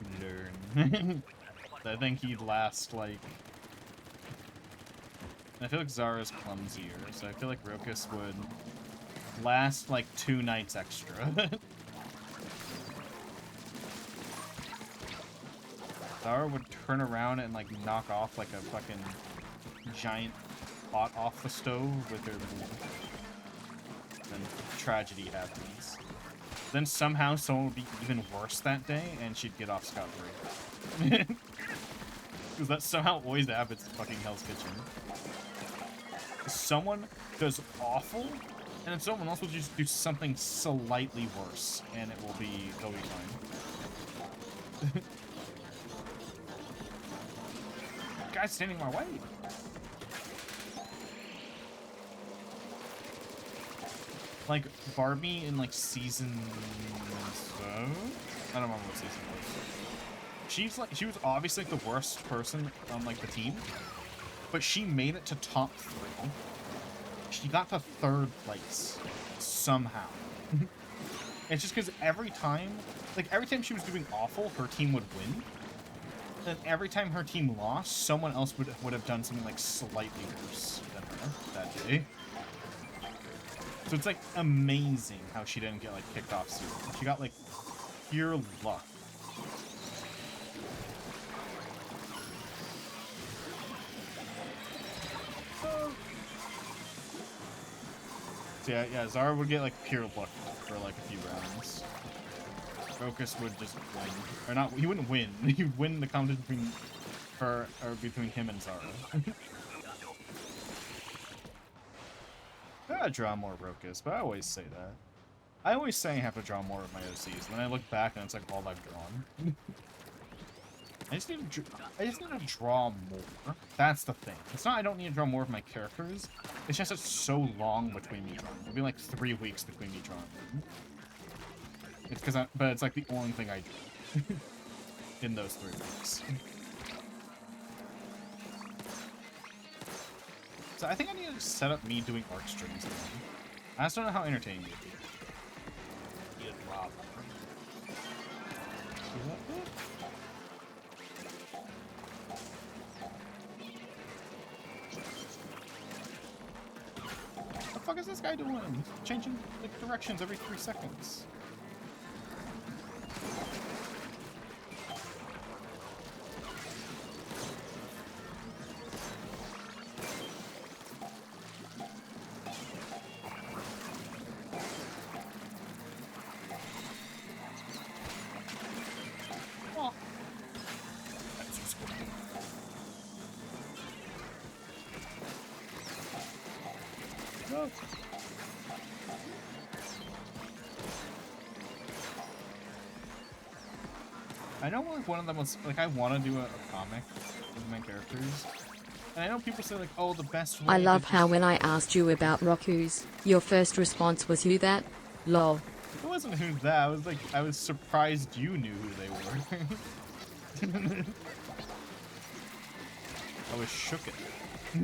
learn. I think he'd last, like... I feel like Zara's clumsier, so I feel like Rokus would last, like, 2 nights extra. Zara would turn around and, like, knock off, like, a fucking giant pot off the stove with her... Then tragedy happens. Then somehow someone would be even worse that day, and she'd get off scot-free. Because that somehow always happens in fucking Hell's Kitchen. Someone does awful, and then someone else will just do something slightly worse, and they'll be fine. Guy's standing in my way. Like, Barbie in, like, season... I don't remember what season it was. she was obviously like the worst person on like the team, but she made it to top 3. She got to 3rd place somehow. It's just because every time she was doing awful, her team would win. And every time her team lost, someone else would have done something like slightly worse than her that day. So it's like amazing how she didn't get like kicked off soon. She got like pure luck. So yeah, Zara would get like pure luck for like a few rounds. Focus would just win. Or not, he wouldn't win. He would win the competition between her, or between him and Zara. I gotta draw more Rokus, but I always say that. I always say I have to draw more of my OCs, and then I look back and it's like all I've drawn. I just need to draw more. That's the thing. It's not I don't need to draw more of my characters. It's just it's so long between me drawing. It'll be like 3 weeks between me drawing them. It's but it's like the only thing I do in those 3 weeks. So I think I need to set up me doing arc streams again. I just don't know how entertaining it would be. Need a drop. What the fuck is this guy doing? He's changing like directions every 3 seconds. I know like one of them was like I want to do a comic with my characters, and I know people say like, oh, the best way I love how when I asked you about Rokus, your first response was who that? Lol. It wasn't who that. I was surprised you knew who they were. I was shook at it.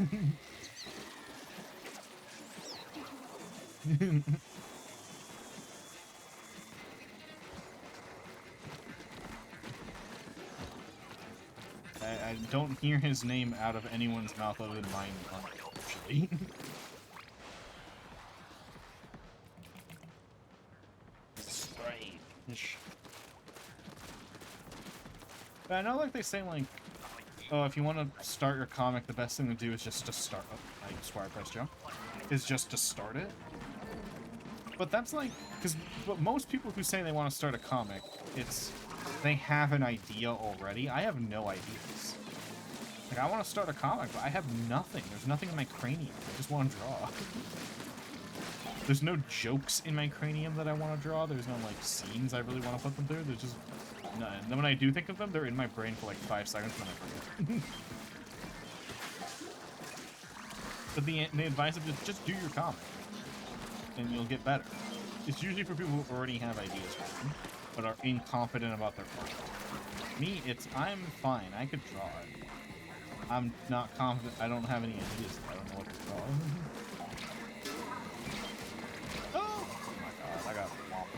I don't hear his name out of anyone's mouth other than mine, actually. Strange. But I know, like, they say, like, oh, if you want to start your comic, the best thing to do is just to start... Oh, I square press jump. Is just to start it. But that's, like... But most people who say they want to start a comic, it's... They have an idea already. I have no ideas. Like, I want to start a comic, but I have nothing. There's nothing in my cranium. I just want to draw. There's no jokes in my cranium that I want to draw. There's no, like, scenes I really want to put them through. There's just none. And then when I do think of them, they're in my brain for, like, 5 seconds, and then I forget. But the advice of just do your comic, and you'll get better. It's usually for people who already have ideas for them, but are incompetent about their craft. Me, I'm fine. I could draw it. I'm not confident. I don't have any ideas. I don't know what to draw. Oh my god, I got whomped.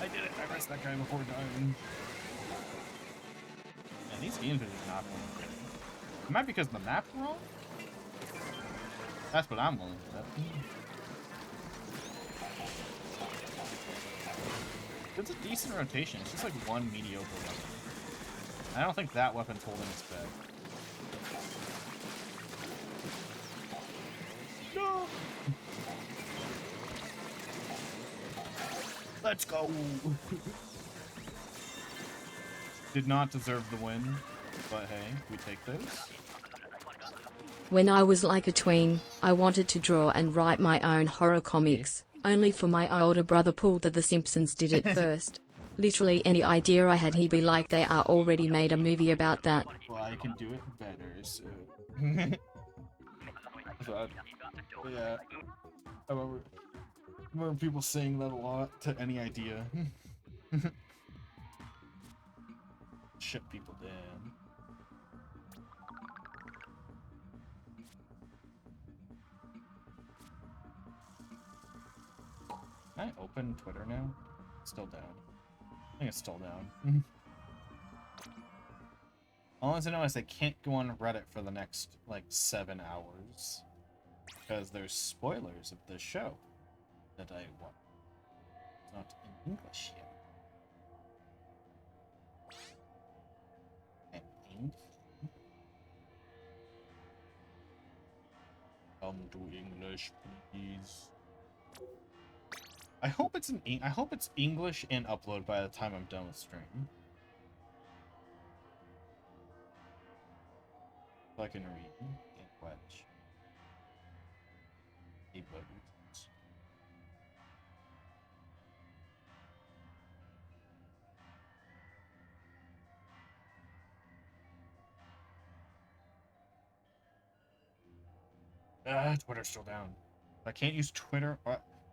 I did it. I pressed that guy before dying. Man, these games are just not going good. It might be because the map's wrong? That's what I'm willing to bet. It's a decent rotation. It's just like one mediocre weapon. I don't think that weapon's holding its bed. No! Let's go! Did not deserve the win, but hey, we take those. When I was like a tween, I wanted to draw and write my own horror comics. Only for my older brother Paul that The Simpsons did it first. Literally any idea I had he'd be like they are already made a movie about that. Well, I can do it better, so... but, yeah. I remember people saying that a lot to any idea. Shut people down. Can I open Twitter now? It's still down. I think it's still down. All I know is I can't go on Reddit for the next, like, 7 hours. Because there's spoilers of the show that I want. It's not in English yet. Come to English, please. I hope it's English and upload by the time I'm done with stream. So I can read and watch. Twitter's still down. I can't use Twitter.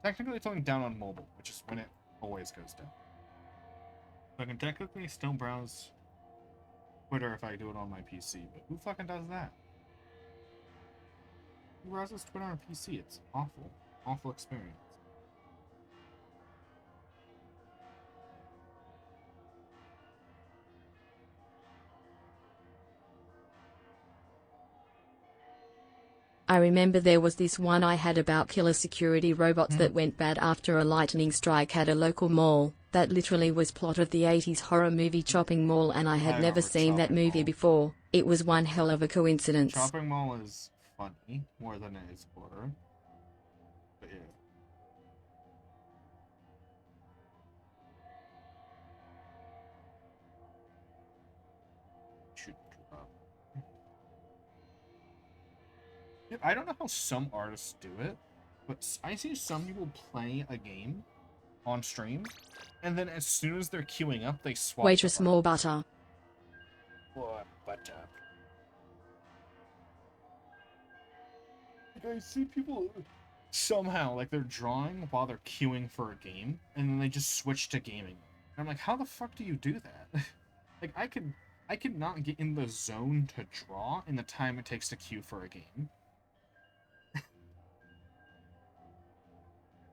Technically, it's only down on mobile, which is when it always goes down. So I can technically still browse Twitter if I do it on my PC, but who fucking does that? Who browses Twitter on PC? It's awful. Awful experience. I remember there was this one I had about killer security robots that went bad after a lightning strike at a local mall. That literally was plot of the 80s horror movie Chopping Mall, and I had never seen that movie before. It was one hell of a coincidence. Chopping Mall is funny more than it is horror. But yeah. I don't know how some artists do it, but I see some people play a game on stream, and then as soon as they're queuing up, they swap. Waitress more butter. More butter. Like, I see people somehow, like, they're drawing while they're queuing for a game, and then they just switch to gaming. And I'm like, how the fuck do you do that? Like, I could not get in the zone to draw in the time it takes to queue for a game.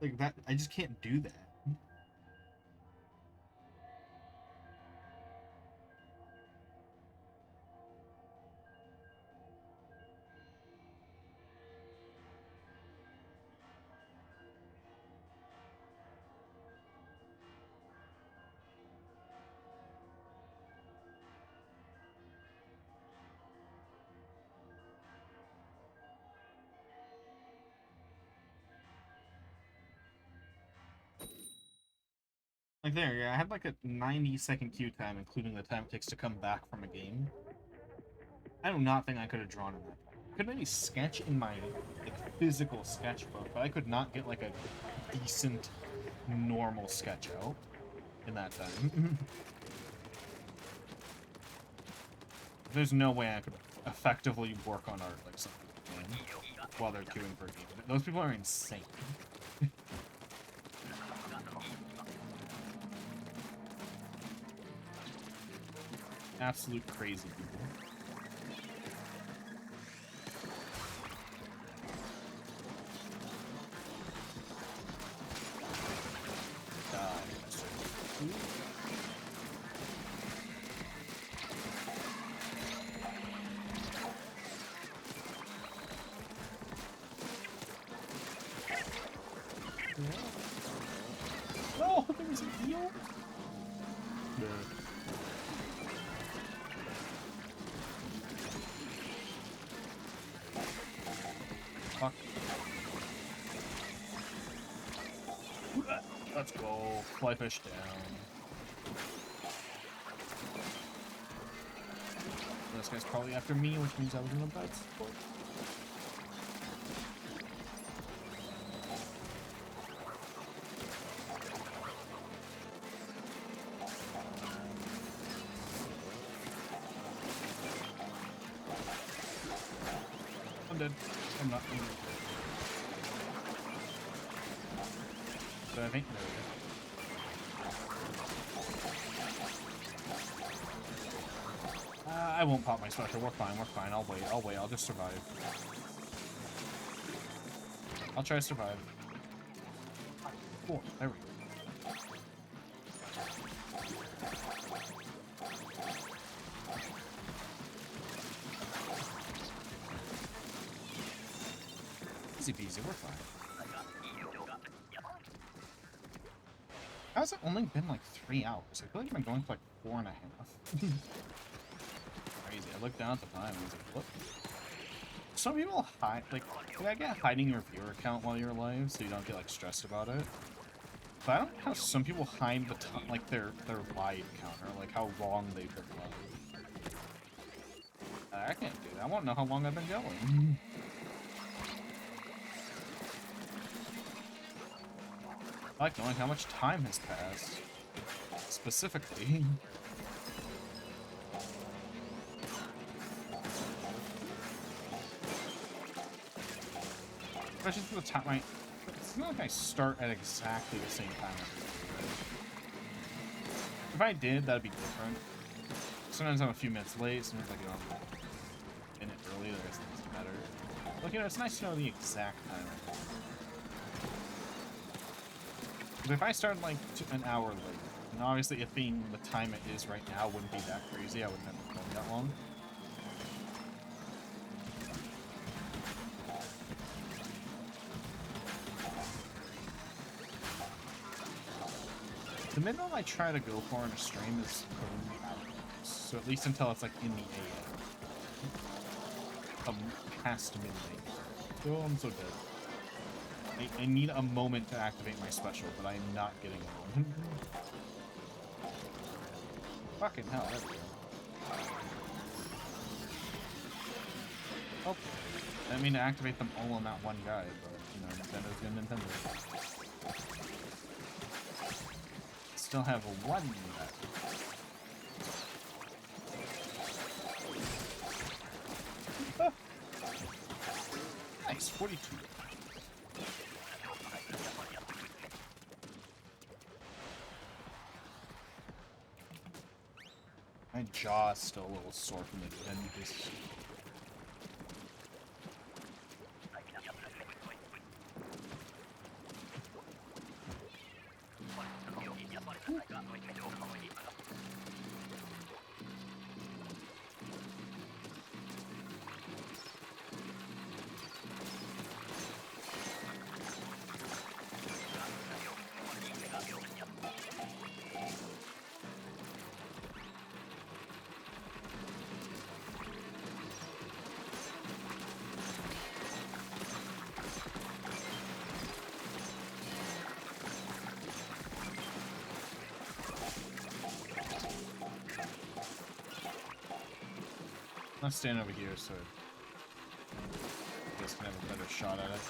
Like that, I just can't do that. Like there, yeah, I had like a 90-second queue time, including the time it takes to come back from a game. I do not think I could have drawn in that. I could maybe sketch in my like physical sketchbook, but I could not get like a decent, normal sketch out in that time. There's no way I could effectively work on art like something while they're queuing for a game. Those people are insane. Absolute crazy people. Oh, there was a deal? Yeah. Fuck. Let's go. Fly fish down. This guy's probably after me, which means I was in a bad spot. dead. I'm not. So I think there we go. I won't pop my special. We're fine. We're fine. I'll wait. I'll wait. I'll just survive. I'll try to survive. Cool. There we go. Easy peasy. We're fine. How's it only been like 3 hours? I feel like I've been going for like 4.5. Crazy. I looked down at the time and I was like, what? Some people hide, like, I get hiding your viewer account while you're live so you don't get like stressed about it. But I don't know how some people hide the like their live counter, like how long they've been live. I can't do that. I want to know how long I've been going. I like knowing how much time has passed. Specifically. Especially for the time it's not like I start at exactly the same time. If I did, that'd be different. Sometimes I'm a few minutes late, sometimes I get on a minute early, that doesn't matter. Like, you know, it's nice to know the exact time. But if I started like an hour late, and obviously it being the time it is right now wouldn't be that crazy, I wouldn't have it going that long. The minimum I try to go for in a stream is early hours. So at least until it's like in the AM. Past midnight. Oh, I'm so dead. I need a moment to activate my special, but I am not getting one. Fucking hell, there we go. Oh, I didn't mean to activate them all on that one guy, but, you know, Nintendo's gonna Nintendo. Still have one left. Ah. Nice, 42. My jaw's still a little sore from the dentist. Let's stand over here so I guess can have a better shot at it.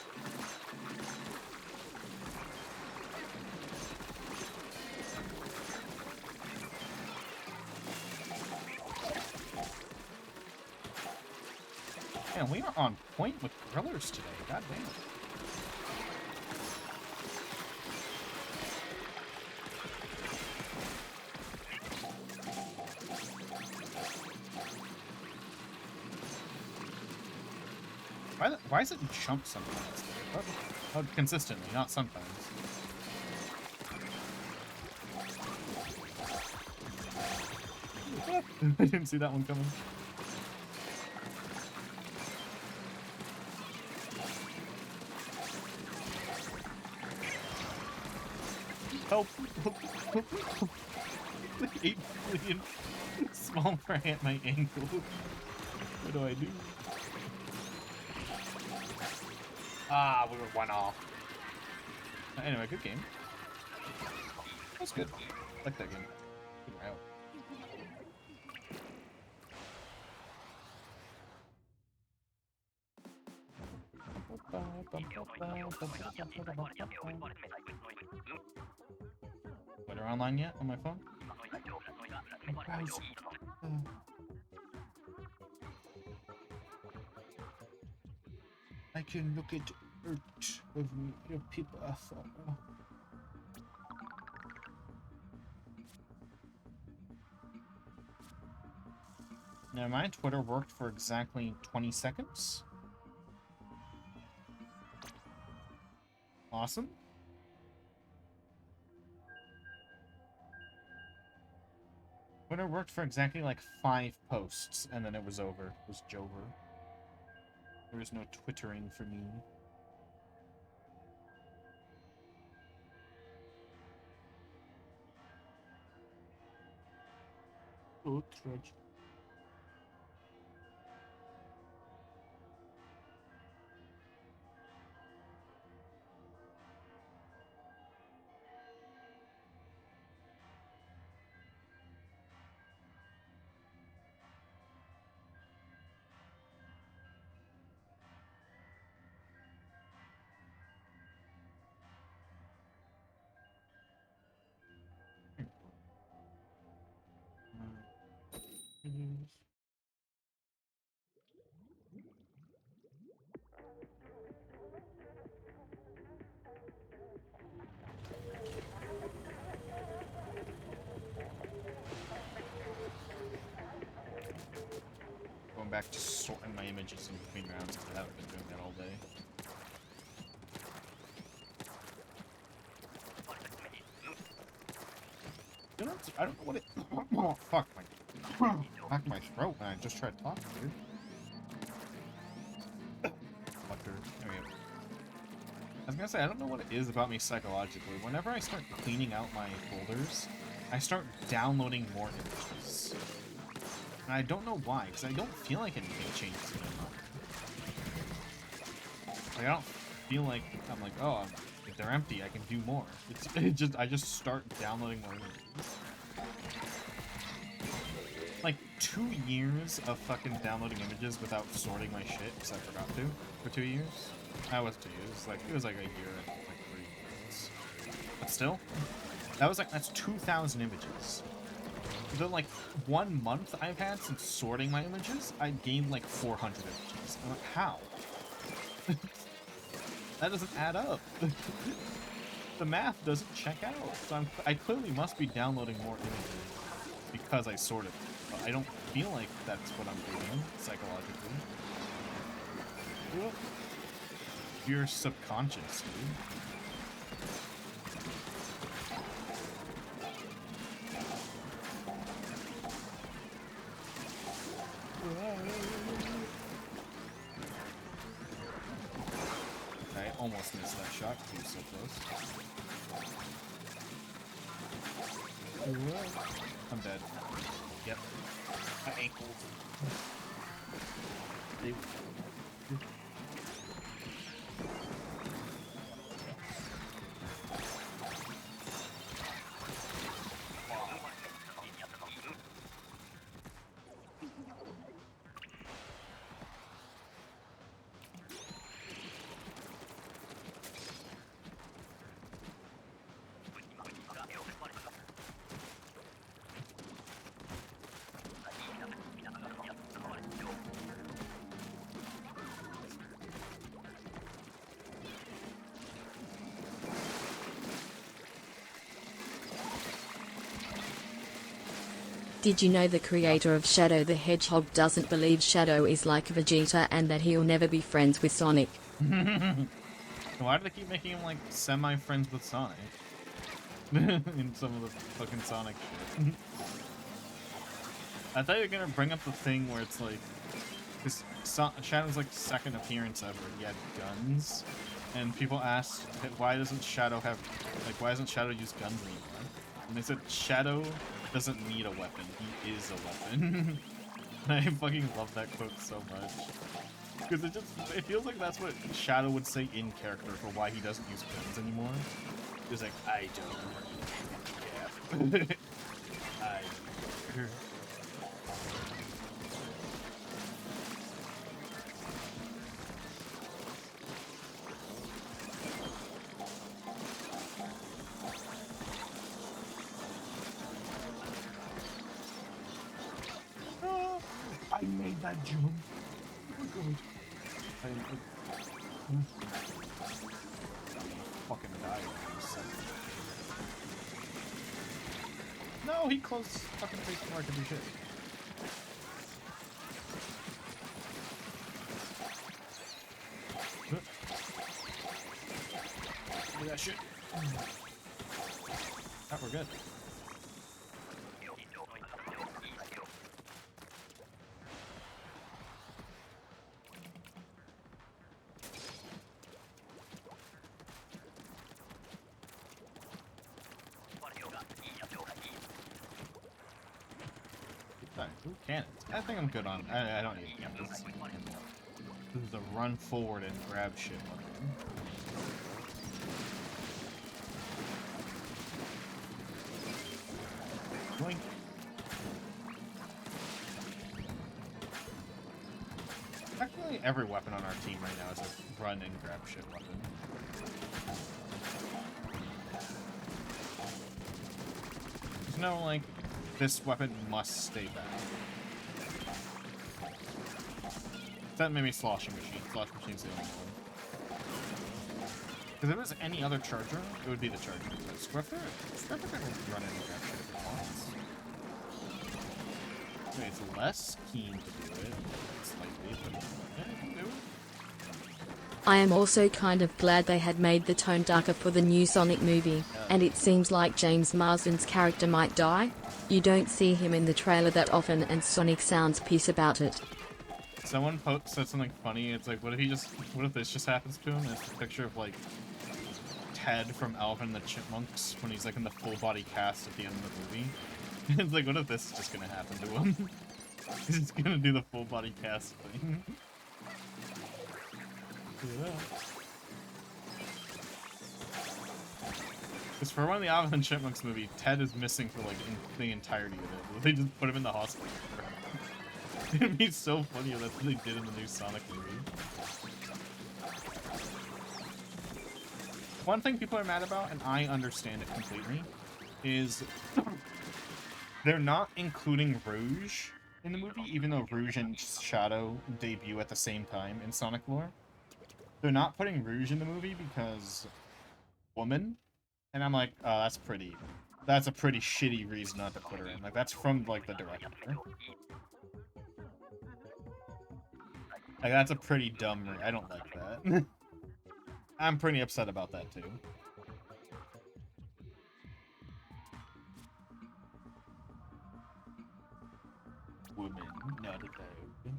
Man, we are on point with grillers today. God damn. Why does it jump sometimes? Oh, consistently, not sometimes. I didn't see that one coming. Help! 8 billion small fry at my ankle. What do I do? Ah, we were 1 off. Anyway, good game. That's good. I like that game. Good route. Twitter online yet on my phone? I can look at art of your people. Now, my Twitter worked for exactly 20 seconds. Awesome. Twitter worked for exactly like 5 posts, and then it was over. It was Jover. There was no twittering for me. Oh, tragic. Going back to sorting my images in between rounds because I haven't been doing that all day. You know, I don't know what it. Oh, fuck my. Back my throat when I just tried talking, dude. Fucker. There we go. I was gonna say, I don't know what it is about me psychologically. Whenever I start cleaning out my folders, I start downloading more images. And I don't know why, because I don't feel like anything changes anymore. Like, I don't feel like I'm like, oh, if they're empty, I can do more. I just start downloading more images. Like 2 years of fucking downloading images without sorting my shit because I forgot to for 2 years. That was 2 years. Like it was like a year and like 3 months. But still, that's 2,000 images. The like 1 month I've had since sorting my images, I gained like 400 images. I'm like, how? That doesn't add up. The math doesn't check out. So I clearly must be downloading more images because I sorted them. But I don't feel like that's what I'm doing psychologically. You're subconscious, dude. I almost missed that shot. He was so close. I'm dead. Yep. My ankles. Did you know the creator of Shadow the Hedgehog doesn't believe Shadow is like Vegeta and that he'll never be friends with Sonic? Why do they keep making him like semi-friends with Sonic? In some of the fucking Sonic shit. I thought you were gonna bring up the thing where it's like, because Shadow's like second appearance ever, he had guns, and people asked, why doesn't Shadow use guns anymore? And they said Shadow doesn't need a weapon, he is a weapon. And I fucking love that quote so much. Because it feels like that's what Shadow would say in character for why he doesn't use guns anymore. He's like, I don't. Yeah. I made that jump. Oh my god. Fucking die. No, he closed fucking face before I could do shit. Look at that shit. Oh, we're good. Ooh, cannons. I think I'm good on. I don't need cannons. This is a run forward and grab shit weapon. Blink. Actually, every weapon on our team right now is a run and grab shit weapon. There's no, like, this weapon must stay back. That made me sloshing machine. Slosh machine's the only one. Because if it was any other charger, it would be the charger. But Swiffer can run in and grab shit if it wants. I mean, it's less keen to do it, slightly, but yeah, it can do it. I am also kind of glad they had made the tone darker for the new Sonic movie, and it seems like James Marsden's character might die. You don't see him in the trailer that often, and Sonic sounds pissed about it. Someone said something funny. It's like, what if this just happens to him? And it's a picture of like Ted from Alvin and the Chipmunks when he's like in the full body cast at the end of the movie. It's like, what if this is just gonna happen to him? He's just gonna do the full body cast thing. Yeah. Because for one of the Alvin and Chipmunks movie, Ted is missing for like the entirety of it. They just put him in the hospital. It'd be so funny if that's what they did in the new Sonic movie. One thing people are mad about, and I understand it completely, is they're not including Rouge in the movie, even though Rouge and Shadow debut at the same time in Sonic lore. They're not putting Rouge in the movie because woman, and I'm like, oh, that's a pretty shitty reason not to put her in. Like, that's from, like, the director. Like, that's a pretty dumb I don't like that. I'm pretty upset about that, too. Woman, not a dog. Women.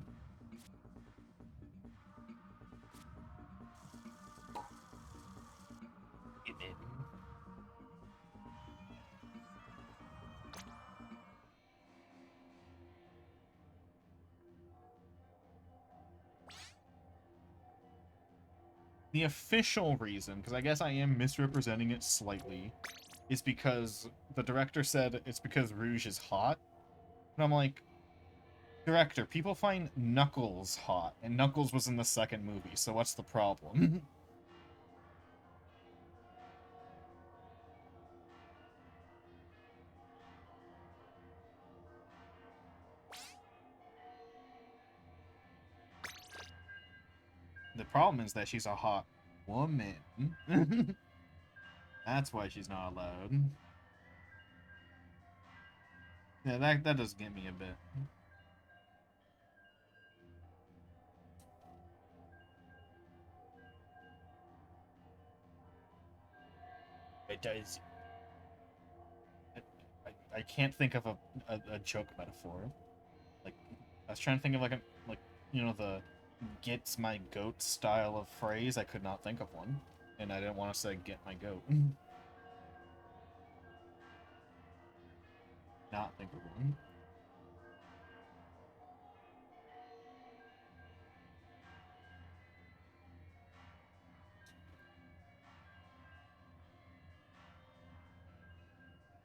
The official reason, because I guess I am misrepresenting it slightly, is because the director said it's because Rouge is hot. And I'm like, director, people find Knuckles hot, and Knuckles was in the second movie, so what's the problem? The problem is that she's a hot woman. That's why she's not allowed. Yeah, that does get me a bit. It does. I can't think of a joke metaphor. Like, I was trying to think of like you know, the gets my goat style of phrase. I could not think of one, and I didn't want to say get my goat. Not think of one.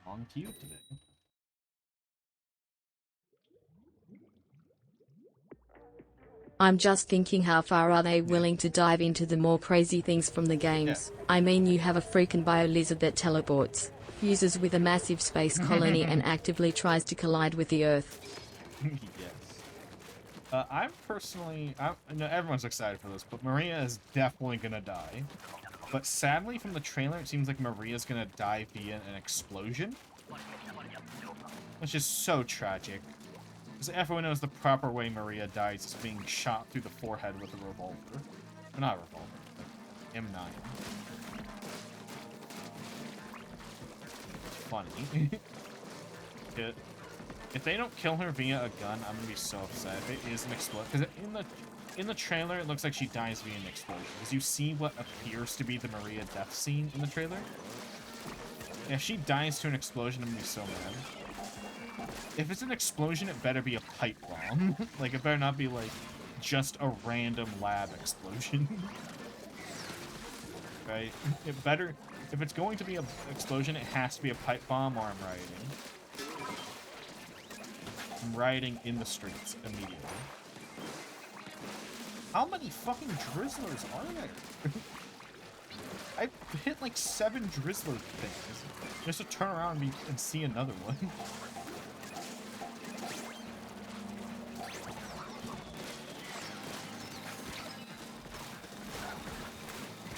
On cue today. I'm just thinking, how far are they willing to dive into the more crazy things from the games? Yeah. I mean, you have a freaking bio-lizard that teleports, fuses with a massive space colony and actively tries to collide with the Earth. Yes. I'm personally, no, everyone's excited for this, but Maria is definitely gonna die. But sadly, from the trailer, it seems like Maria's gonna die via an explosion, which is so tragic. Because everyone knows the proper way Maria dies is being shot through the forehead with a revolver. Well, not a revolver, like M9. It's funny. If they don't kill her via a gun, I'm gonna be so upset. If it is an explosion, because in the trailer it looks like she dies via an explosion. Because you see what appears to be the Maria death scene in the trailer. If she dies to an explosion, I'm gonna be so mad. If it's an explosion, it better be a pipe bomb. Like, it better not be like just a random lab explosion. Right? It better, if it's going to be an explosion, it has to be a pipe bomb, or I'm rioting. I'm rioting in the streets immediately. How many fucking drizzlers are there? I hit like 7 drizzler things just to turn around and see another one.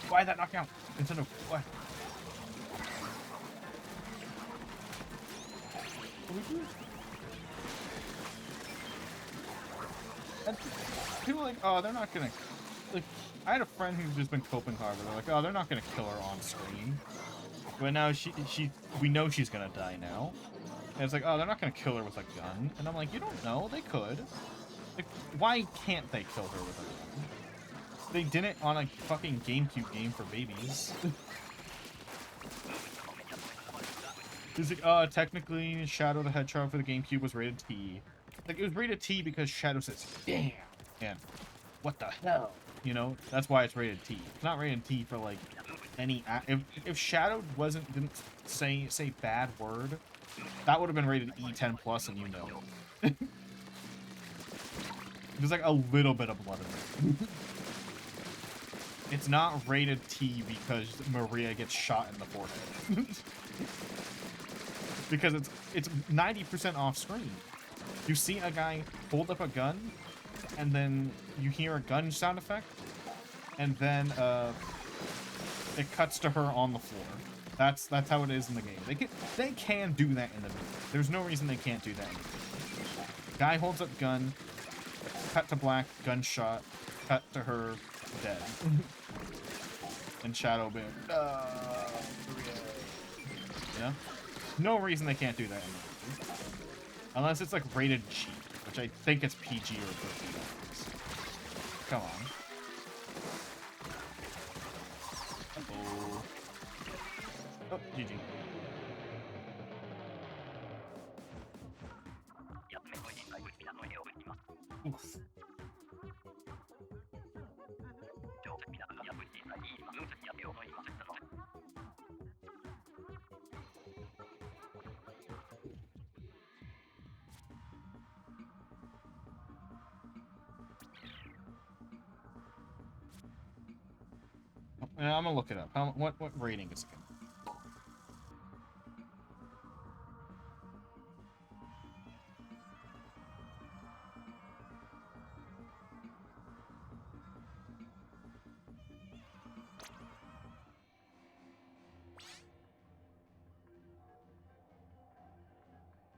Why that knockdown? Instead of what? What do we do? And people are like, oh, they're not gonna. Like, I had a friend who's just been coping hard, but they're like, oh, they're not gonna kill her on screen. But now we know she's gonna die now. And it's like, oh, they're not gonna kill her with a gun. And I'm like, you don't know, they could. Like, why can't they kill her with a gun? They did it on a fucking GameCube game for babies. It's like, technically, Shadow the Hedgehog for the GameCube was rated T. Like, it was rated T because Shadow says, damn, and what the hell? You know, that's why it's rated T. It's not rated T for, like, any... If Shadow didn't say bad word, that would have been rated E10+, and you know. There's, like, a little bit of blood in it. It's not rated T because Maria gets shot in the forehead. Because it's 90% off screen. You see a guy hold up a gun, and then you hear a gun sound effect, and then it cuts to her on the floor. That's how it is in the game. They can do that in the movie. There's no reason they can't do that in the movie. Guy holds up gun, cut to black, gunshot, cut to her, dead. And Shadow being, you know? No reason they can't do that in the movie. Unless it's like rated G, which I think it's PG or 13. Come on. Uh-oh. Oh, GG. Oof. I'm gonna look it up. What rating is it?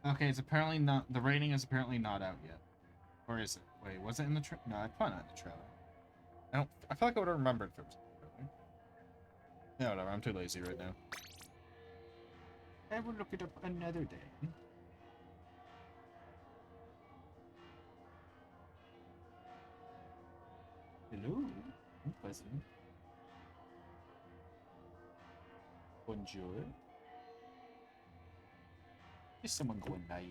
Okay, it's apparently not. The rating is apparently not out yet. Or is it? Wait, was it in the trailer? No, it's probably not in the trailer. I feel like I would have remembered if it was in the trailer. Yeah, whatever. I'm too lazy right now. I will look it up another day. Hello, I'm present. Bonjour. Is someone going live?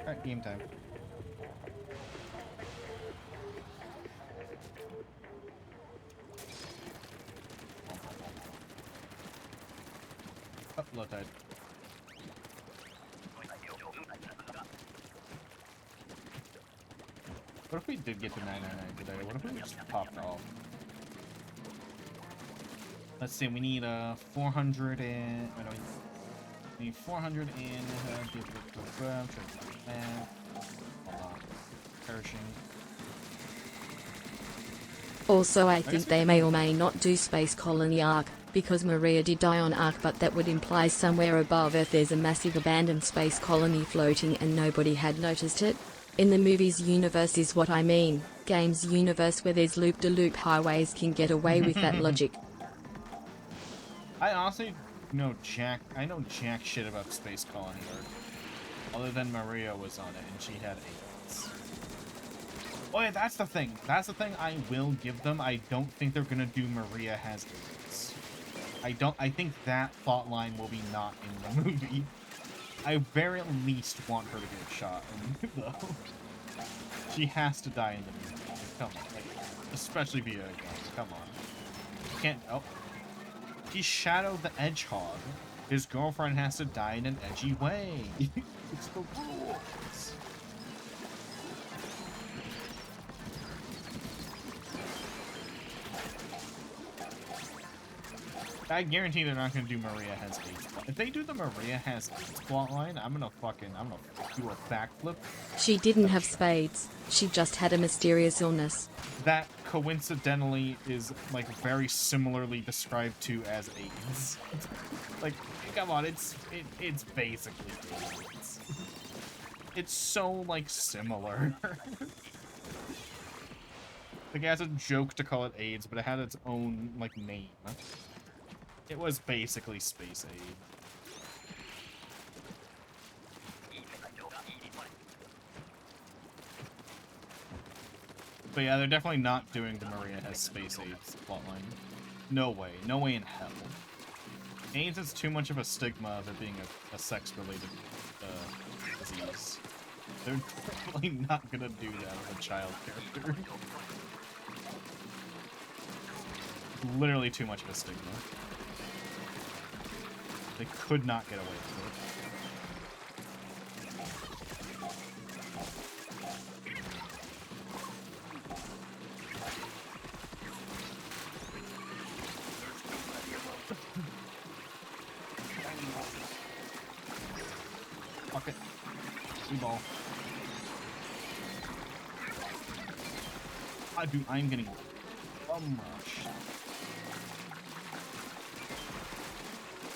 Alright, game time. Oh, low tide. What if we did get to 999 today? What if we just popped off? Let's see, we need 400 and... Oh, no, we need 400 in... Perishing. Also, I think they may or may not do Space Colony Arc, because Maria did die on Arc, but that would imply somewhere above Earth there's a massive abandoned space colony floating and nobody had noticed it. In the movie's universe is what I mean. Games universe where there's loop-de-loop highways can get away with that logic. I honestly know jack shit about Space Colony Earth. Other than Maria was on it and she had AIDS. Oh yeah, that's the thing. That's the thing I will give them. I don't think they're gonna do Maria has AIDS. I think that plot line will be not in the movie. I very least want her to get shot, though. She has to die in the movie. Like, come on, like, especially via a gun. Come on. You can't. Oh, he shadowed the Hedgehog. His girlfriend has to die in an edgy way. It's the rules. I guarantee they're not gonna do Maria has AIDS. If they do the Maria has AIDS plotline, I'm gonna do a backflip. She didn't have spades. She just had a mysterious illness. That coincidentally is like very similarly described to as AIDS. Like, come on, it's basically AIDS. It's so like similar. Like, it has a joke to call it AIDS, but it had its own like name. It was basically Space Aid. But yeah, they're definitely not doing the Maria has Space AIDS plotline. No way. No way in hell. AIDS is too much of a stigma of it being a sex-related disease. They're definitely not gonna do that with a child character. Literally too much of a stigma. They could not get away with it. Fuck it. E-ball. Dude, I'm getting bum rush.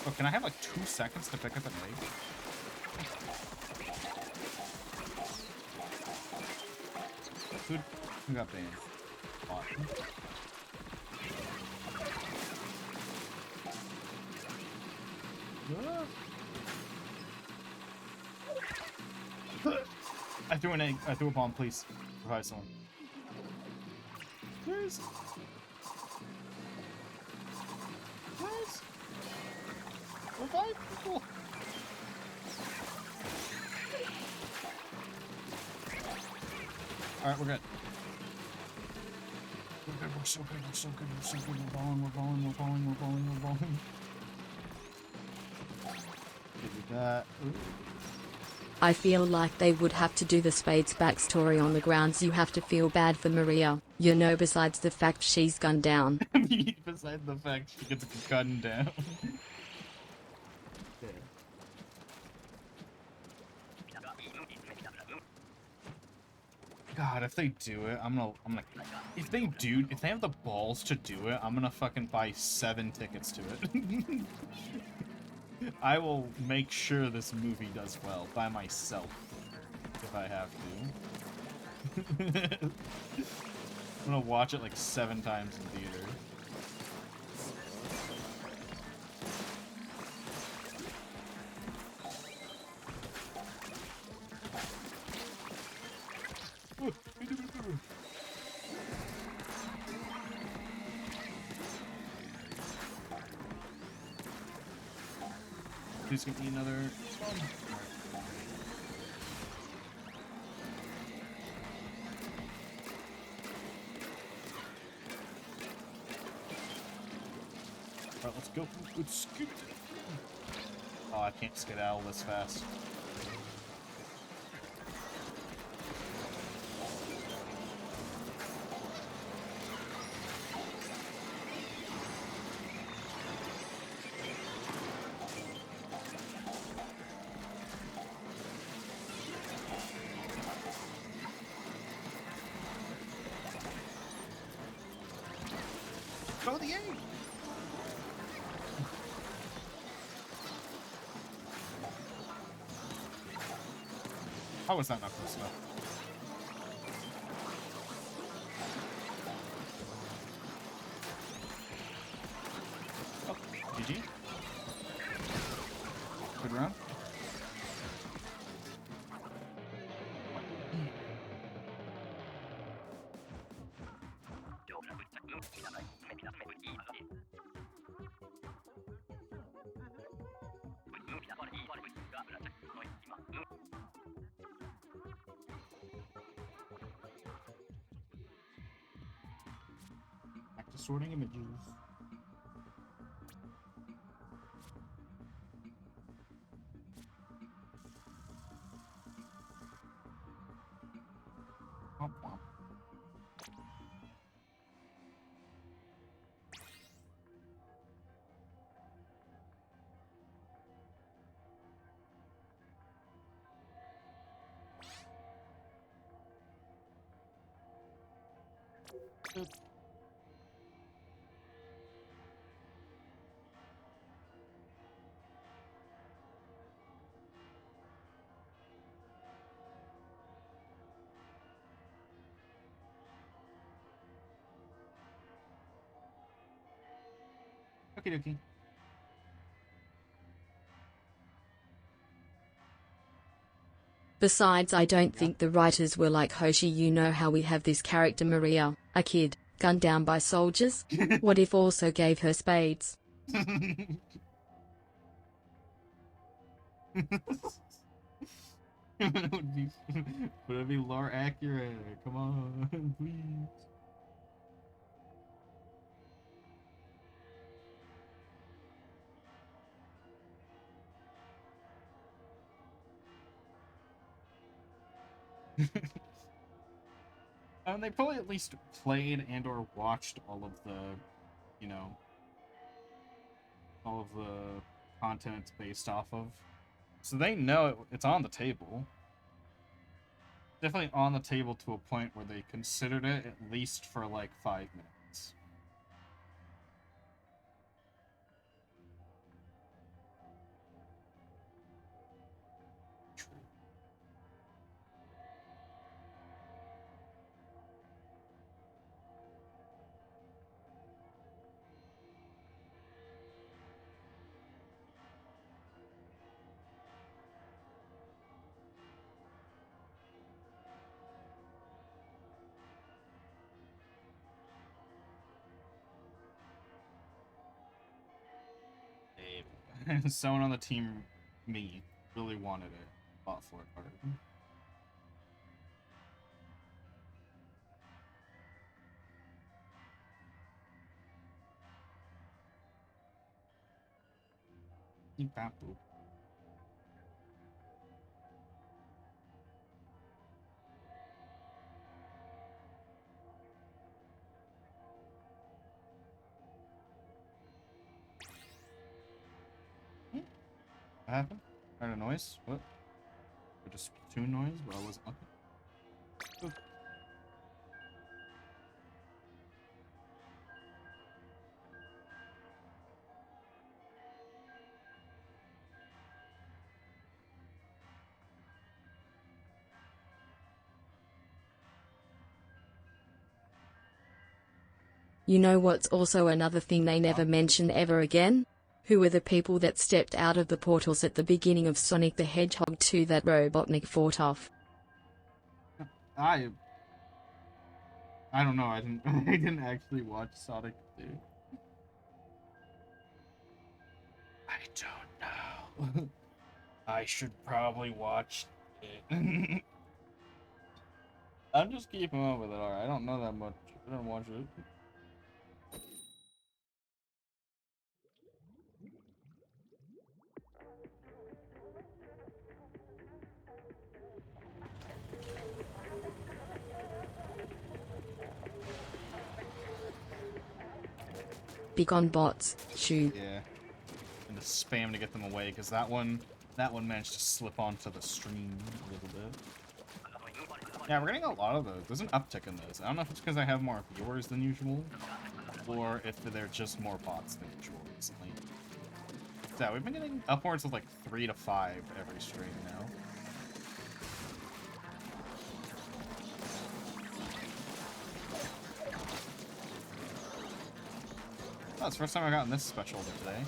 Oh, can I have like 2 seconds to pick up an egg? Who got banned? Bot. I threw an egg. I threw a bomb, please. Revive someone. Please. Please. Revive people. Alright, we're good. We're so good, we're so good, we're so good, we're balling, we're balling, we're balling, we're balling, we're balling. Did that. Ooh. I feel like they would have to do the Spades backstory on the grounds you have to feel bad for Maria, you know, besides the fact she's gunned down. Besides the fact she gets gunned down. God, if they do it, I'm gonna, if they have the balls to do it, I'm gonna fucking buy 7 tickets to it. I will make sure this movie does well by myself, if I have to. I'm gonna watch it like 7 times in theater. please give me another one. Alright, let's go. Let's scoot. Oh, I can't skedaddle this fast. Go the A! How was that not close enough? Oh, GG. Good round. Back to sorting images. Womp womp. Oop. Okie dokie. Besides, I don't think the writers were like Hoshi. You know how we have this character Maria, a kid, gunned down by soldiers? What if also gave her spades? Would it be lore accurate? Come on, please. They probably at least played and or watched all of the, you know, all of the content it's based off of. So they know it's on the table. Definitely on the table to a point where they considered it at least for like 5 minutes. True. Someone on the team, me, really wanted it. Fought for it hard. You bamboo. What happened? Heard a noise? What? Or just Splatoon noise, but I wasn't looking. Ooh. You know what's also another thing they never mention ever again? Who were the people that stepped out of the portals at the beginning of Sonic the Hedgehog 2 that Robotnik fought off? I don't know. I didn't. I didn't actually watch Sonic 2. I don't know. I should probably watch it. I'm just keeping up with it, alright. I don't know that much. I don't watch it. Big on bots, shoo. Yeah. And to spam to get them away, because that one managed to slip onto the stream a little bit. Yeah, we're getting a lot of those. There's an uptick in those. I don't know if it's because I have more viewers than usual, or if they're just more bots than usual recently. Yeah, we've been getting upwards of like 3 to 5 every stream now. Oh, it's the first time I've gotten this special today.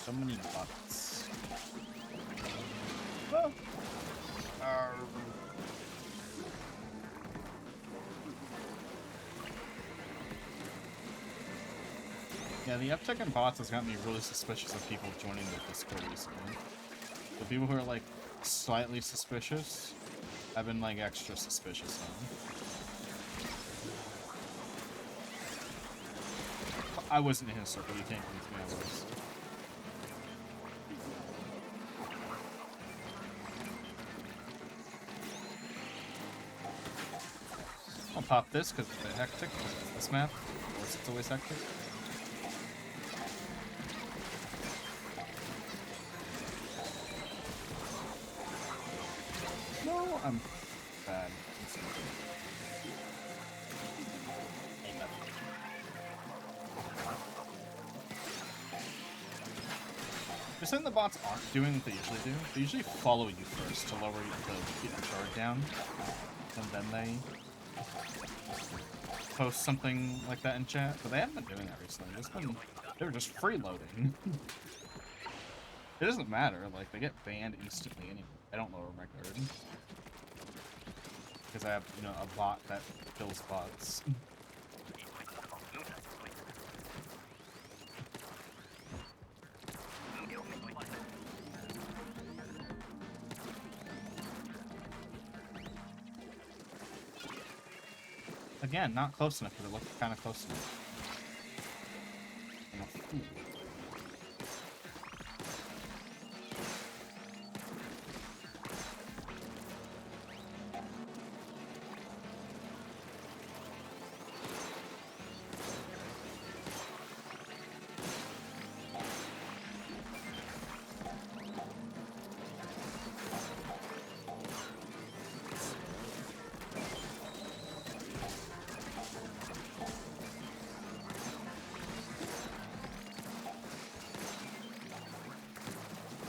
So many bots. Oh. Yeah, the uptick in bots has got me really suspicious of people joining the Discord recently. The people who are like slightly suspicious, I've been like extra suspicious of. I wasn't in his circle, you can't convince me I was. I'll pop this because it's a bit hectic. This map, of course, it's always hectic. No, I'm bad. Just saying the bots aren't doing what they usually do. They usually follow you first to lower you to get your guard down, and then they post something like that in chat. But they haven't been doing that recently. They're just freeloading. It doesn't matter. Like they get banned instantly anyway. I don't lower my guard because I have, you know, a bot that kills bots. Again, not close enough, but it looked kind of close enough.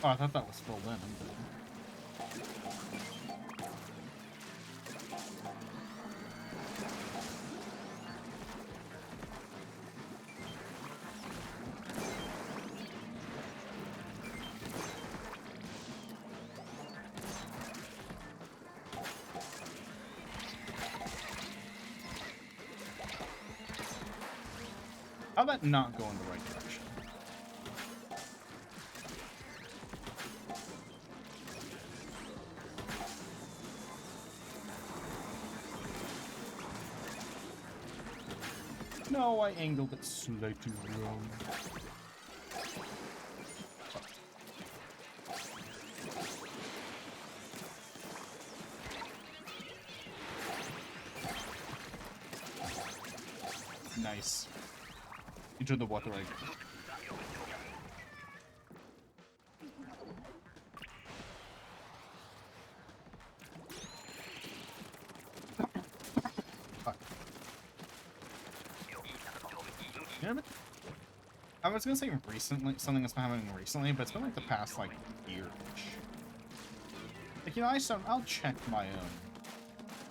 Oh, I thought that was full in. How'd that not go in the right direction? No, I angled it slightly wrong. Nice. Into the water egg. I was gonna say recently, something that's been happening recently, but it's been like the past like year-ish. Like, you know, I'll check my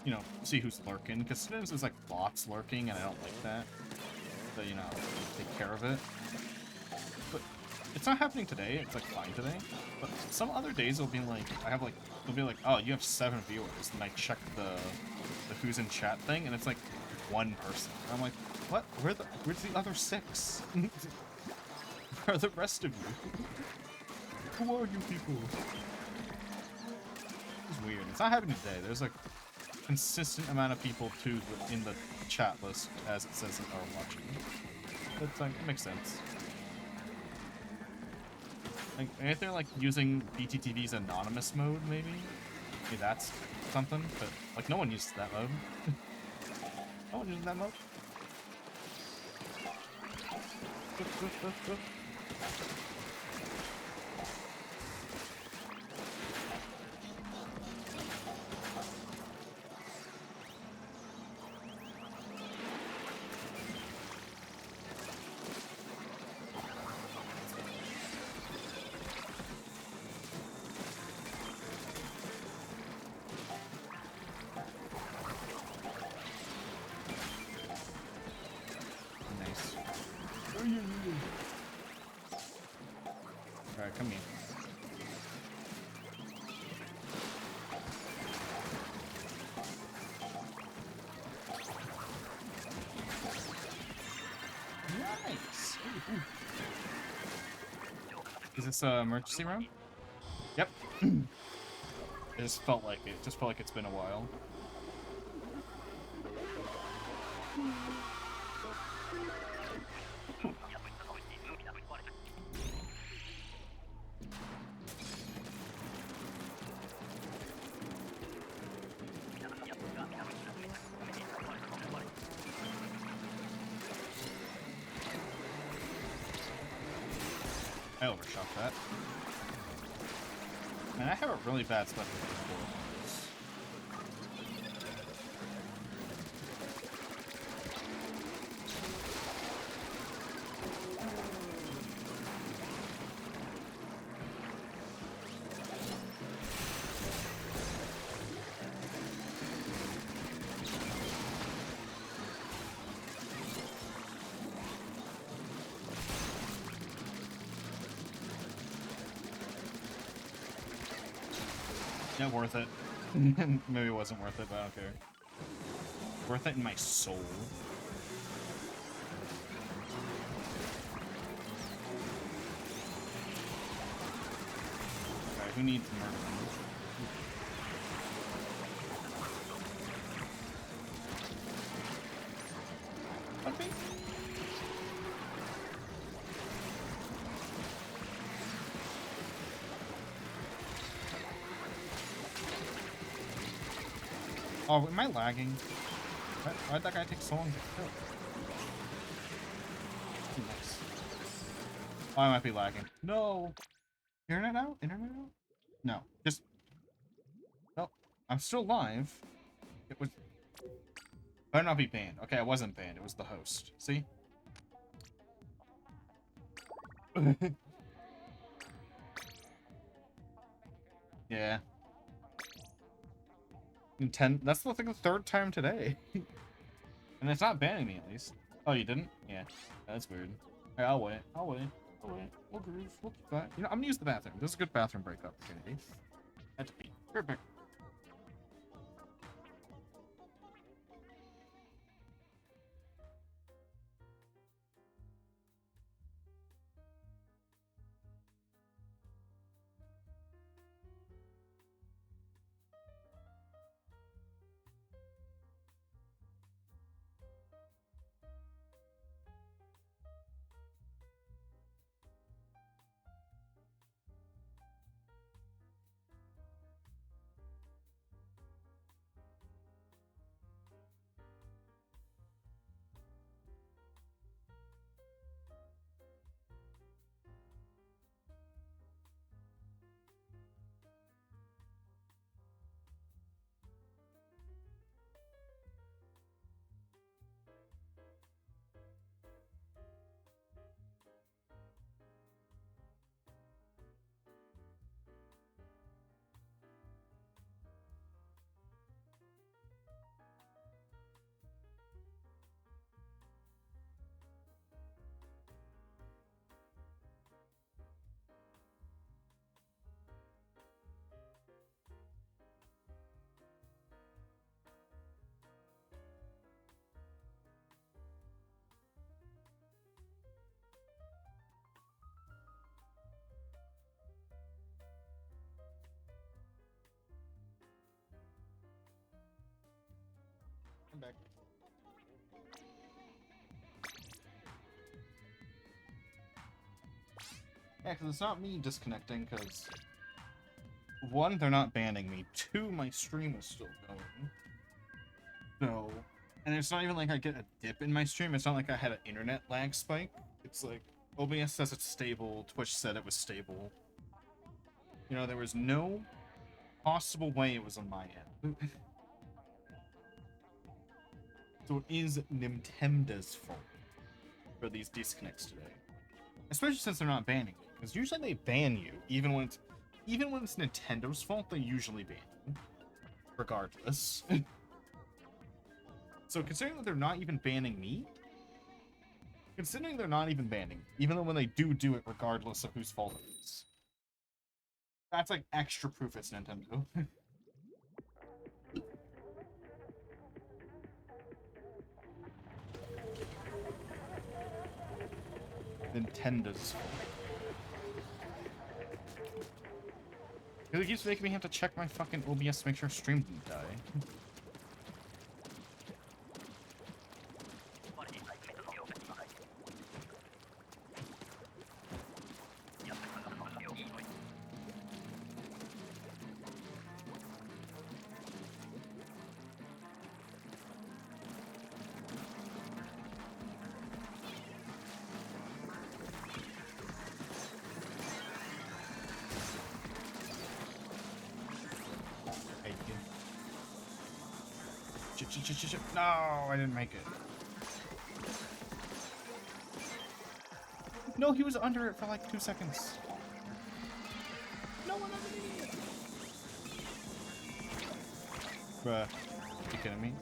you know, see who's lurking, because sometimes there's like bots lurking and I don't like that. So, you know, take care of it. But It's not happening today. It's like fine today. But some other days it'll be like it'll be like, oh, you have 7 viewers, and I check the who's in chat thing, and it's like 1 person. And I'm like, what? Where's the other 6? Where are the rest of you? Who are you people? It's weird. It's not happening today. There's like consistent amount of people in the chat list as it says are watching. It's like, it makes sense. Like, anything like using BTTV's anonymous mode, maybe? Maybe that's something, but like no one uses that mode. No one uses that mode. Nice. Alright, come here. Nice. Ooh, ooh. Is this an emergency round? Yep. It just felt like it. Just felt like it's been a while. I overshot that. Man, I have a really bad Splat before. Yeah, worth it. Maybe it wasn't worth it, but I don't care. Worth it in my soul. Okay, who needs murder? Okay. Oh, am I lagging? Why'd that guy take so long to kill? Nice. Oh, I might be lagging. No! Internet out? Internet out? No. Just... No. I'm still live. It was... Better not be banned. Okay, I wasn't banned. It was the host. See? Yeah. That's the 3rd time today. And it's not banning me, at least. Oh, you didn't? Yeah. That's weird. Hey, I'll wait. I'll wait. I'll wait. We'll groove. We'll keep that. You know, I'm gonna use the bathroom. This is a good bathroom break opportunity. Had to be. Right back. Yeah, because it's not me disconnecting, because... One, they're not banning me. Two, my stream is still going. So... And it's not even like I get a dip in my stream. It's not like I had an internet lag spike. It's like, OBS says it's stable, Twitch said it was stable. You know, there was no possible way it was on my end. So it is Nintendo's fault for these disconnects today. Especially since they're not banning you. Because usually they ban you, even when it's Nintendo's fault, they usually ban you. Regardless. So considering that they're not even banning me, even though when they do it regardless of whose fault it is, that's like extra proof it's Nintendo. Nintendo's fault. Because it keeps making me have to check my fucking OBS to make sure stream didn't die. No, I didn't make it. No, he was under it for like 2 seconds. No, I'm an idiot. Bruh, you kidding me?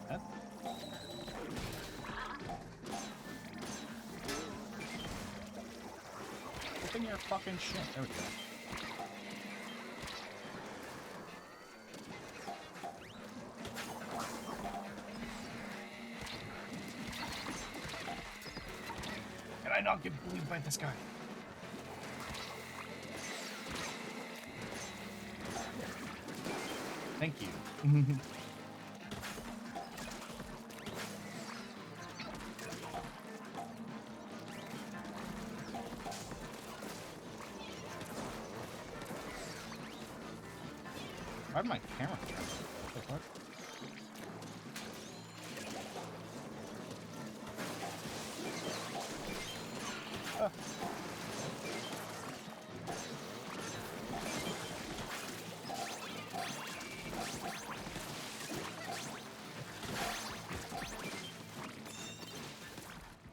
That? Open your fucking shit. There we go. I not get bullied by this guy? Thank you. Why did my camera turn? What the fuck?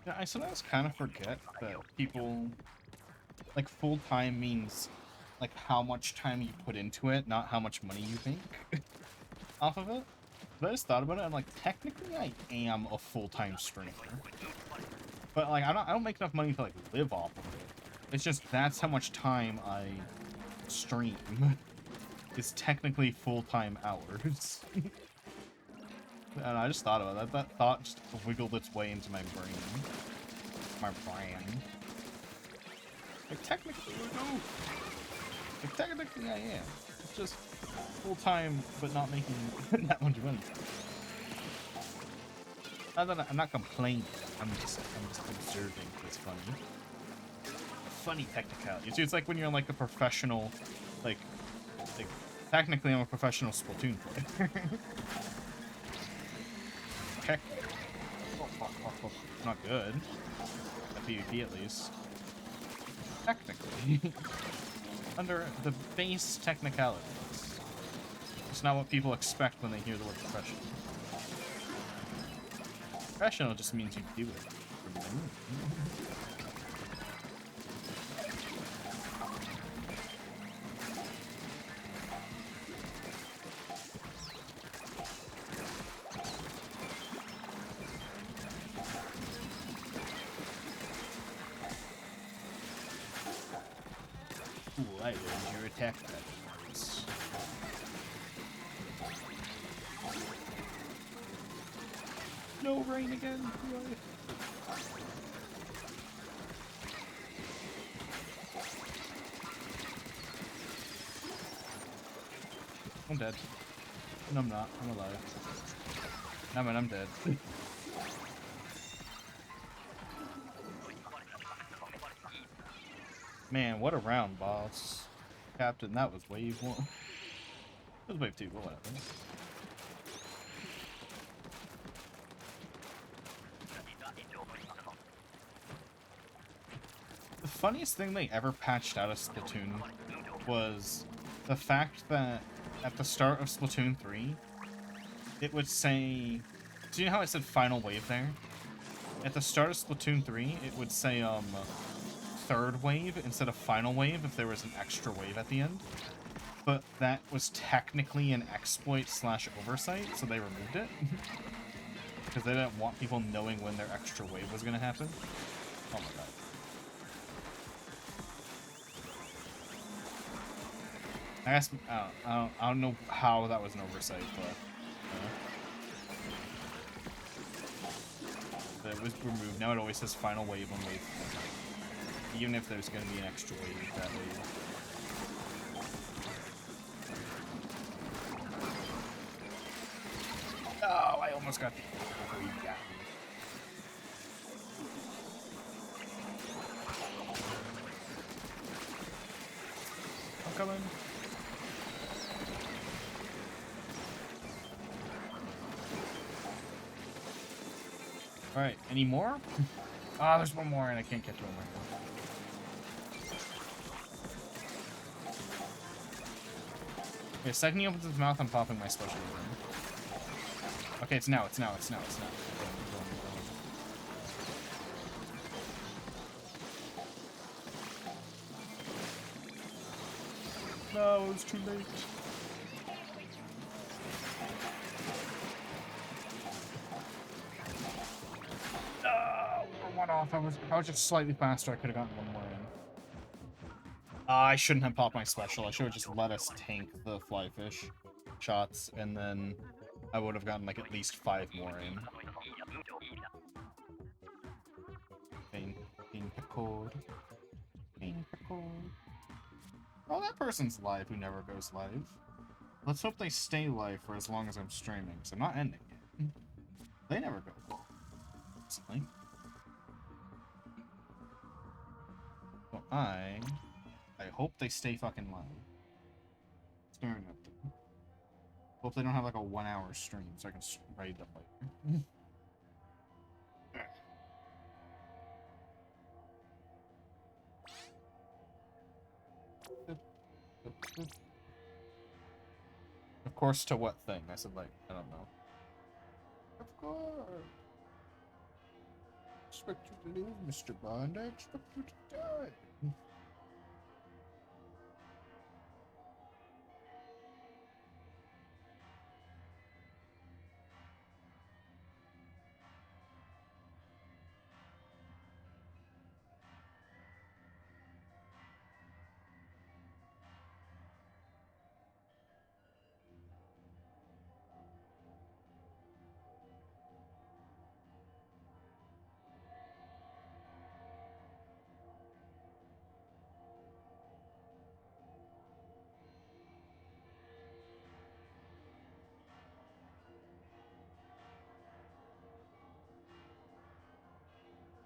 Yeah, I sometimes kind of forget that people, like, full-time means, like, how much time you put into it, not how much money you make off of it. But I just thought about it, I'm like, technically I am a full-time streamer. But, like, I don't make enough money to, like, live off of it. It's just that's how much time I stream. It's technically full-time hours. And I just thought about that. That thought just wiggled its way into my brain. My brain. Like, technically, no. Like, technically I am. It's just full-time, but not making that much money. I'm not complaining. I'm just observing. It's funny. Funny technicality. It's like when you're like a professional, like technically I'm a professional Splatoon player. Heck. Oh. Not good. At PvP at least. Technically. Under the base technicalities. It's not what people expect when they hear the word professional. Professional just means you do it. Ooh, I learned your attack patterns. No rain again. Why? I'm dead. No, I'm not. I'm alive. No, man, I'm dead. Man, what a round, boss. Captain, that was wave 1. That was wave 2, but whatever. The funniest thing they ever patched out of Splatoon was the fact that at the start of Splatoon 3, it would say... Do you know how it said final wave there? At the start of Splatoon 3, it would say, third wave instead of final wave if there was an extra wave at the end. But that was technically an exploit / oversight, so they removed it. Because they didn't want people knowing when their extra wave was going to happen. Oh my god. I guess, I don't know how that was an oversight, but it was removed. Now it always says final wave on wave 4. Even if there's going to be an extra wave that wave. Oh, I almost got the wave down. I'm coming. Alright, any more? Ah, there's one more and I can't get to him right now. Okay, second he opens his mouth, I'm popping my special again. Okay, it's now. No, it's too late. We're one off. I was just slightly faster. I could have gotten one more in. I shouldn't have popped my special. I should have just let us tank the flyfish shots, and then I would have gotten like at least 5 more in. Being pickled. Oh, that person's live who never goes live. Let's hope they stay live for as long as I'm streaming, so I'm not ending it. They never go. Recently. So I hope they stay fucking live. Staring at them. Hope they don't have like a 1-hour stream so I can raid them later. Of course, to what thing? I said, like, I don't know. Of course. I expect you to live, Mr. Bond. I expect you to die.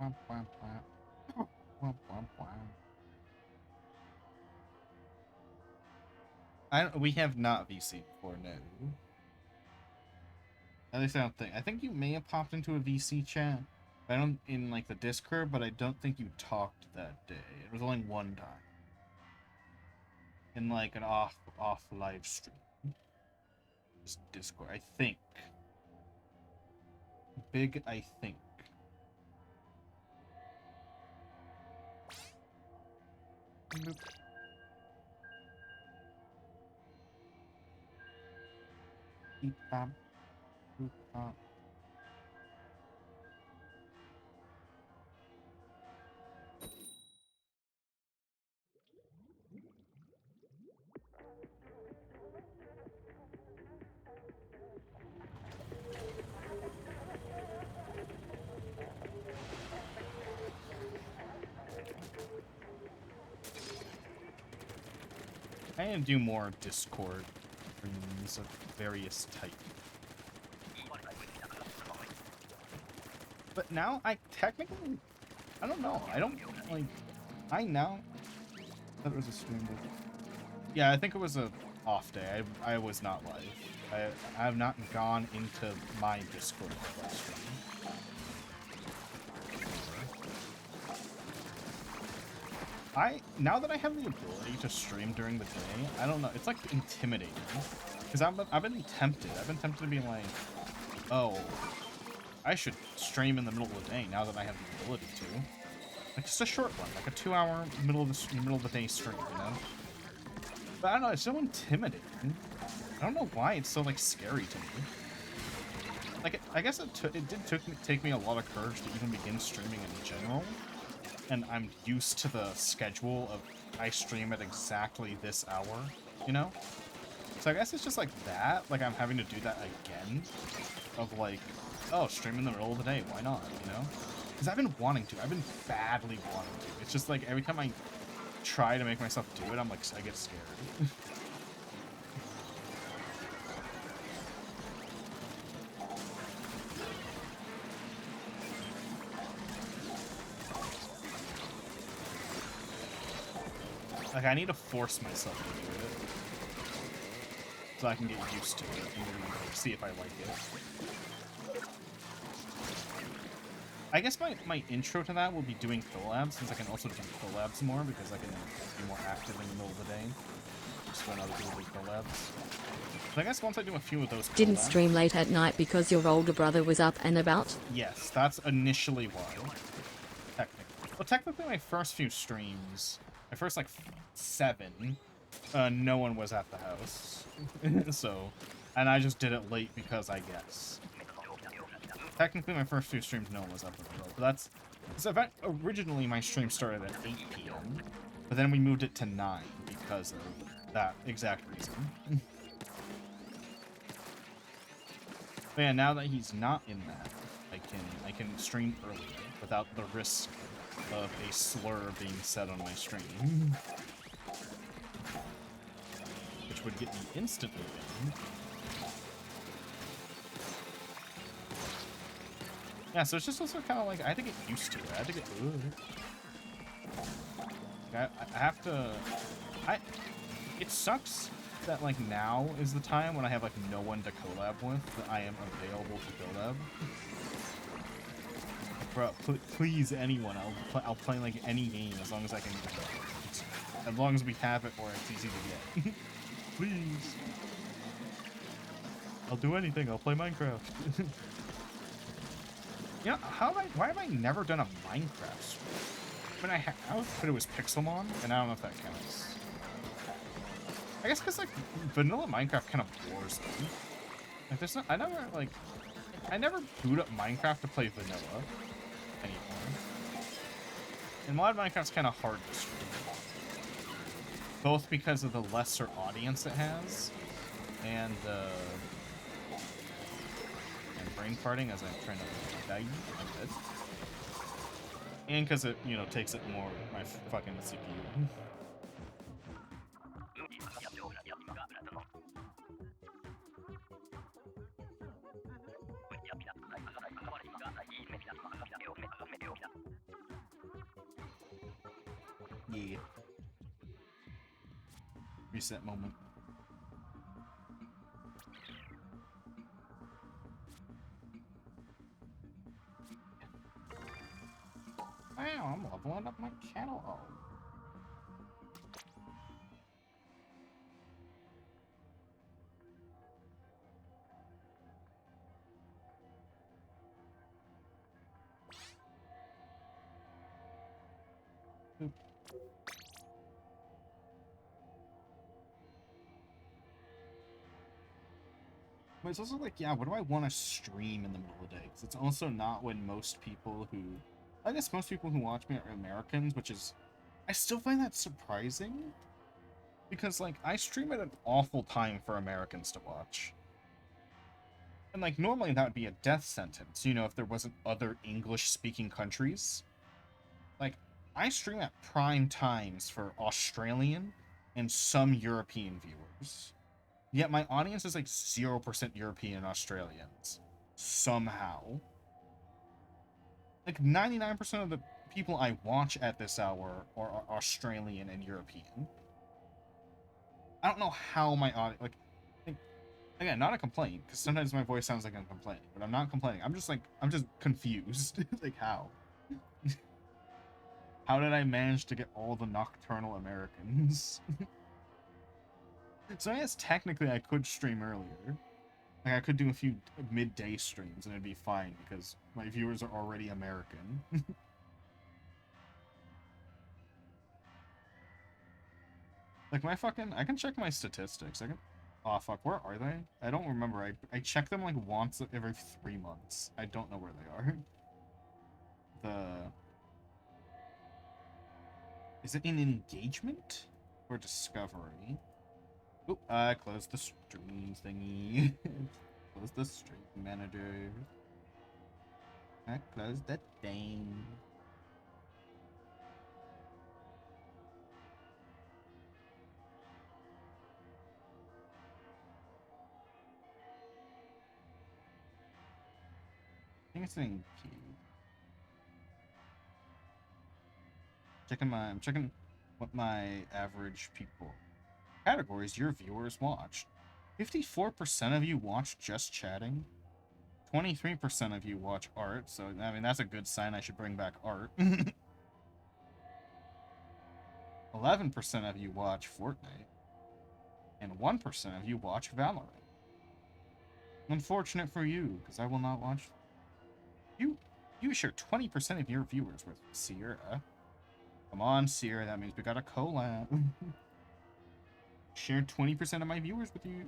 Womp, womp, womp. Womp, womp, womp. We have not VC before, no. At least I don't think. I think you may have popped into a VC chat. I don't in like the Discord, but I don't think you talked that day. It was only one time. In like an off live stream. Just Discord, I think. Big, I think. Nope. Beep bop. Boop bop. I need to do more Discord streams of various types. But now I technically, I don't know. I don't like. I now thought it was a stream day. Yeah, I think it was a off day. I was not live. I have not gone into my Discord for that stream. Now that I have the ability to stream during the day, I don't know. It's like intimidating because I've been tempted. I've been tempted to be like, oh, I should stream in the middle of the day now that I have the ability to. Like just a short one, like a 2-hour middle of the day stream, you know. But I don't know. It's so intimidating. I don't know why it's so like scary to me. Like I guess it did take me a lot of courage to even begin streaming in general. And I'm used to the schedule of I stream at exactly this hour, you know? So I guess it's just like that, like I'm having to do that again, of like, oh, stream in the middle of the day, why not, you know? Because I've been wanting to, I've been badly wanting to. It's just like every time I try to make myself do it, I'm like, I get scared. Like, I need to force myself to do it. So I can get used to it and really, like, see if I like it. I guess my intro to that will be doing collabs, since I can also do collabs more, because I can be more active in the middle of the day. Just when other people do collabs. So I guess once I do a few of those collabs... Didn't stream late at night because your older brother was up and about? Yes, that's initially why. Technically. Well, technically my first few streams, my first, like, 7, no one was at the house. So, and I just did it late because I guess. Technically my first few streams, no one was at the house. But that's... So originally my stream started at 8 p.m. But then we moved it to 9 because of that exact reason. But yeah, now that he's not in that, I can stream earlier without the risk of a slur being said on my stream. Which would get me instantly banned. Yeah, so it's just also kind of like, I had to get used to it. I had to get... I have to... It sucks that, like, now is the time when I have, like, no one to collab with, that I am available to collab. Bro, please, anyone. I'll play, like, any game as long as I can... As long as we have it where it's easy to get. Please. I'll do anything. I'll play Minecraft. You know, why have I never done a Minecraft stream? I mean, I have, but it was Pixelmon, and I don't know if that counts. I guess because, like, vanilla Minecraft kind of bores me. Like, there's not, I never boot up Minecraft to play vanilla anymore. And mod Minecraft's kind of hard to stream. Both because of the lesser audience it has, and brain farting as I'm trying to die a bit. And because it, you know, takes it more my fucking CPU. Yeah. Reset moment. Wow, I'm leveling up my cattle. Oh. Oop. But it's also like, yeah, what do I want to stream in the middle of the day? Because it's also not when most people who... I guess most people who watch me are Americans, which is... I still find that surprising. Because, like, I stream at an awful time for Americans to watch. And, like, normally that would be a death sentence, you know, if there wasn't other English-speaking countries. Like, I stream at prime times for Australian and some European viewers. Yet my audience is like 0% European and Australians. Somehow. Like 99% of the people I watch at this hour are Australian and European. I don't know how my audio, like, again, not a complaint, because sometimes my voice sounds like I'm complaining, but I'm not complaining. I'm just confused. Like, how? How did I manage to get all the nocturnal Americans? So I guess technically I could stream earlier. Like, I could do a few midday streams and it'd be fine, because my viewers are already American. Like, I can check my statistics. Oh, fuck, where are they? I don't remember. I check them, like, once every 3 months. I don't know where they are. Is it in engagement? Or discovery? Oop, I closed the stream thingy. Close the stream manager. I closed that thing. I think it's in queue. I'm checking what my average people categories your viewers watched. 54% of you watch just chatting. 23% of you watch art, so I mean that's a good sign. I should bring back art. 11% of you watch Fortnite, and 1% of you watch Valorant. Unfortunate for you, because I will not watch. You share 20% of your viewers with Sierra. Come on, Sierra, that means we got a collab. Shared 20% of my viewers with you.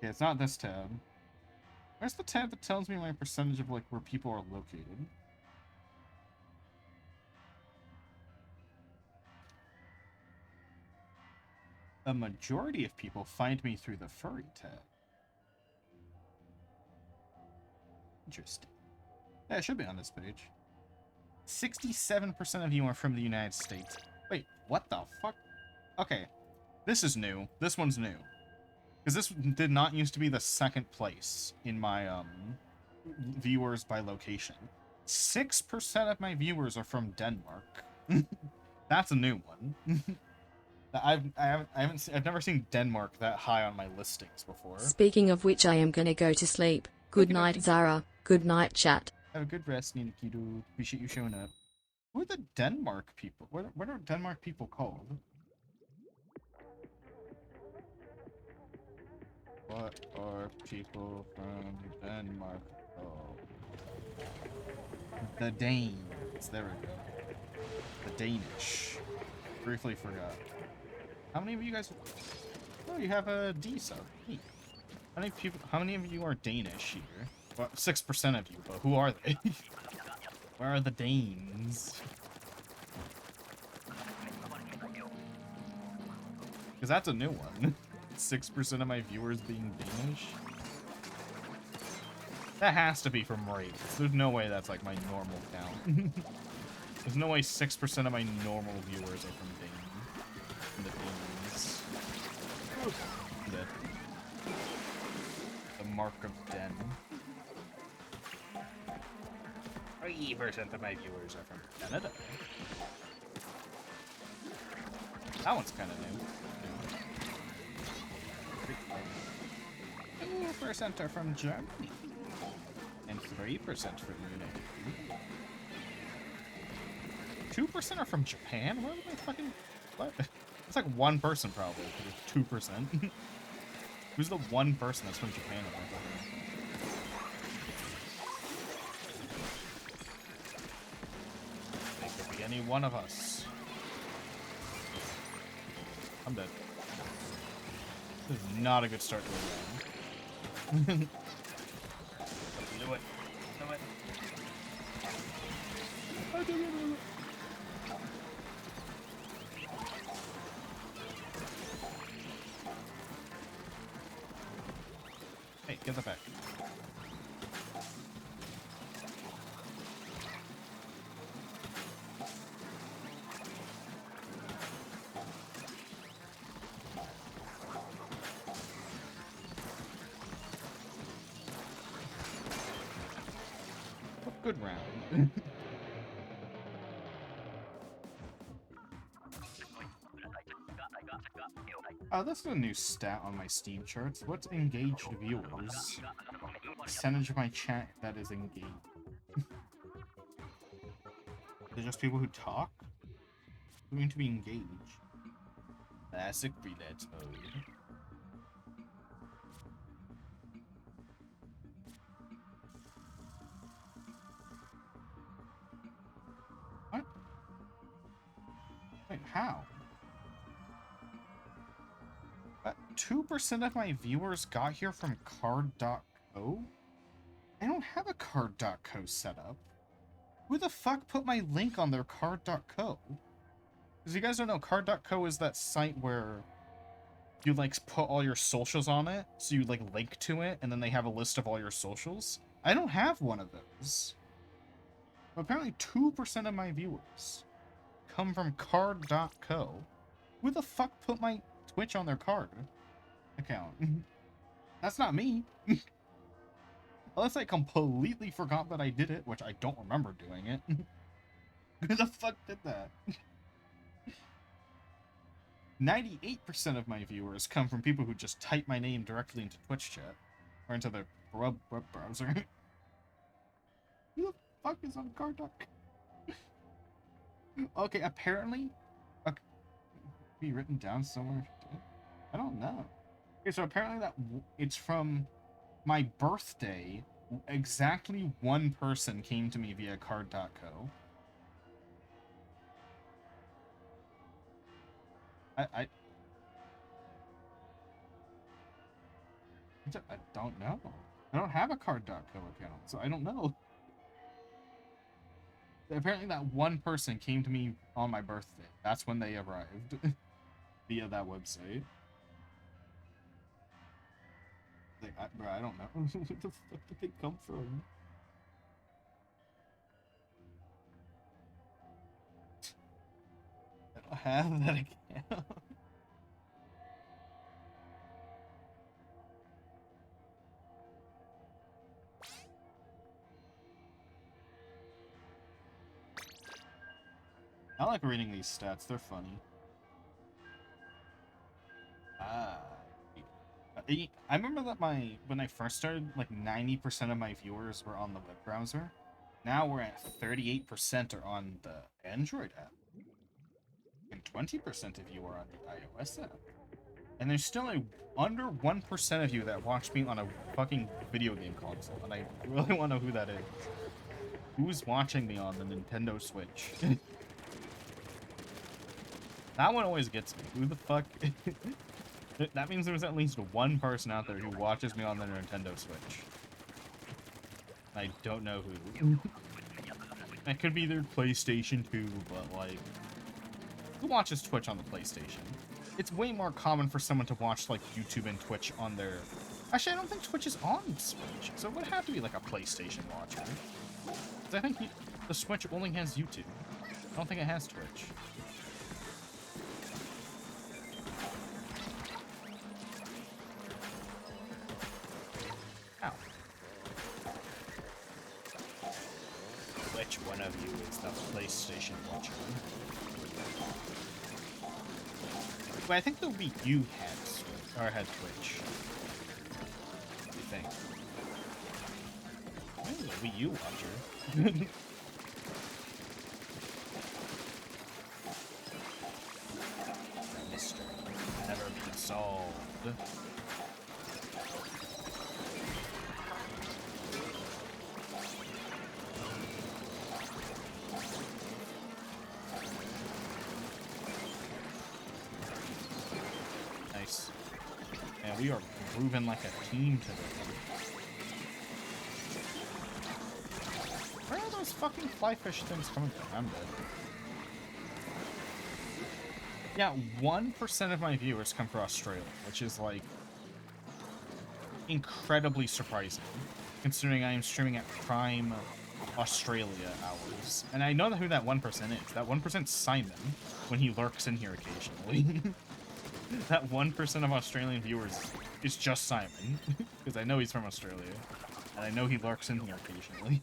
Yeah, it's not this tab. Where's the tab that tells me my percentage of, like, where people are located? A majority of people find me through the furry tab. Interesting. Yeah, it should be on this page. 67% of you are from the United States. Wait, what the fuck? Okay, this is new. This one's new. Because this did not used to be the second place in my, viewers by location. 6% of my viewers are from Denmark. That's a new one. I've never seen Denmark that high on my listings before. Speaking of which, I am gonna go to sleep. Good night, Zara. Good night, chat. Have a good rest, Ninikido. Appreciate you showing up. Who are the Denmark people? What are Denmark people called? What are people from Denmark called? The Danes. There we go. The Danish. Briefly forgot. How many of you guys... Oh, you have a D sub. Neat. How many of you are Danish here? Well, 6% of you, but who are they? Where are the Danes? Because that's a new one. 6% of my viewers being Danish. That has to be from raids. There's no way that's like my normal count. There's no way 6% of my normal viewers are from the Danes. The mark of Den. 3% of my viewers are from Canada. That one's kind of new. 2% are from Germany. And 3% from the United Kingdom. 2% are from Japan? What am I fucking... What? It's like one person probably. 2%. Who's the one person that's from Japan? It could be any one of us. I'm dead. This is not a good start to a round. Do it. Do it. I do it. Hey, get that back. Good round. Oh, that's a new stat on my Steam charts. What's engaged viewers? Percentage of my chat that is engaged. They're just people who talk? Who mean to be engaged? Classic freelance mode. What? Wait, how? 2% of my viewers got here from card.co? I don't have a card.co set up. Who the fuck put my link on their card.co? Because you guys don't know, card.co is that site where you like put all your socials on it, so you like link to it, and then they have a list of all your socials. I don't have one of those. But apparently 2% of my viewers come from card.co. Who the fuck put my Twitch on their card account? That's not me. Unless I completely forgot that I did it, which I don't remember doing it. Who the fuck did that? 98% of my viewers come from people who just type my name directly into Twitch chat. Or into their web browser. Who the fuck is on card.co? Okay, apparently... Okay, be written down somewhere. I don't know. Okay, so apparently that it's from my birthday. Exactly one person came to me via card.co. I don't know. I don't have a card.co account, so I don't know. Apparently that one person came to me on my birthday. That's when they arrived. Via that website. Like, bro, I don't know. Where the fuck did they come from? I don't have that account. I like reading these stats. They're funny. I remember that when I first started, like 90% of my viewers were on the web browser. Now we're at 38% are on the Android app. And 20% of you are on the iOS app. And there's still under 1% of you that watch me on a fucking video game console. And I really want to know who that is. Who's watching me on the Nintendo Switch? That one always gets me. Who the fuck? That means there's at least one person out there who watches me on the Nintendo Switch. I don't know who. That could be their PlayStation 2, but like... Who watches Twitch on the PlayStation? It's way more common for someone to watch like YouTube and Twitch on their... Actually, I don't think Twitch is on Switch, so it would have to be like a PlayStation watcher. Because I think the Switch only has YouTube. I don't think it has Twitch. Ow. Which one of you is the PlayStation watcher? But I think there'll be you had Twitch. I think. Maybe it'll be you watcher. Mystery never be solved. Nice. Yeah, we are moving like a team today. Where are those fucking flyfish things coming from? I'm dead. Yeah, 1% of my viewers come from Australia, which is like incredibly surprising, considering I am streaming at prime Australia hours. And I know who that 1% is. That 1%'s Simon, when he lurks in here occasionally. That 1% of Australian viewers is just Simon, because I know he's from Australia, and I know he lurks in here occasionally.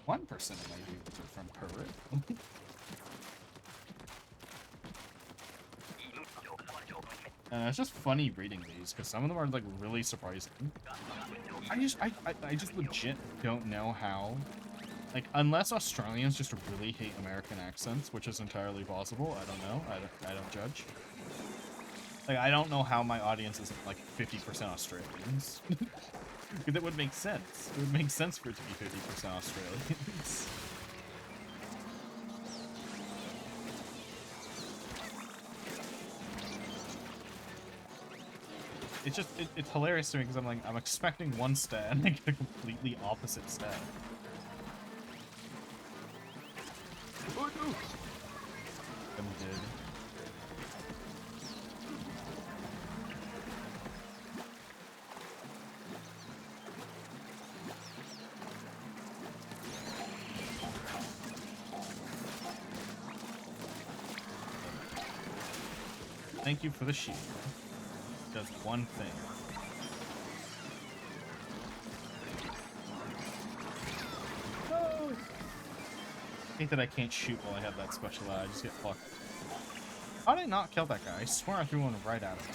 1% of my viewers are from Peru. And it's just funny reading these because some of them are like really surprising. I just legit don't know how. Like, unless Australians just really hate American accents, which is entirely possible, I don't know. I don't judge. Like, I don't know how my audience is like 50% Australians. Because it would make sense. It would make sense for it to be 50% Australians. It's just, it's hilarious to me because I'm like, I'm expecting one stat and I get a completely opposite stat. Oh no! I'm dead. Thank you for the shield. It does one thing. No! I hate that I can't shoot while I have that special eye. I just get fucked. How did I not kill that guy? I swear I threw one right at him.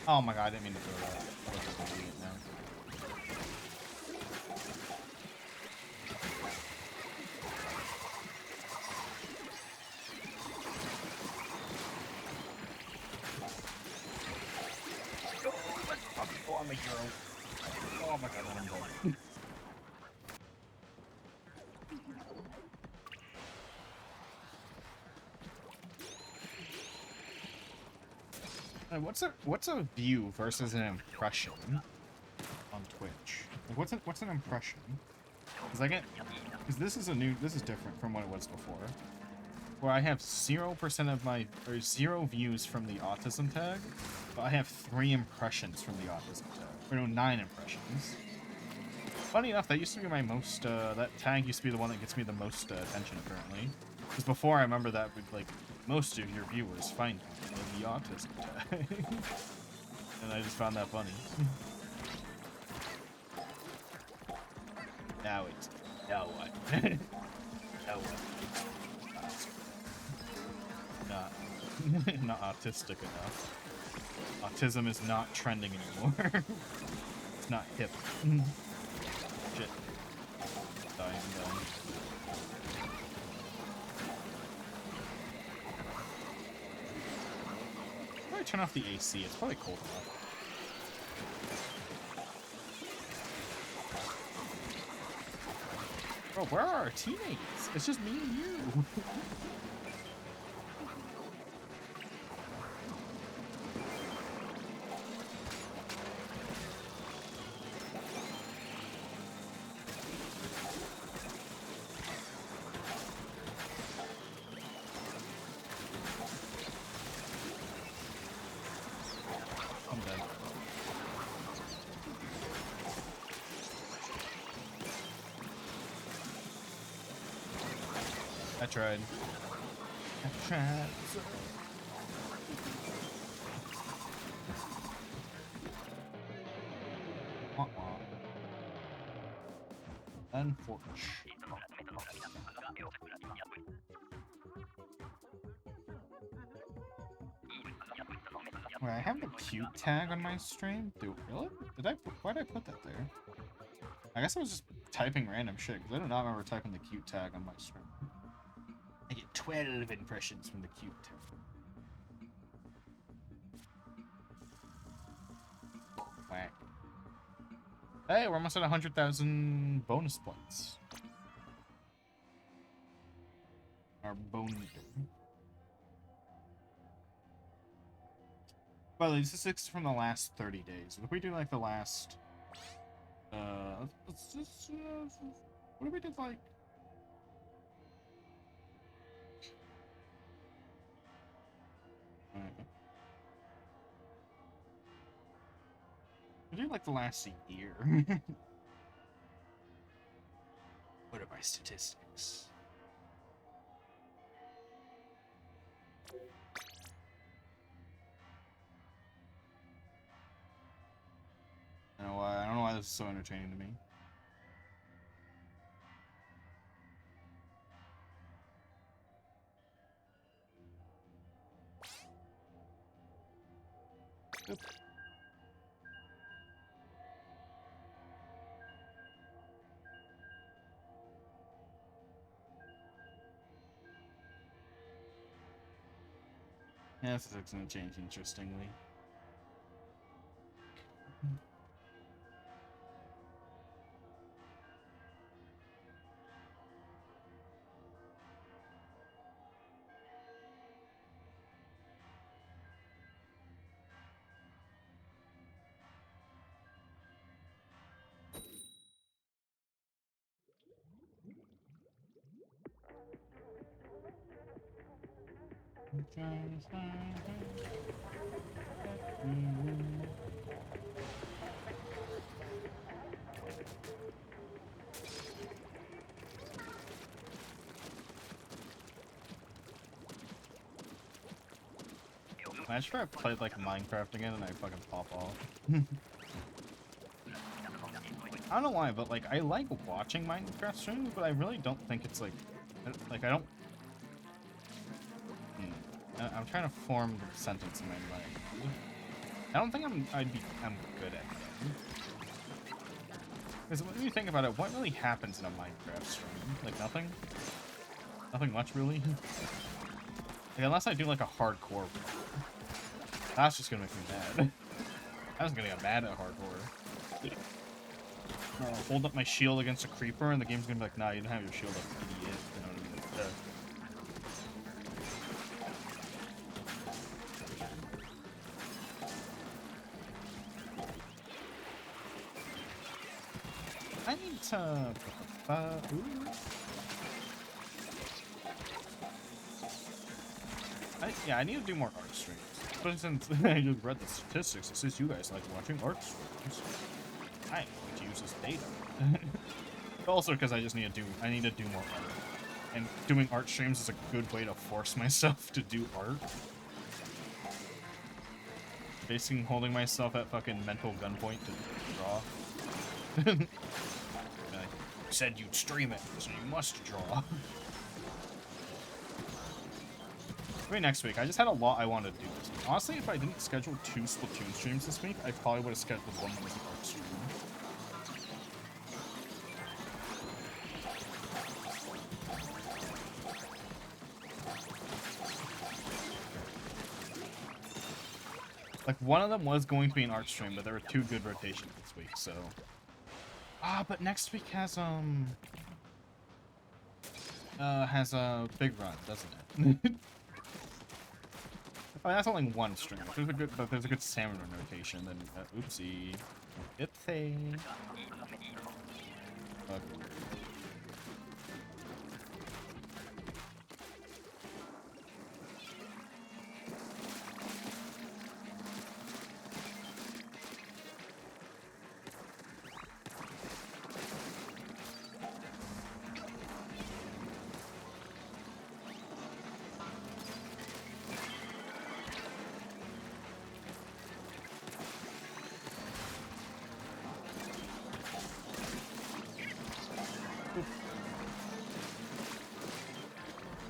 Oh my god, I didn't mean to throw that. I was just gonna eat it now. Oh, I'm a hero. Oh my god, I'm dead. What's a view versus an impression on Twitch? Like, what's an impression? Because this is different from what it was before, where I have 0% of my, or 0 views from the autism tag, but I have 3 impressions from the autism tag, or no, 9 impressions. Funny enough, that used to be my most, that tag used to be the one that gets me the most attention currently. Because before I remember that, like, most of your viewers find me in the autism tag. And I just found that funny. Now what? Now what? Not autistic enough. Autism is not trending anymore. It's not hip. Shit. Dying. Probably turn off the AC. It's probably cold enough. Bro, where are our teammates? It's just me and you. I'm dead. I tried. I tried. Unfortunate. Wait, I have the cute tag on my stream? Dude, really? Why did I put that there? I guess I was just typing random shit, because I do not remember typing the cute tag on my stream. I get 12 impressions from the cute tag. Whack. Hey, we're almost at 100,000 bonus points. Our bone meter. By the way, this is from the last 30 days. If we do like the last, what if we did like? We do like the last year. What are my statistics? is so entertaining to me. Oop. Yeah, this is gonna change interestingly. Imagine if I played like Minecraft again and I fucking pop off. I don't know why, but like I like watching Minecraft streams, but I really don't think it's like I don't. I'm trying to form the sentence in my mind. I don't think I'm good at it. Because when you think about it, what really happens in a Minecraft stream? Like nothing? Nothing much really? Like unless I do like a hardcore, that's just gonna make me mad. I was gonna get mad at hardcore. Hold up my shield against a creeper and the game's gonna be like, nah, you don't have your shield up, idiot. You know what I mean? I need to... yeah, I need to do more art streams. But since I just read the statistics, it says you guys like watching art streams. I am going to use this data. But also because I need to do more art. And doing art streams is a good way to force myself to do art. Basically holding myself at fucking mental gunpoint to draw. Like, said you'd stream it, so you must draw. Maybe next week. I just had a lot I wanted to do this week. Honestly, if I didn't schedule 2 Splatoon streams this week, I probably would have scheduled one that was an art stream. Like, one of them was going to be an art stream, but there were 2 good rotations this week, so... but next week has a big run, doesn't it? Oh, that's only one stream. If there's a good salmon run rotation, then oopsie. Oopsie.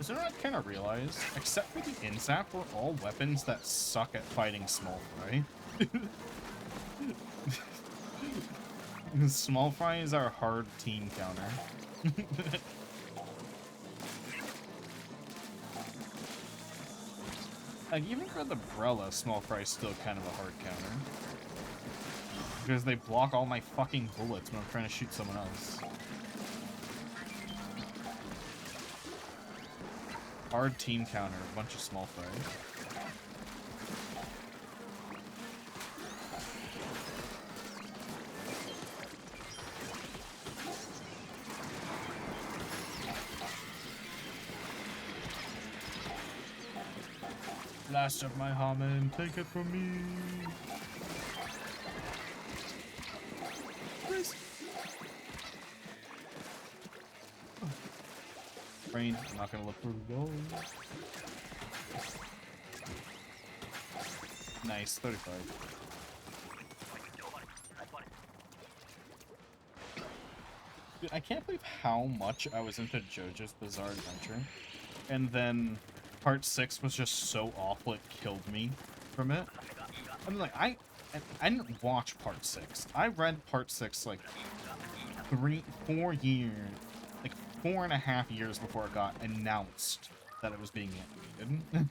Is there what I kind of realized? Except for the Inzap, we're all weapons that suck at fighting small fry. Small fry is our hard team counter. Like, even for the Brella, small fry is still kind of a hard counter. Because they block all my fucking bullets when I'm trying to shoot someone else. Hard team counter, a bunch of small fry. Last of my Haman, take it from me. Please. Rain, I'm not gonna look for gold. Nice, 35. Dude, I can't believe how much I was into JoJo's Bizarre Adventure, and then Part 6 was just so awful it killed me from it. I mean, like, I didn't watch Part 6. I read Part 6, like, 4 years, like, 4.5 years before it got announced that it was being animated.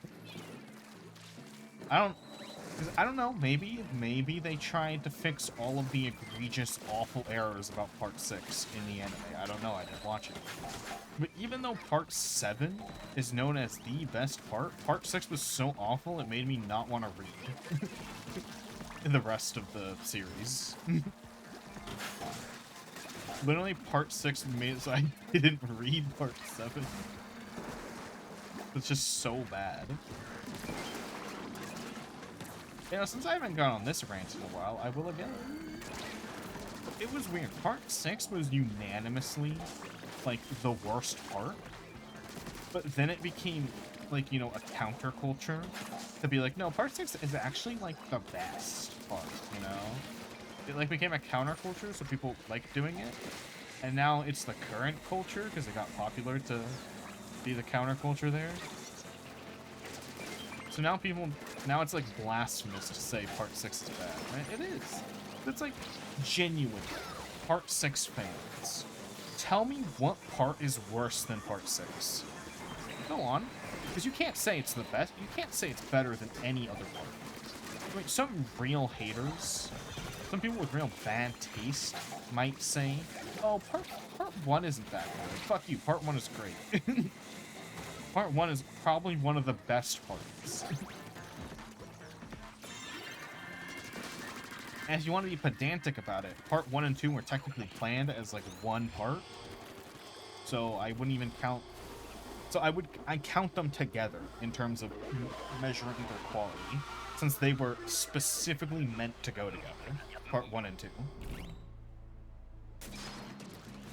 I don't know, maybe they tried to fix all of the egregious, awful errors about Part 6 in the anime. I don't know, I didn't watch it. But even though Part 7 is known as the best part, Part 6 was so awful it made me not want to read the rest of the series. Literally, Part 6 made it so I didn't read Part 7. It's just so bad. You know, since I haven't gone on this rant in a while, I will again. It was weird. Part 6 was unanimously, like, the worst part. But then it became, like, you know, a counterculture to be like, no, Part 6 is actually, like, the best part, you know? It, like, became a counterculture, so people liked doing it. And now it's the current culture, because it got popular to be the counterculture there. So now now it's like blasphemous to say Part 6 is bad, right? It is. It's like genuine Part 6 fans. Tell me what part is worse than Part 6. Go on. Because you can't say it's the best. You can't say it's better than any other part. I mean, some real haters, some people with real bad taste might say, oh, part 1 isn't that good. Fuck you, Part 1 is great. Part 1 is probably one of the best parts. And if you want to be pedantic about it, Part 1 and 2 were technically planned as like one part. So I wouldn't even count... So I count them together in terms of measuring their quality, since they were specifically meant to go together. Part 1 and 2.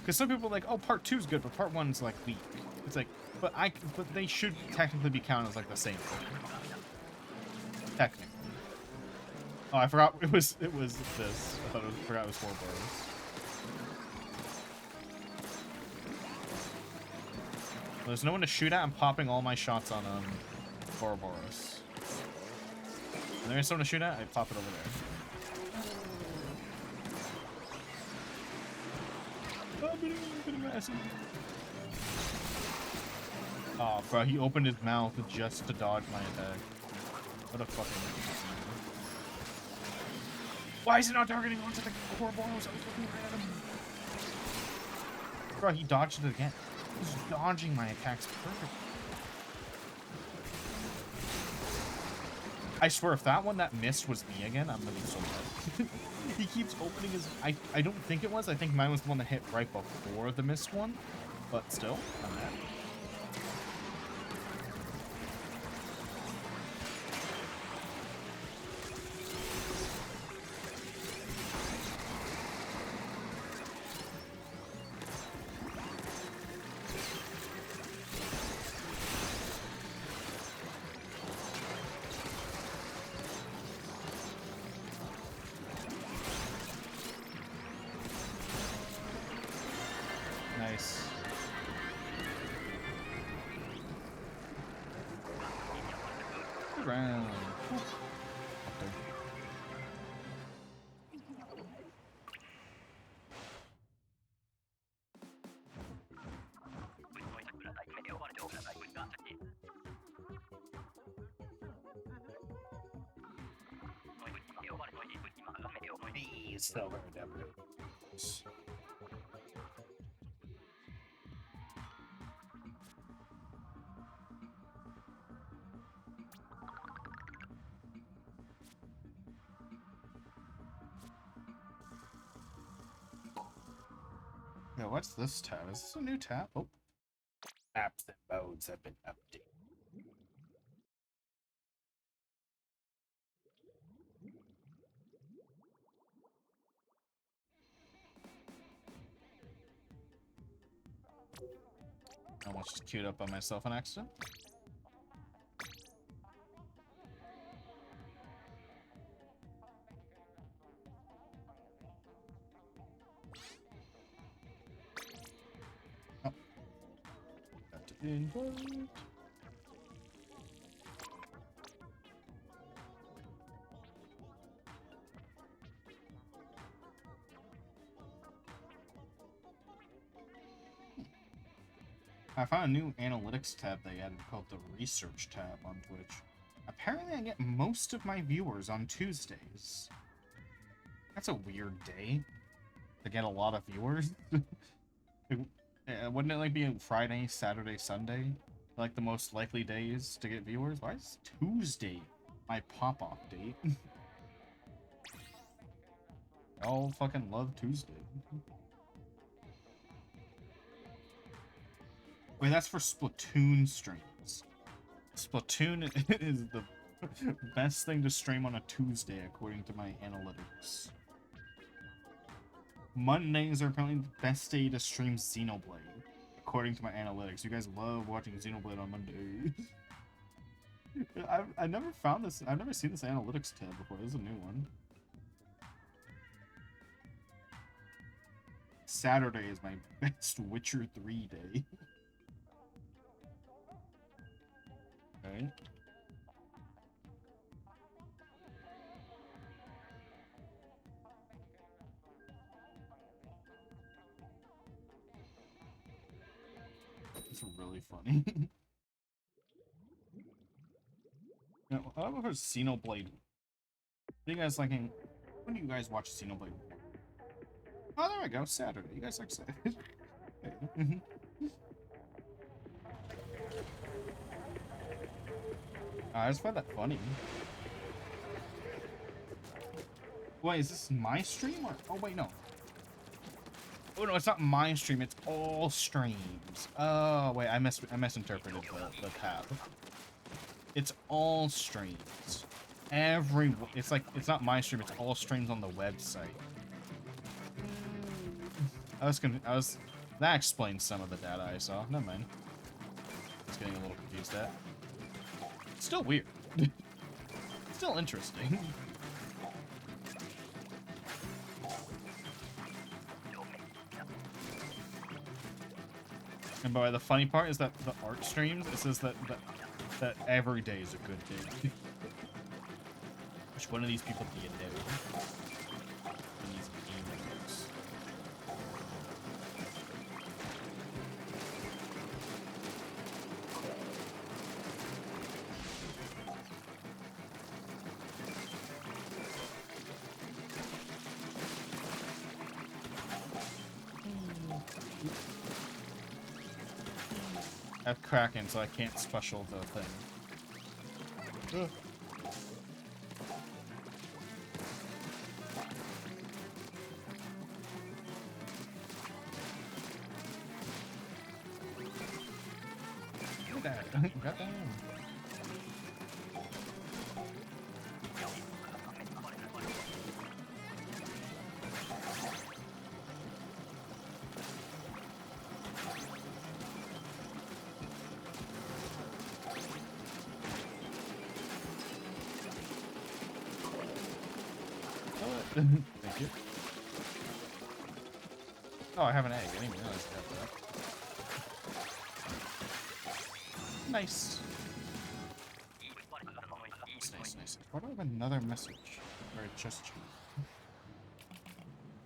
Because some people are like, oh, Part 2 is good, but Part 1 is like weak. It's like, but they should technically be counted as like the same thing. Technically. Oh, I forgot it was this. I forgot it was 4 bars. There's no one to shoot at. I'm popping all my shots on Ouroboros. And there's someone to shoot at. I pop it over there. Oh, bro, he opened his mouth just to dodge my attack. What a fucking... Why is it not targeting onto the Ouroboros? I was looking at him. Bro, he dodged it again. He's dodging my attacks perfectly. I swear, if that one that missed was me again, I'm gonna be so mad. He keeps opening his... I don't think it was. I think mine was the one that hit right before the missed one. But still, I'm mad. Nice. Good round. Up there. Silver Endeavor. Yeah, what's this tab? Is this a new tab? Oh. Apps and modes have been updated. I almost just queued up by myself on accident. Invite. I found a new analytics tab they added called the Research tab on Twitch. Apparently I get most of my viewers on Tuesdays. That's a weird day to get a lot of viewers. Wouldn't it like be Friday, Saturday, Sunday? Like the most likely days to get viewers? Why is Tuesday my pop-off date? I all fucking love Tuesday. Wait, that's for Splatoon streams. Splatoon is the best thing to stream on a Tuesday, according to my analytics. Mondays are apparently the best day to stream Xenoblade, according to my analytics. You guys love watching Xenoblade on Mondays. I never found this. I've never seen this analytics tab before. This is a new one. Saturday is my best Witcher 3 day. Okay. It's really funny. Now, how about Xenoblade? What are you guys liking? When do you guys watch Xenoblade? Oh, there we go. Saturday. You guys like Saturday? I just find that funny. Wait, is this my stream or? Oh wait, no. Oh no, it's not my stream. It's all streams. Oh wait, I misinterpreted the tab. It's all streams. It's like it's not my stream. It's all streams on the website. That explains some of the data I saw. Never mind. I was getting a little confused at. Still weird. Still interesting. And by the way, the funny part is that the art streams, it says that every day is a good day. Which one of these people do you know? And these gamers. I have Kraken, so I can't special the thing. Ugh. Look at that. Got that. Thank you. Oh, I have an egg. I didn't even realize I have that. Nice. Nice. Why do I have another message? Or a chest check?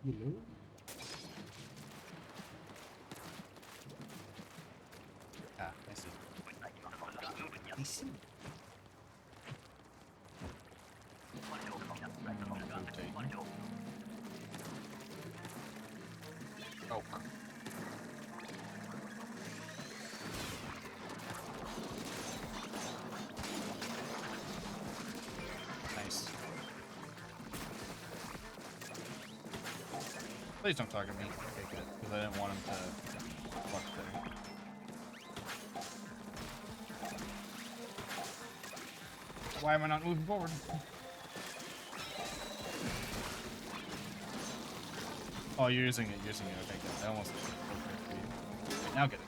Hello? Ah, I see. I see. Oh. Nice. Please don't talk to me. Okay, good. Because I didn't want him to walk there. Why am I not moving forward? Oh, you're using it. Okay, good. I almost okay, now get it.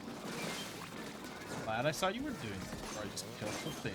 Glad I saw you were doing it before I just killed the thing.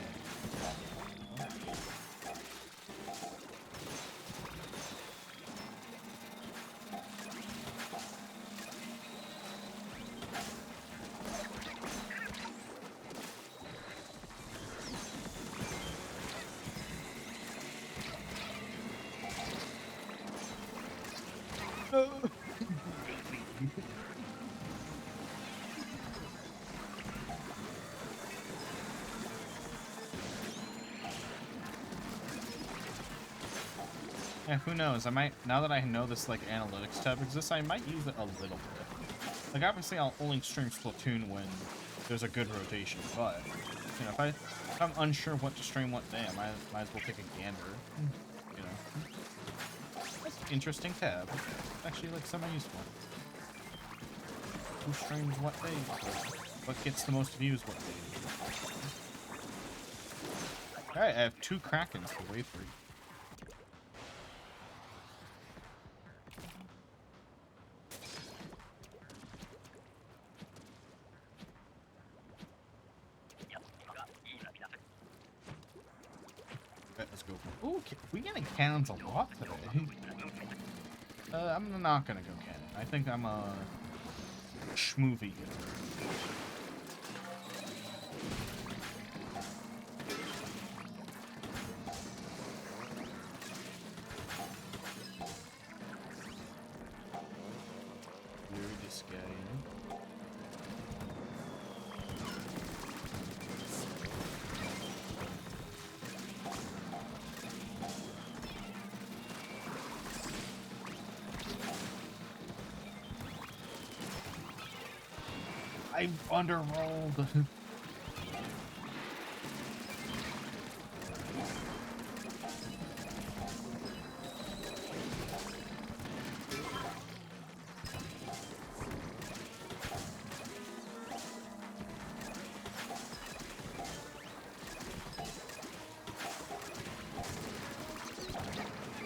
Yeah, who knows? I might, now that I know this like analytics tab exists, I might use it a little bit. Like obviously I'll only stream Splatoon when there's a good rotation, but you know, if I'm unsure what to stream what day, I might as well take a gander. You know. That's an interesting tab. Actually like semi-useful. Who streams what day? What gets the most views what day? Alright, I have 2 Krakens for wave 3. Let's go. Ooh, we getting cannons a lot today. I'm not gonna go cannon. I think I'm a schmovie. Lure this guy in. I underrolled.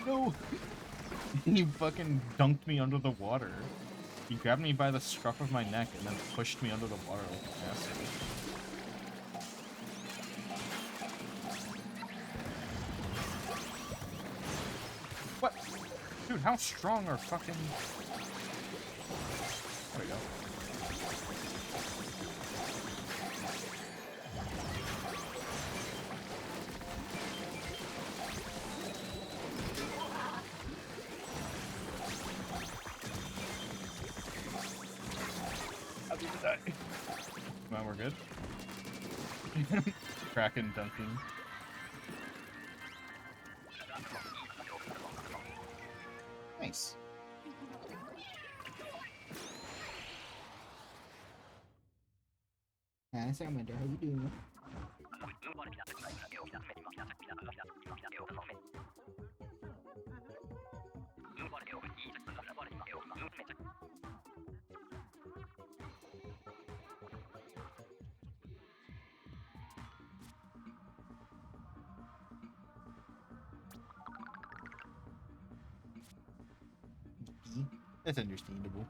No! You fucking dunked me under the water. He grabbed me by the scruff of my neck and then pushed me under the water like a bastard. What? Dude, how strong are fucking... There we go. Come on, we're good. Kraken dunking. Nice. Nah, Salamander, how you doing? That's understandable.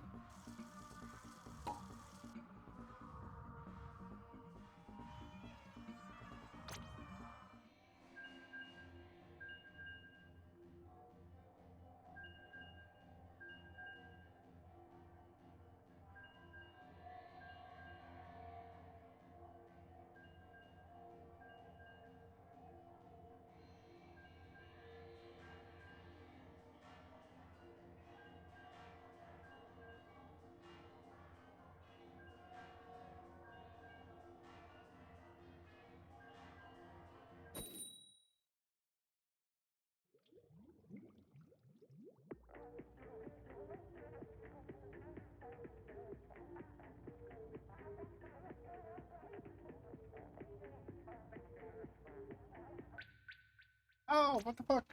Oh, what the fuck?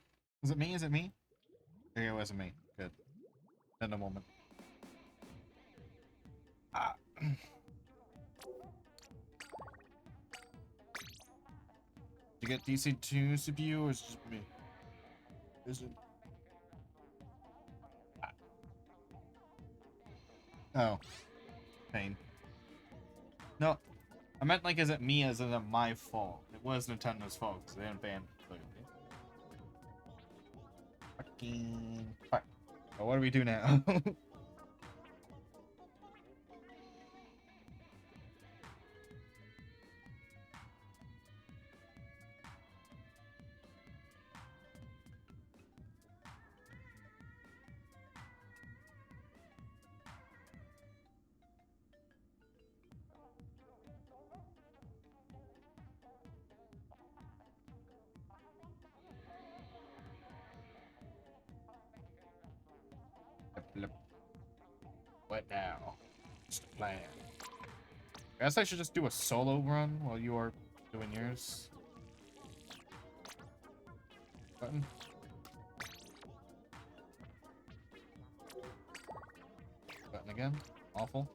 Is it me? Is it me? Okay, it wasn't me. Good. In a moment. Ah. You get DC2 CPU or is it just me? Is it? Oh. Pain. No. I meant like, is it me as in my fault? It was Nintendo's fault because they didn't ban it clearly. Fucking fuck. Oh, what do we do now? Flip. What now? Just a plan. I guess I should just do a solo run while you are doing yours. Button. Button again. Awful.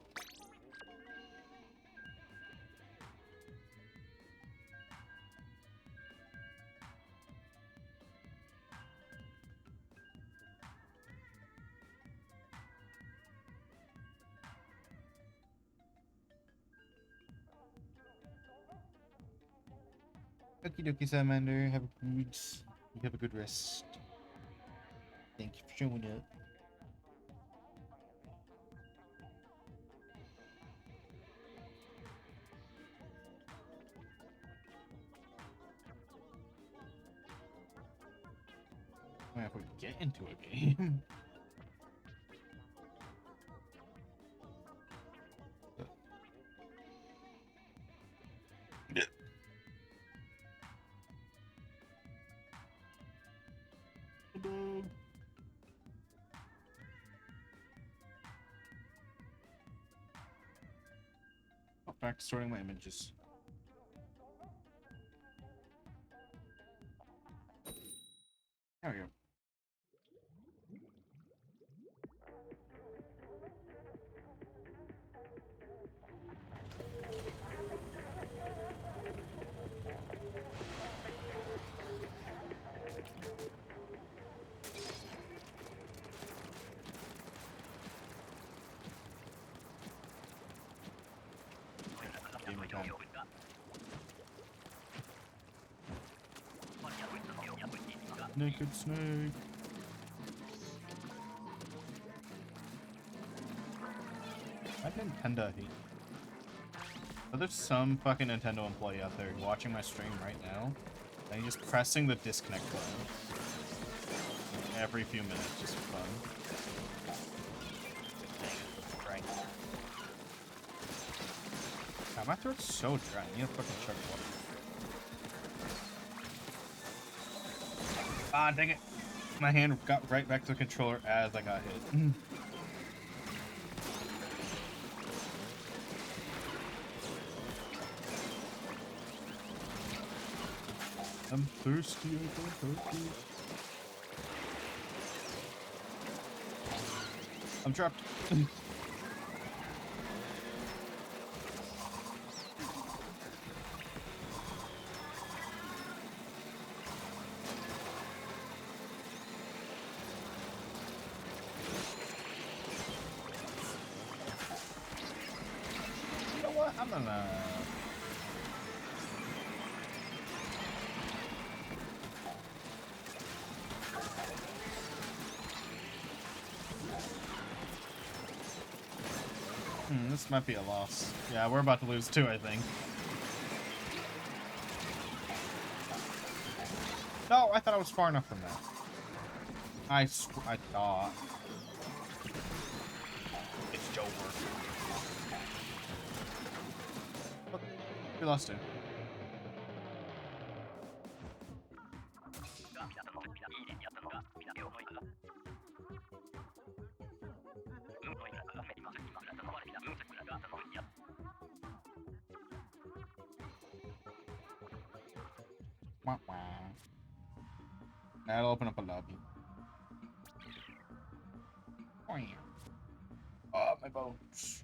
Okie dokie, Salamander. Have a good rest. Thank you for showing up. I mean, if we get into a game. Oh, back to sorting my images. There we go. Gamer time. Naked snake. I Nintendo hate. But there's some fucking Nintendo employee out there watching my stream right now, and he's just pressing the disconnect button every few minutes just for fun. Right. God, my throat's so dry. I need a fucking chug of water. Ah, dang it. My hand got right back to the controller as I got hit. I'm thirsty, I'm thirsty. I'm trapped. You know what? I'm gonna... this might be a loss. Yeah, we're about to lose too, I think. No, I thought I was far enough from that. I thought. It's Jover. Look, we lost two. Wah, wah. That'll open up a lobby. Oh, my bones.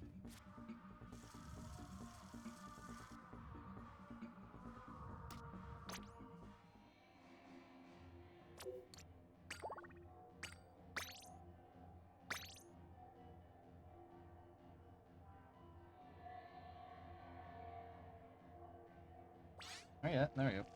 Oh yeah, there we go.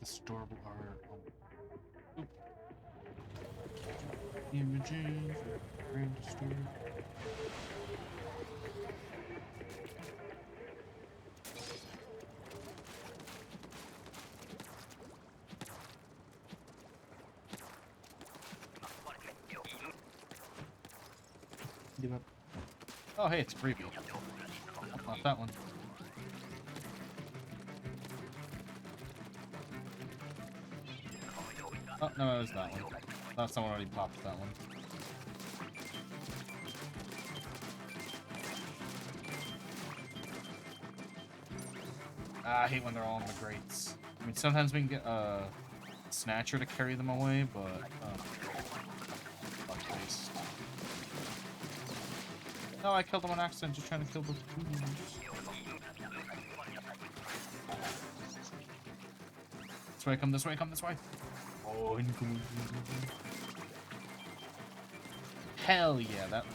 This adorable art. Oh. Oop. Images. Register. Give up. Oh, hey, it's a preview. Not that one. Oh, no, it was that one. I thought someone already popped that one. I hate when they're all in the grates. I mean, sometimes we can get a snatcher to carry them away, but fuck waste. No, I killed them on accident, just trying to kill the fools. This way, come this way, come this way. Oh, hell yeah, that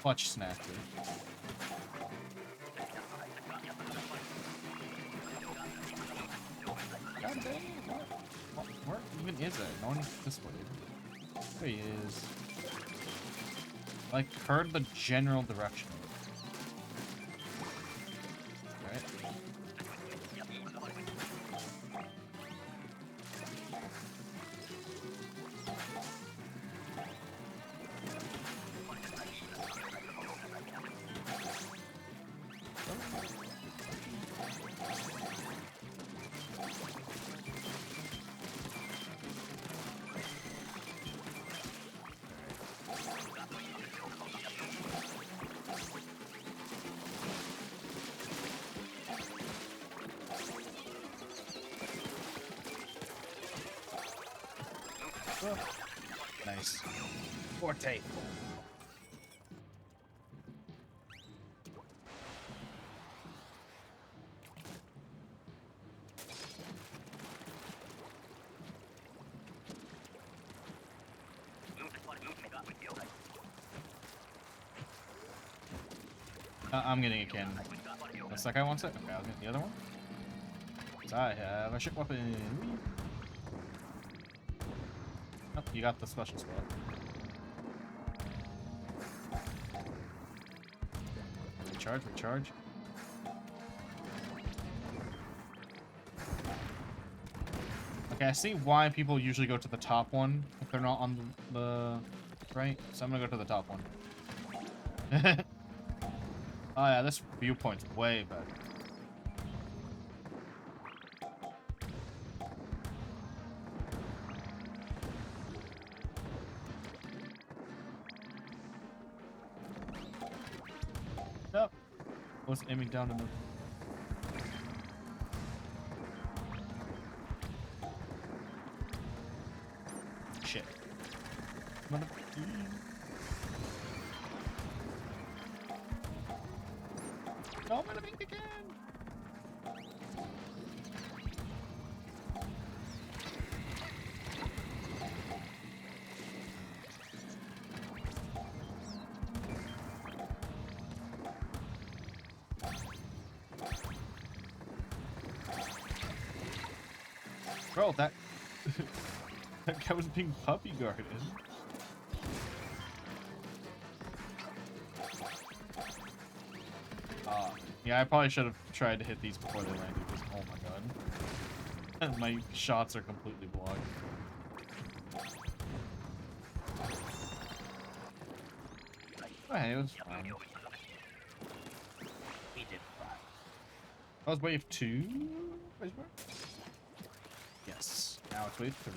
clutch snatcher. God dang it, what? Where even is it? No one's this way. There he is. Like, heard the general direction. Right? Nice. Forte. I'm getting a cannon. Looks like I want it. Okay, I'll get the other one. 'Cause I have a ship weapon. Oh, you got the special spot. Recharge, recharge. Okay, I see why people usually go to the top one if they're not on the right. So I'm gonna go to the top one. Oh yeah, this viewpoint's way better. Nope. I was aiming down in the... Shit. Mother... No, I'm gonna make it again! Bro, that... that guy was being puppy guarded. Yeah, I probably should have tried to hit these before they landed, because, oh my god. My shots are completely blocked. Oh, hey, it was fine. We did fine. That was wave 2? Yes. Now it's wave 3.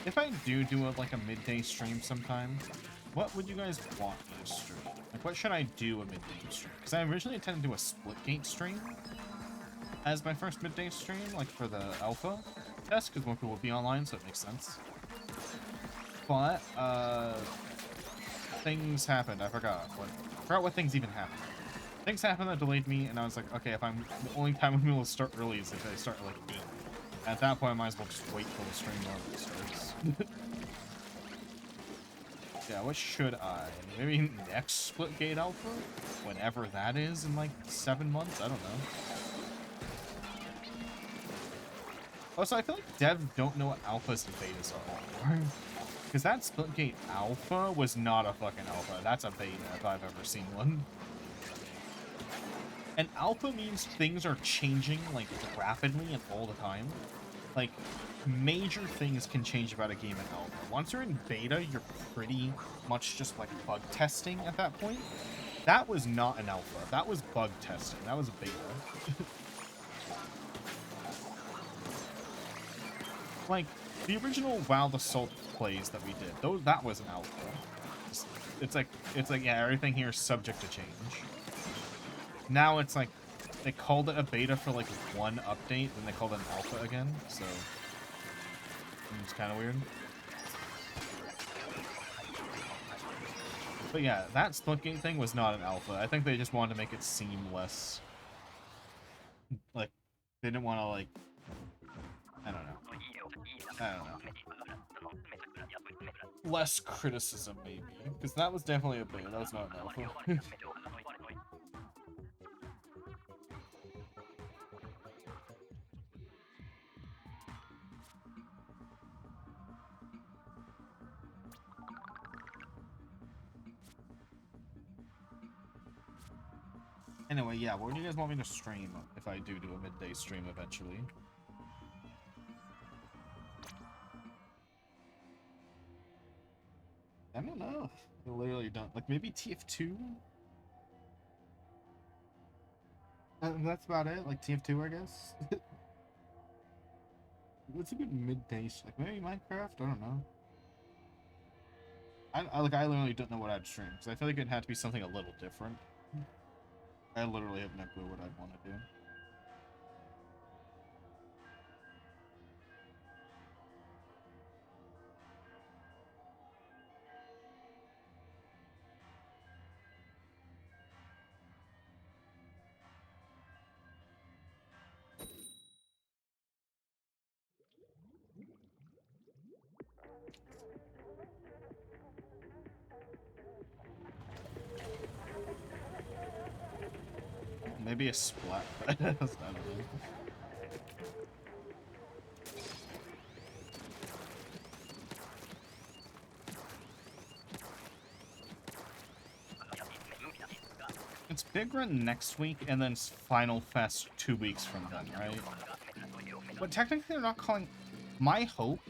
If I do like a midday stream sometime, what would you guys want me to stream? Like, what should I do a midday stream? Because I originally intended to do a Splitgate stream as my first midday stream, like for the alpha test, because more people would be online, so it makes sense. But things happened. I forgot what things even happened. things happened that delayed me, and I was like, okay, if I'm the only time I'm able to start early is if I start at like 8. At that point, I might as well just wait till the stream normally starts. Yeah, what should I? Maybe next Splitgate Alpha? Whenever that is in like 7 months? I don't know. Also, I feel like devs don't know what alphas and betas are anymore. Because that Splitgate Alpha was not a fucking alpha. That's a beta if I've ever seen one. And alpha means things are changing, like, rapidly and all the time. Like, major things can change about a game in alpha. Once you're in beta, you're pretty much just, like, bug testing at that point. That was not an alpha. That was bug testing. That was a beta. Like, the original WoW the Salt plays that we did, that was an alpha. It's like, yeah, everything here is subject to change. Now it's like, they called it a beta for like one update, then they called it an alpha again, so it's kind of weird. But yeah, that Splitgate thing was not an alpha. I think they just wanted to make it seem less, like, they didn't want to, like, I don't know. Less criticism, maybe, because that was definitely a beta. That was not an alpha. Anyway, yeah, where do you guys want me to stream if I do a midday stream eventually? I don't know. I literally don't. Like, maybe TF2? That's about it. Like, TF2, I guess? What's a good midday? Like, maybe Minecraft? I don't know. I literally don't know what I'd stream, because I feel like it had to be something a little different. I literally have no clue what I'd want to do. Maybe a Splat. I don't know. It's Big Run next week, and then Final Fest 2 weeks from then, right? But technically they're not calling... My hope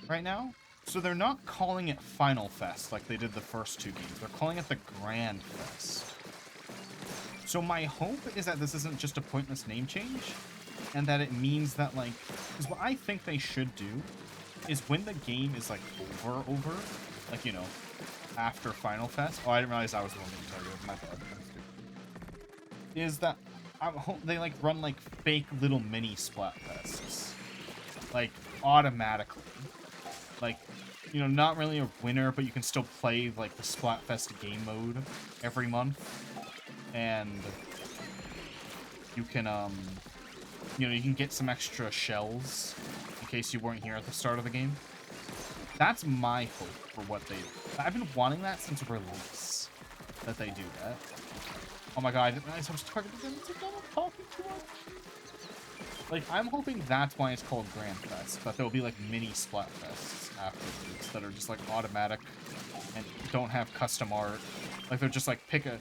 right now... So they're not calling it Final Fest like they did the first 2 games. They're calling it the Grand Fest. So my hope is that this isn't just a pointless name change, and that it means that, like... Because what I think they should do is when the game is, like, over, like, you know, after Final Fest... Oh, I didn't realize I was the one being targeted. My bad. Is that they, like, run, like, fake little mini Splatfests. Like, automatically. Like, you know, not really a winner, but you can still play, like, the Splatfest game mode every month. And you can, you know, you can get some extra shells in case you weren't here at the start of the game. That's my hope for what they... I've been wanting that since release, that they do that. Oh my god, I didn't realize I was targeting them. It's like, I'm talking too much. Like, I'm hoping that's why it's called Grand Fest, but there'll be, like, mini Splatfests afterwards that are just, like, automatic and don't have custom art. Like, they're just, like, pick a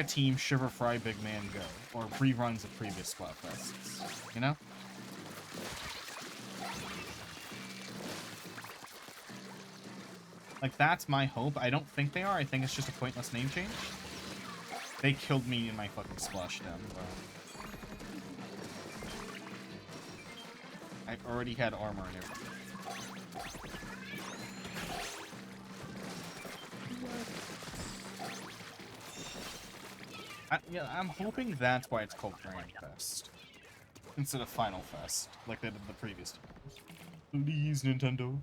team, Shiver Fry, Big Man, go. Or reruns of previous Splatfests. You know? Like, that's my hope. I don't think they are. I think it's just a pointless name change. They killed me in my fucking splashdown, bro. I already had armor and everything. Yeah, I'm hoping that's why it's called Grand Fest instead of Final Fest, like they did the previous times. Please, Nintendo.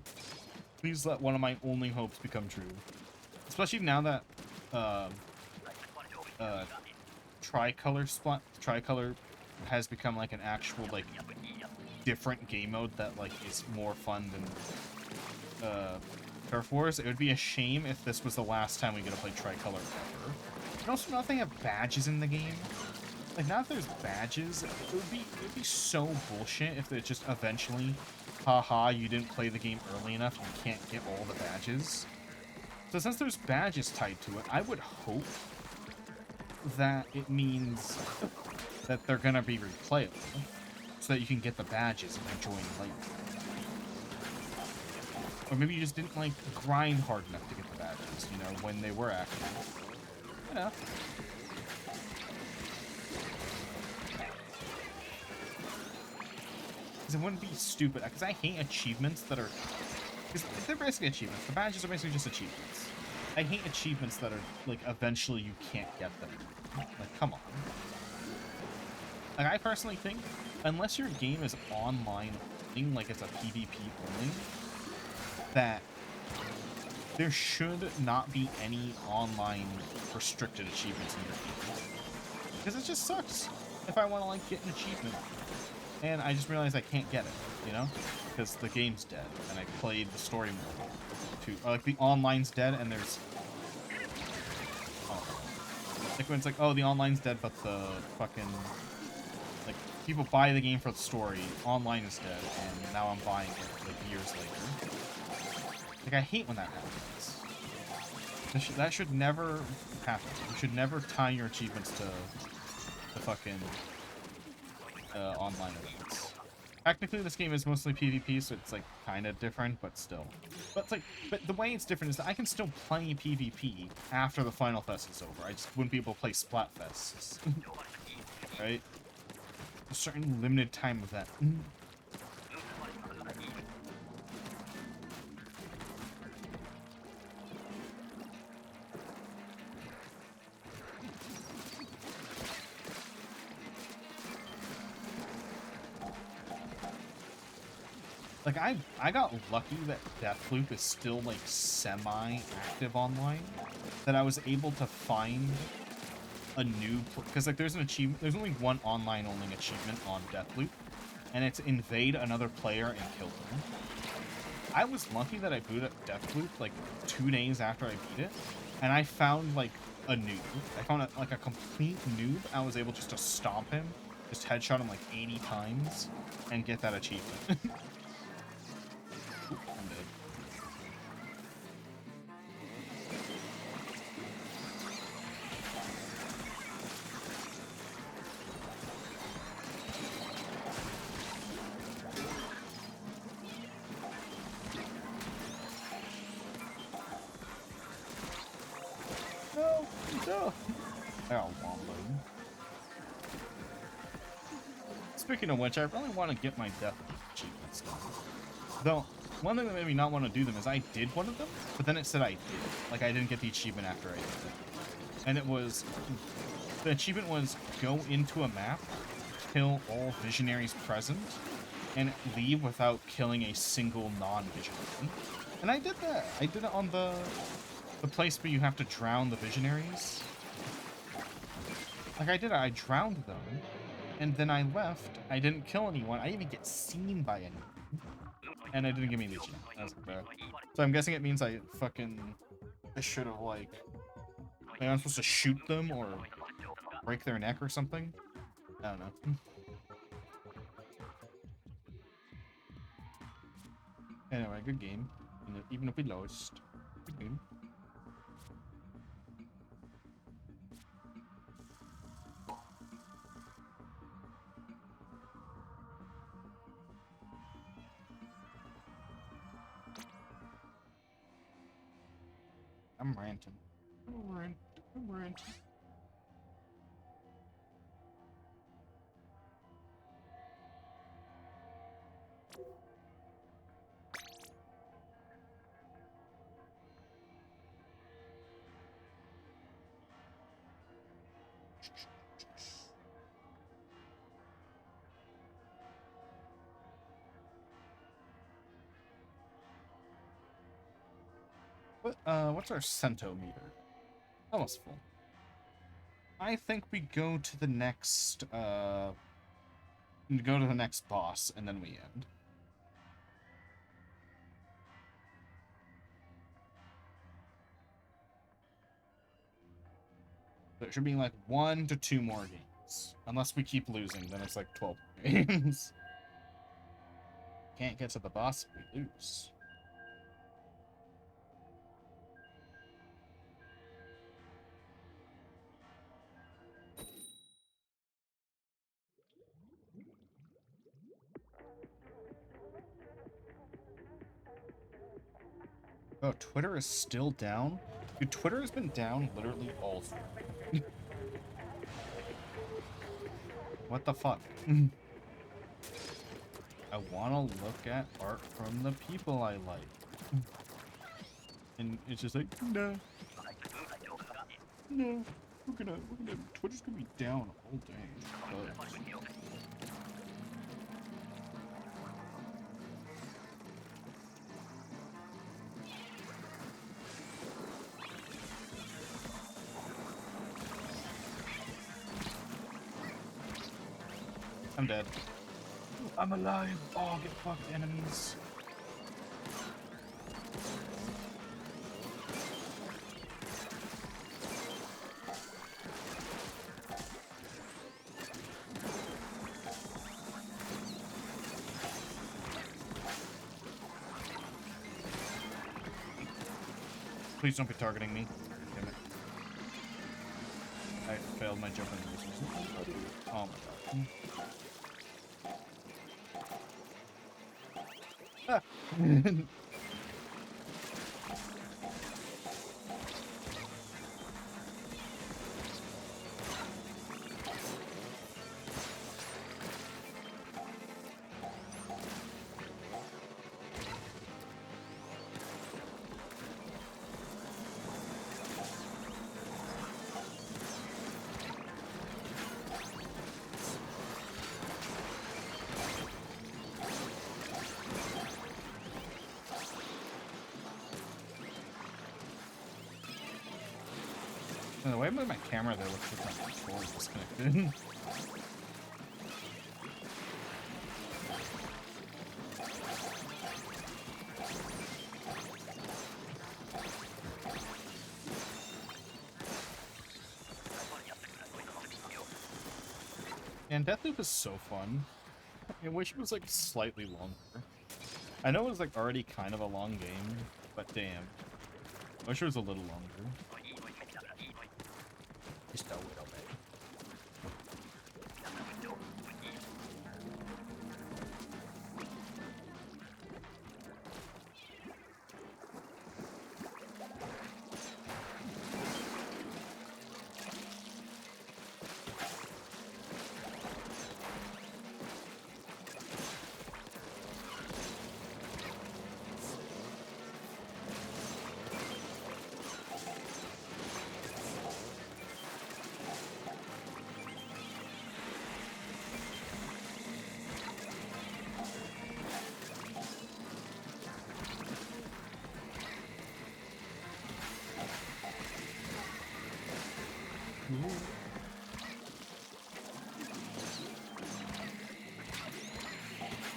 Please let one of my only hopes become true. Especially now that, tricolor Splat, tricolor has become like an actual like different game mode that like is more fun than Turf Wars. It would be a shame if this was the last time we get to play tricolor ever. And also, now they have badges in the game. Like, now that there's badges, it would be so bullshit if it just eventually, haha, you didn't play the game early enough, you can't get all the badges. So since there's badges tied to it, I would hope that it means that they're gonna be replayable, so that you can get the badges and join later. Or maybe you just didn't, like, grind hard enough to get the badges, you know, when they were active. You know. Because it wouldn't be stupid, because I hate achievements that are... Because they're basically achievements. The badges are basically just achievements. I hate achievements that are, like, eventually you can't get them. Like, come on. Like, I personally think, unless your game is online only, like it's a PvP only, that there should not be any online restricted achievements in your game. Because it just sucks if I want to, like, get an achievement and I just realized I can't get it, you know? Because the game's dead, and I played the story mode too. Or, like, the online's dead, and there's... Oh. Like, when it's like, oh, the online's dead, but the fucking... Like, people buy the game for the story, online is dead, and now I'm buying it, like, years later. Like, I hate when that happens. That should never happen. You should never tie your achievements to the fucking... online events. Technically, this game is mostly PvP, so it's like kind of different, but still. But it's like, but the way it's different is that I can still play PvP after the final fest is over. I just wouldn't be able to play Splat fests, right? A certain limited time event. Like, I got lucky that Deathloop is still, like, semi-active online, that I was able to find a new... Because, like, there's an achievement... There's only one online-only achievement on Deathloop, and it's invade another player and kill them. I was lucky that I booted up Deathloop, like, 2 days after I beat it, and I found, like, a noob. I found, like, a complete noob. I was able just to stomp him, just headshot him, like, 80 times, and get that achievement. I'm dead. No, no. I got wombo. Speaking of which, I really want to get my death achievements done. Though, one thing that made me not want to do them is I did one of them, but then it said I did. Like, I didn't get the achievement after I did it. And it was... The achievement was, go into a map, kill all visionaries present, and leave without killing a single non-visionary. And I did that. I did it on the place where you have to drown the visionaries. Like, I did it. I drowned them, and then I left. I didn't kill anyone. I didn't even get seen by anyone. And it didn't give me the achievement. That's bad. So I'm guessing it means I should have, like... I'm supposed to shoot them or break their neck or something? I don't know. Anyway, good game. Even if we lost. Good game. I'm ranting. I'm ranting. What's our cento meter? Almost full. I think we go to the next boss and then we end. So it should be like 1 to 2 more games. Unless we keep losing, then it's like 12 games. Can't get to the boss if we lose. Oh, Twitter is still down? Dude, Twitter has been down literally all through. What the fuck? I want to look at art from the people I like. And it's just like, no. No. Twitter's gonna be down all day. I'm dead. I'm alive. Oh, get fucked, enemies. Please don't be targeting me. Damn it. I failed my jumping resources. Oh my god. Ah. And the way I move my camera there looks like my controller is disconnected. And Deathloop is so fun. I wish it was like slightly longer. I know it was like already kind of a long game, but damn. I wish it was a little longer. Just a little bit.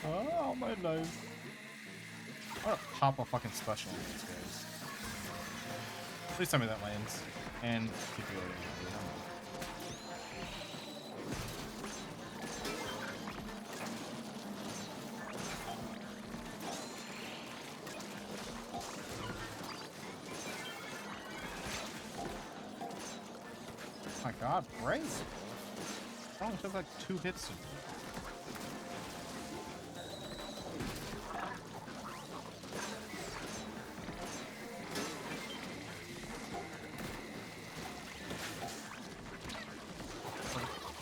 Oh, my life. I'm gonna pop a fucking special on these guys. Please tell me that lands. And keep you over. Oh my god, break! I only took like 2 hits to me.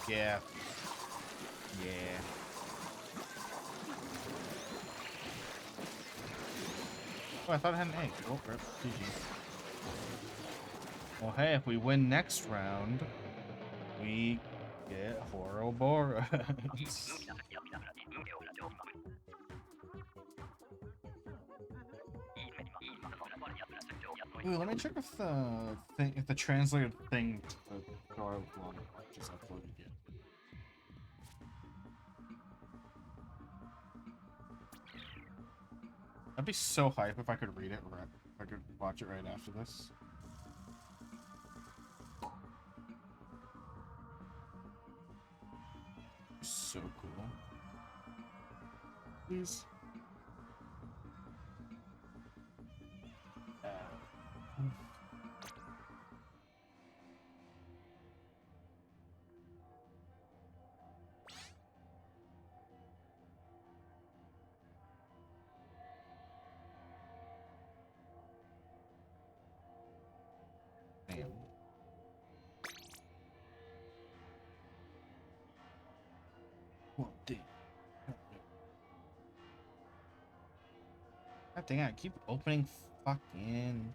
Yeah. Yeah. Oh, I thought I had an egg. Oh, rip. GG. Well, hey, if we win next round, we get Ouroboros. Ooh, let me check if the thing, if the translated thing to the our blog just uploaded yet. I'd be so hype if I could read it right, if I could watch it right after this. So cool. Please. Damn. Well, damn. God dang it, I keep opening fucking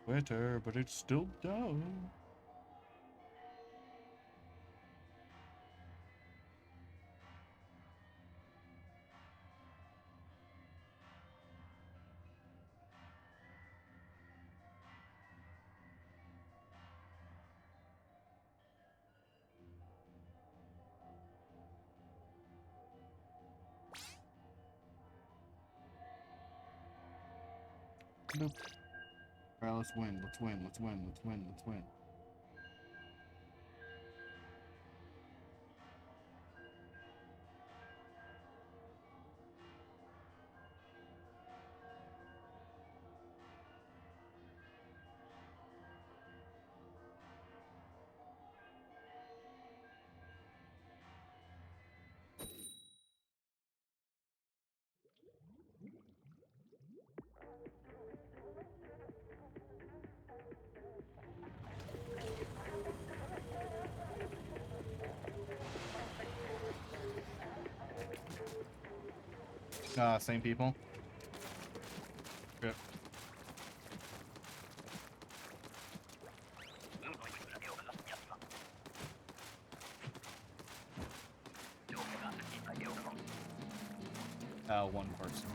Twitter, but it's still down. Nope. Alright, let's win, let's win, let's win, let's win, let's win. Same people. Good. One person.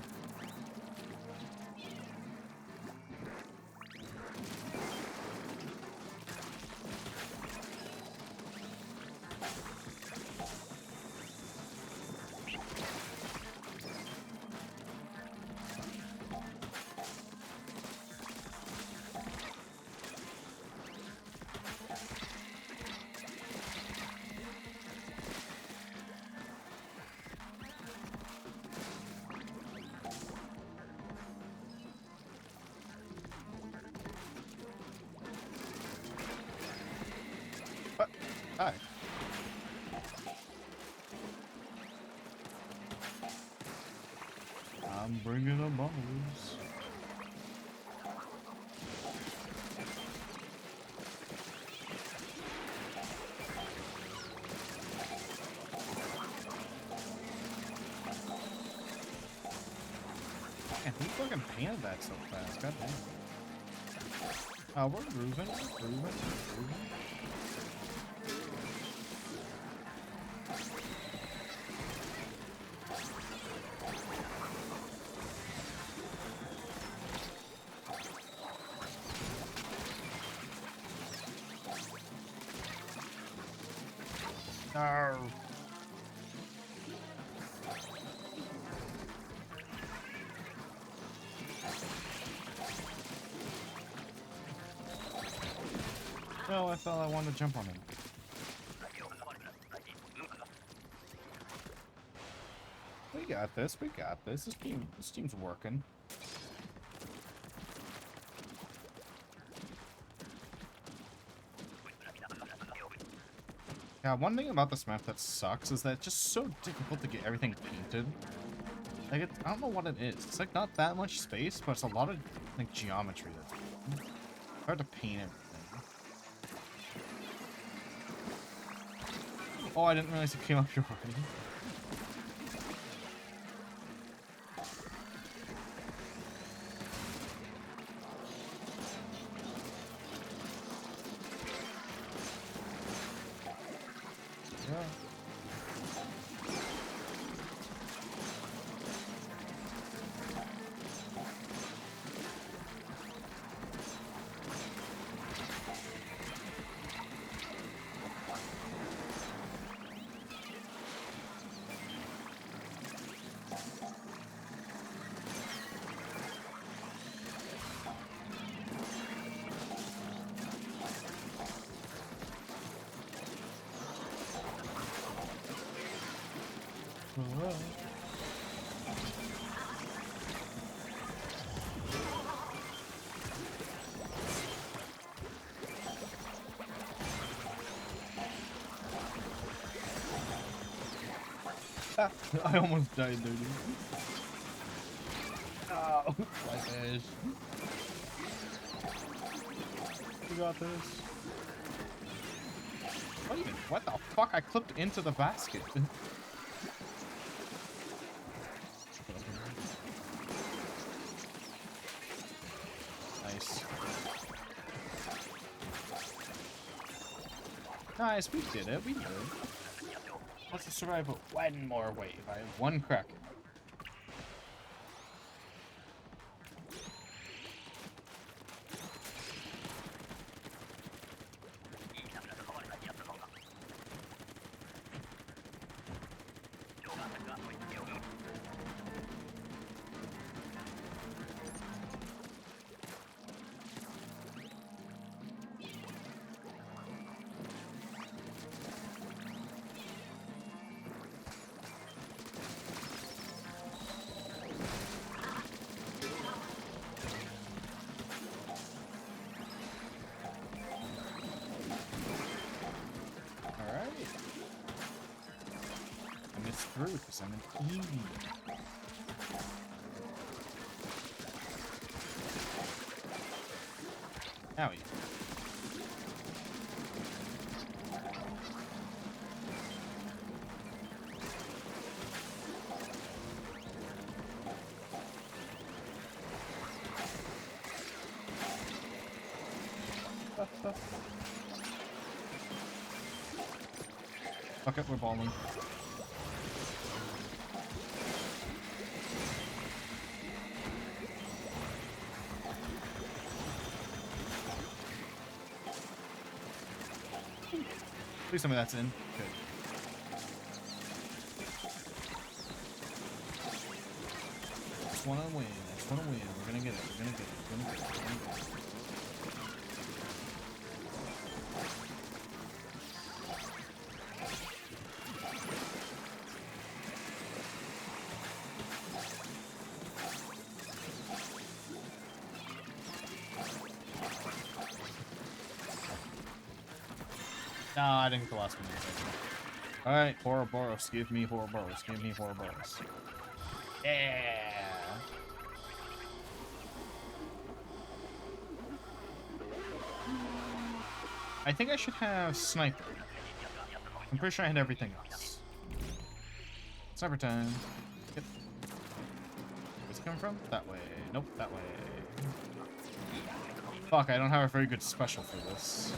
What? Hi. I'm bringing the bombs. Man, who fucking painted that so fast? God damn. Oh, we're grooving, we're grooving, we're grooving. No. No, I thought I wanted to jump on him. We got this, we got this. This team's working. Yeah, one thing about this map that sucks is that it's just so difficult to get everything painted. Like, I don't know what it is. It's like not that much space, but it's a lot of like geometry that's hard to paint everything. Oh, I didn't realize it came up here already. Yeah. Ah, I almost died there, dude. Oh, fly fish. You got this. What the fuck? I clipped into the basket. Nice. Nice, we did it. We did it. Let's survive one more wave. I have one crack. Through because I'm an Eevee. Owie. Fuck it, we're balling. Please tell me that's in. Good. Just wanna win. Just wanna win. We're gonna get it. We're gonna get it. We're gonna get it. We're gonna get it. No, I didn't get the last one. Alright, Ouroboros. Give me Ouroboros. Give me Ouroboros. Yeah! I think I should have Sniper. I'm pretty sure I had everything else. Sniper time. Yep. Where's it coming from? That way. Nope, that way. Fuck, I don't have a very good special for this.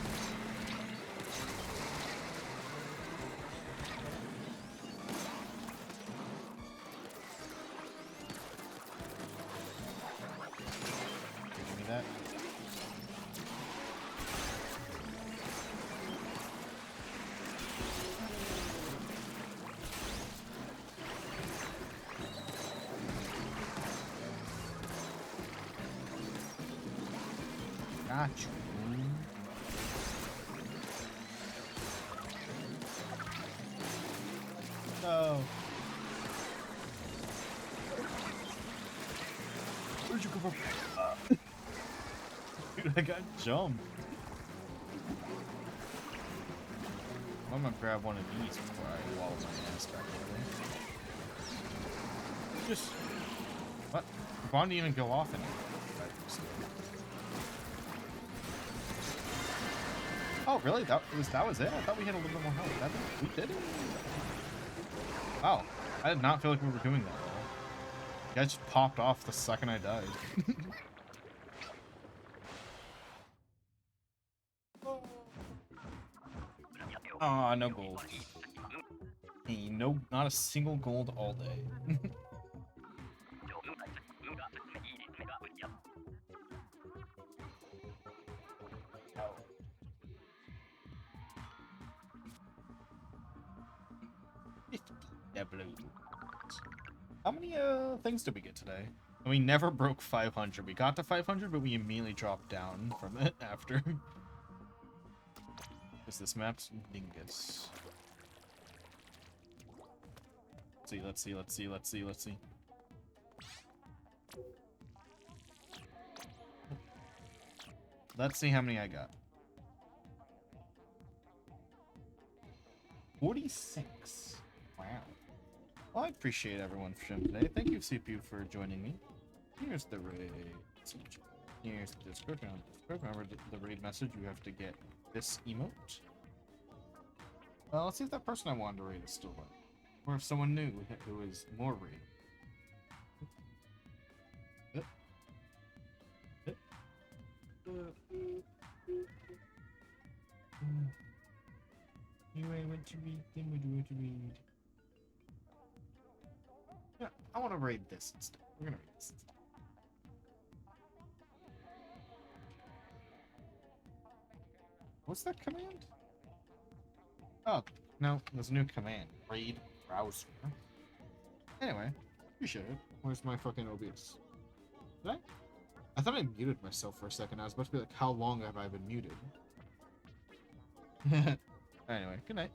Gotcha. No. Where'd you come from? Dude, I got jumped. I'm gonna grab one of these before I wall my ass back over. Just what? The bomb didn't even go off anymore. Oh, really? That was it? I thought we had a little bit more health. We did it? Wow. I did not feel like we were doing that well. Yeah, I just popped off the second I died. Aw, no gold. Hey, no, not a single gold all day. How many things did we get today? And we never broke 500. We got to 500, but we immediately dropped down from it after. Is this map's dingus? Let's see. Let's see how many I got. 46. Wow. Well, I appreciate everyone for showing today. Thank you, CPU, for joining me. Here's the raid. Here's the description. Remember the raid message. You have to get this emote. Let's see if that person I wanted to raid is still alive. Or if someone new who is more raid. You ain't what you read, then what you read. Yeah, I want to raid this instead. We're gonna raid this instead. What's that command? Oh, no, there's a new command. Raid browser. Anyway, appreciate it. Where's my fucking OBS? Did I? I thought I muted myself for a second. I was about to be like, how long have I been muted? Anyway, good night.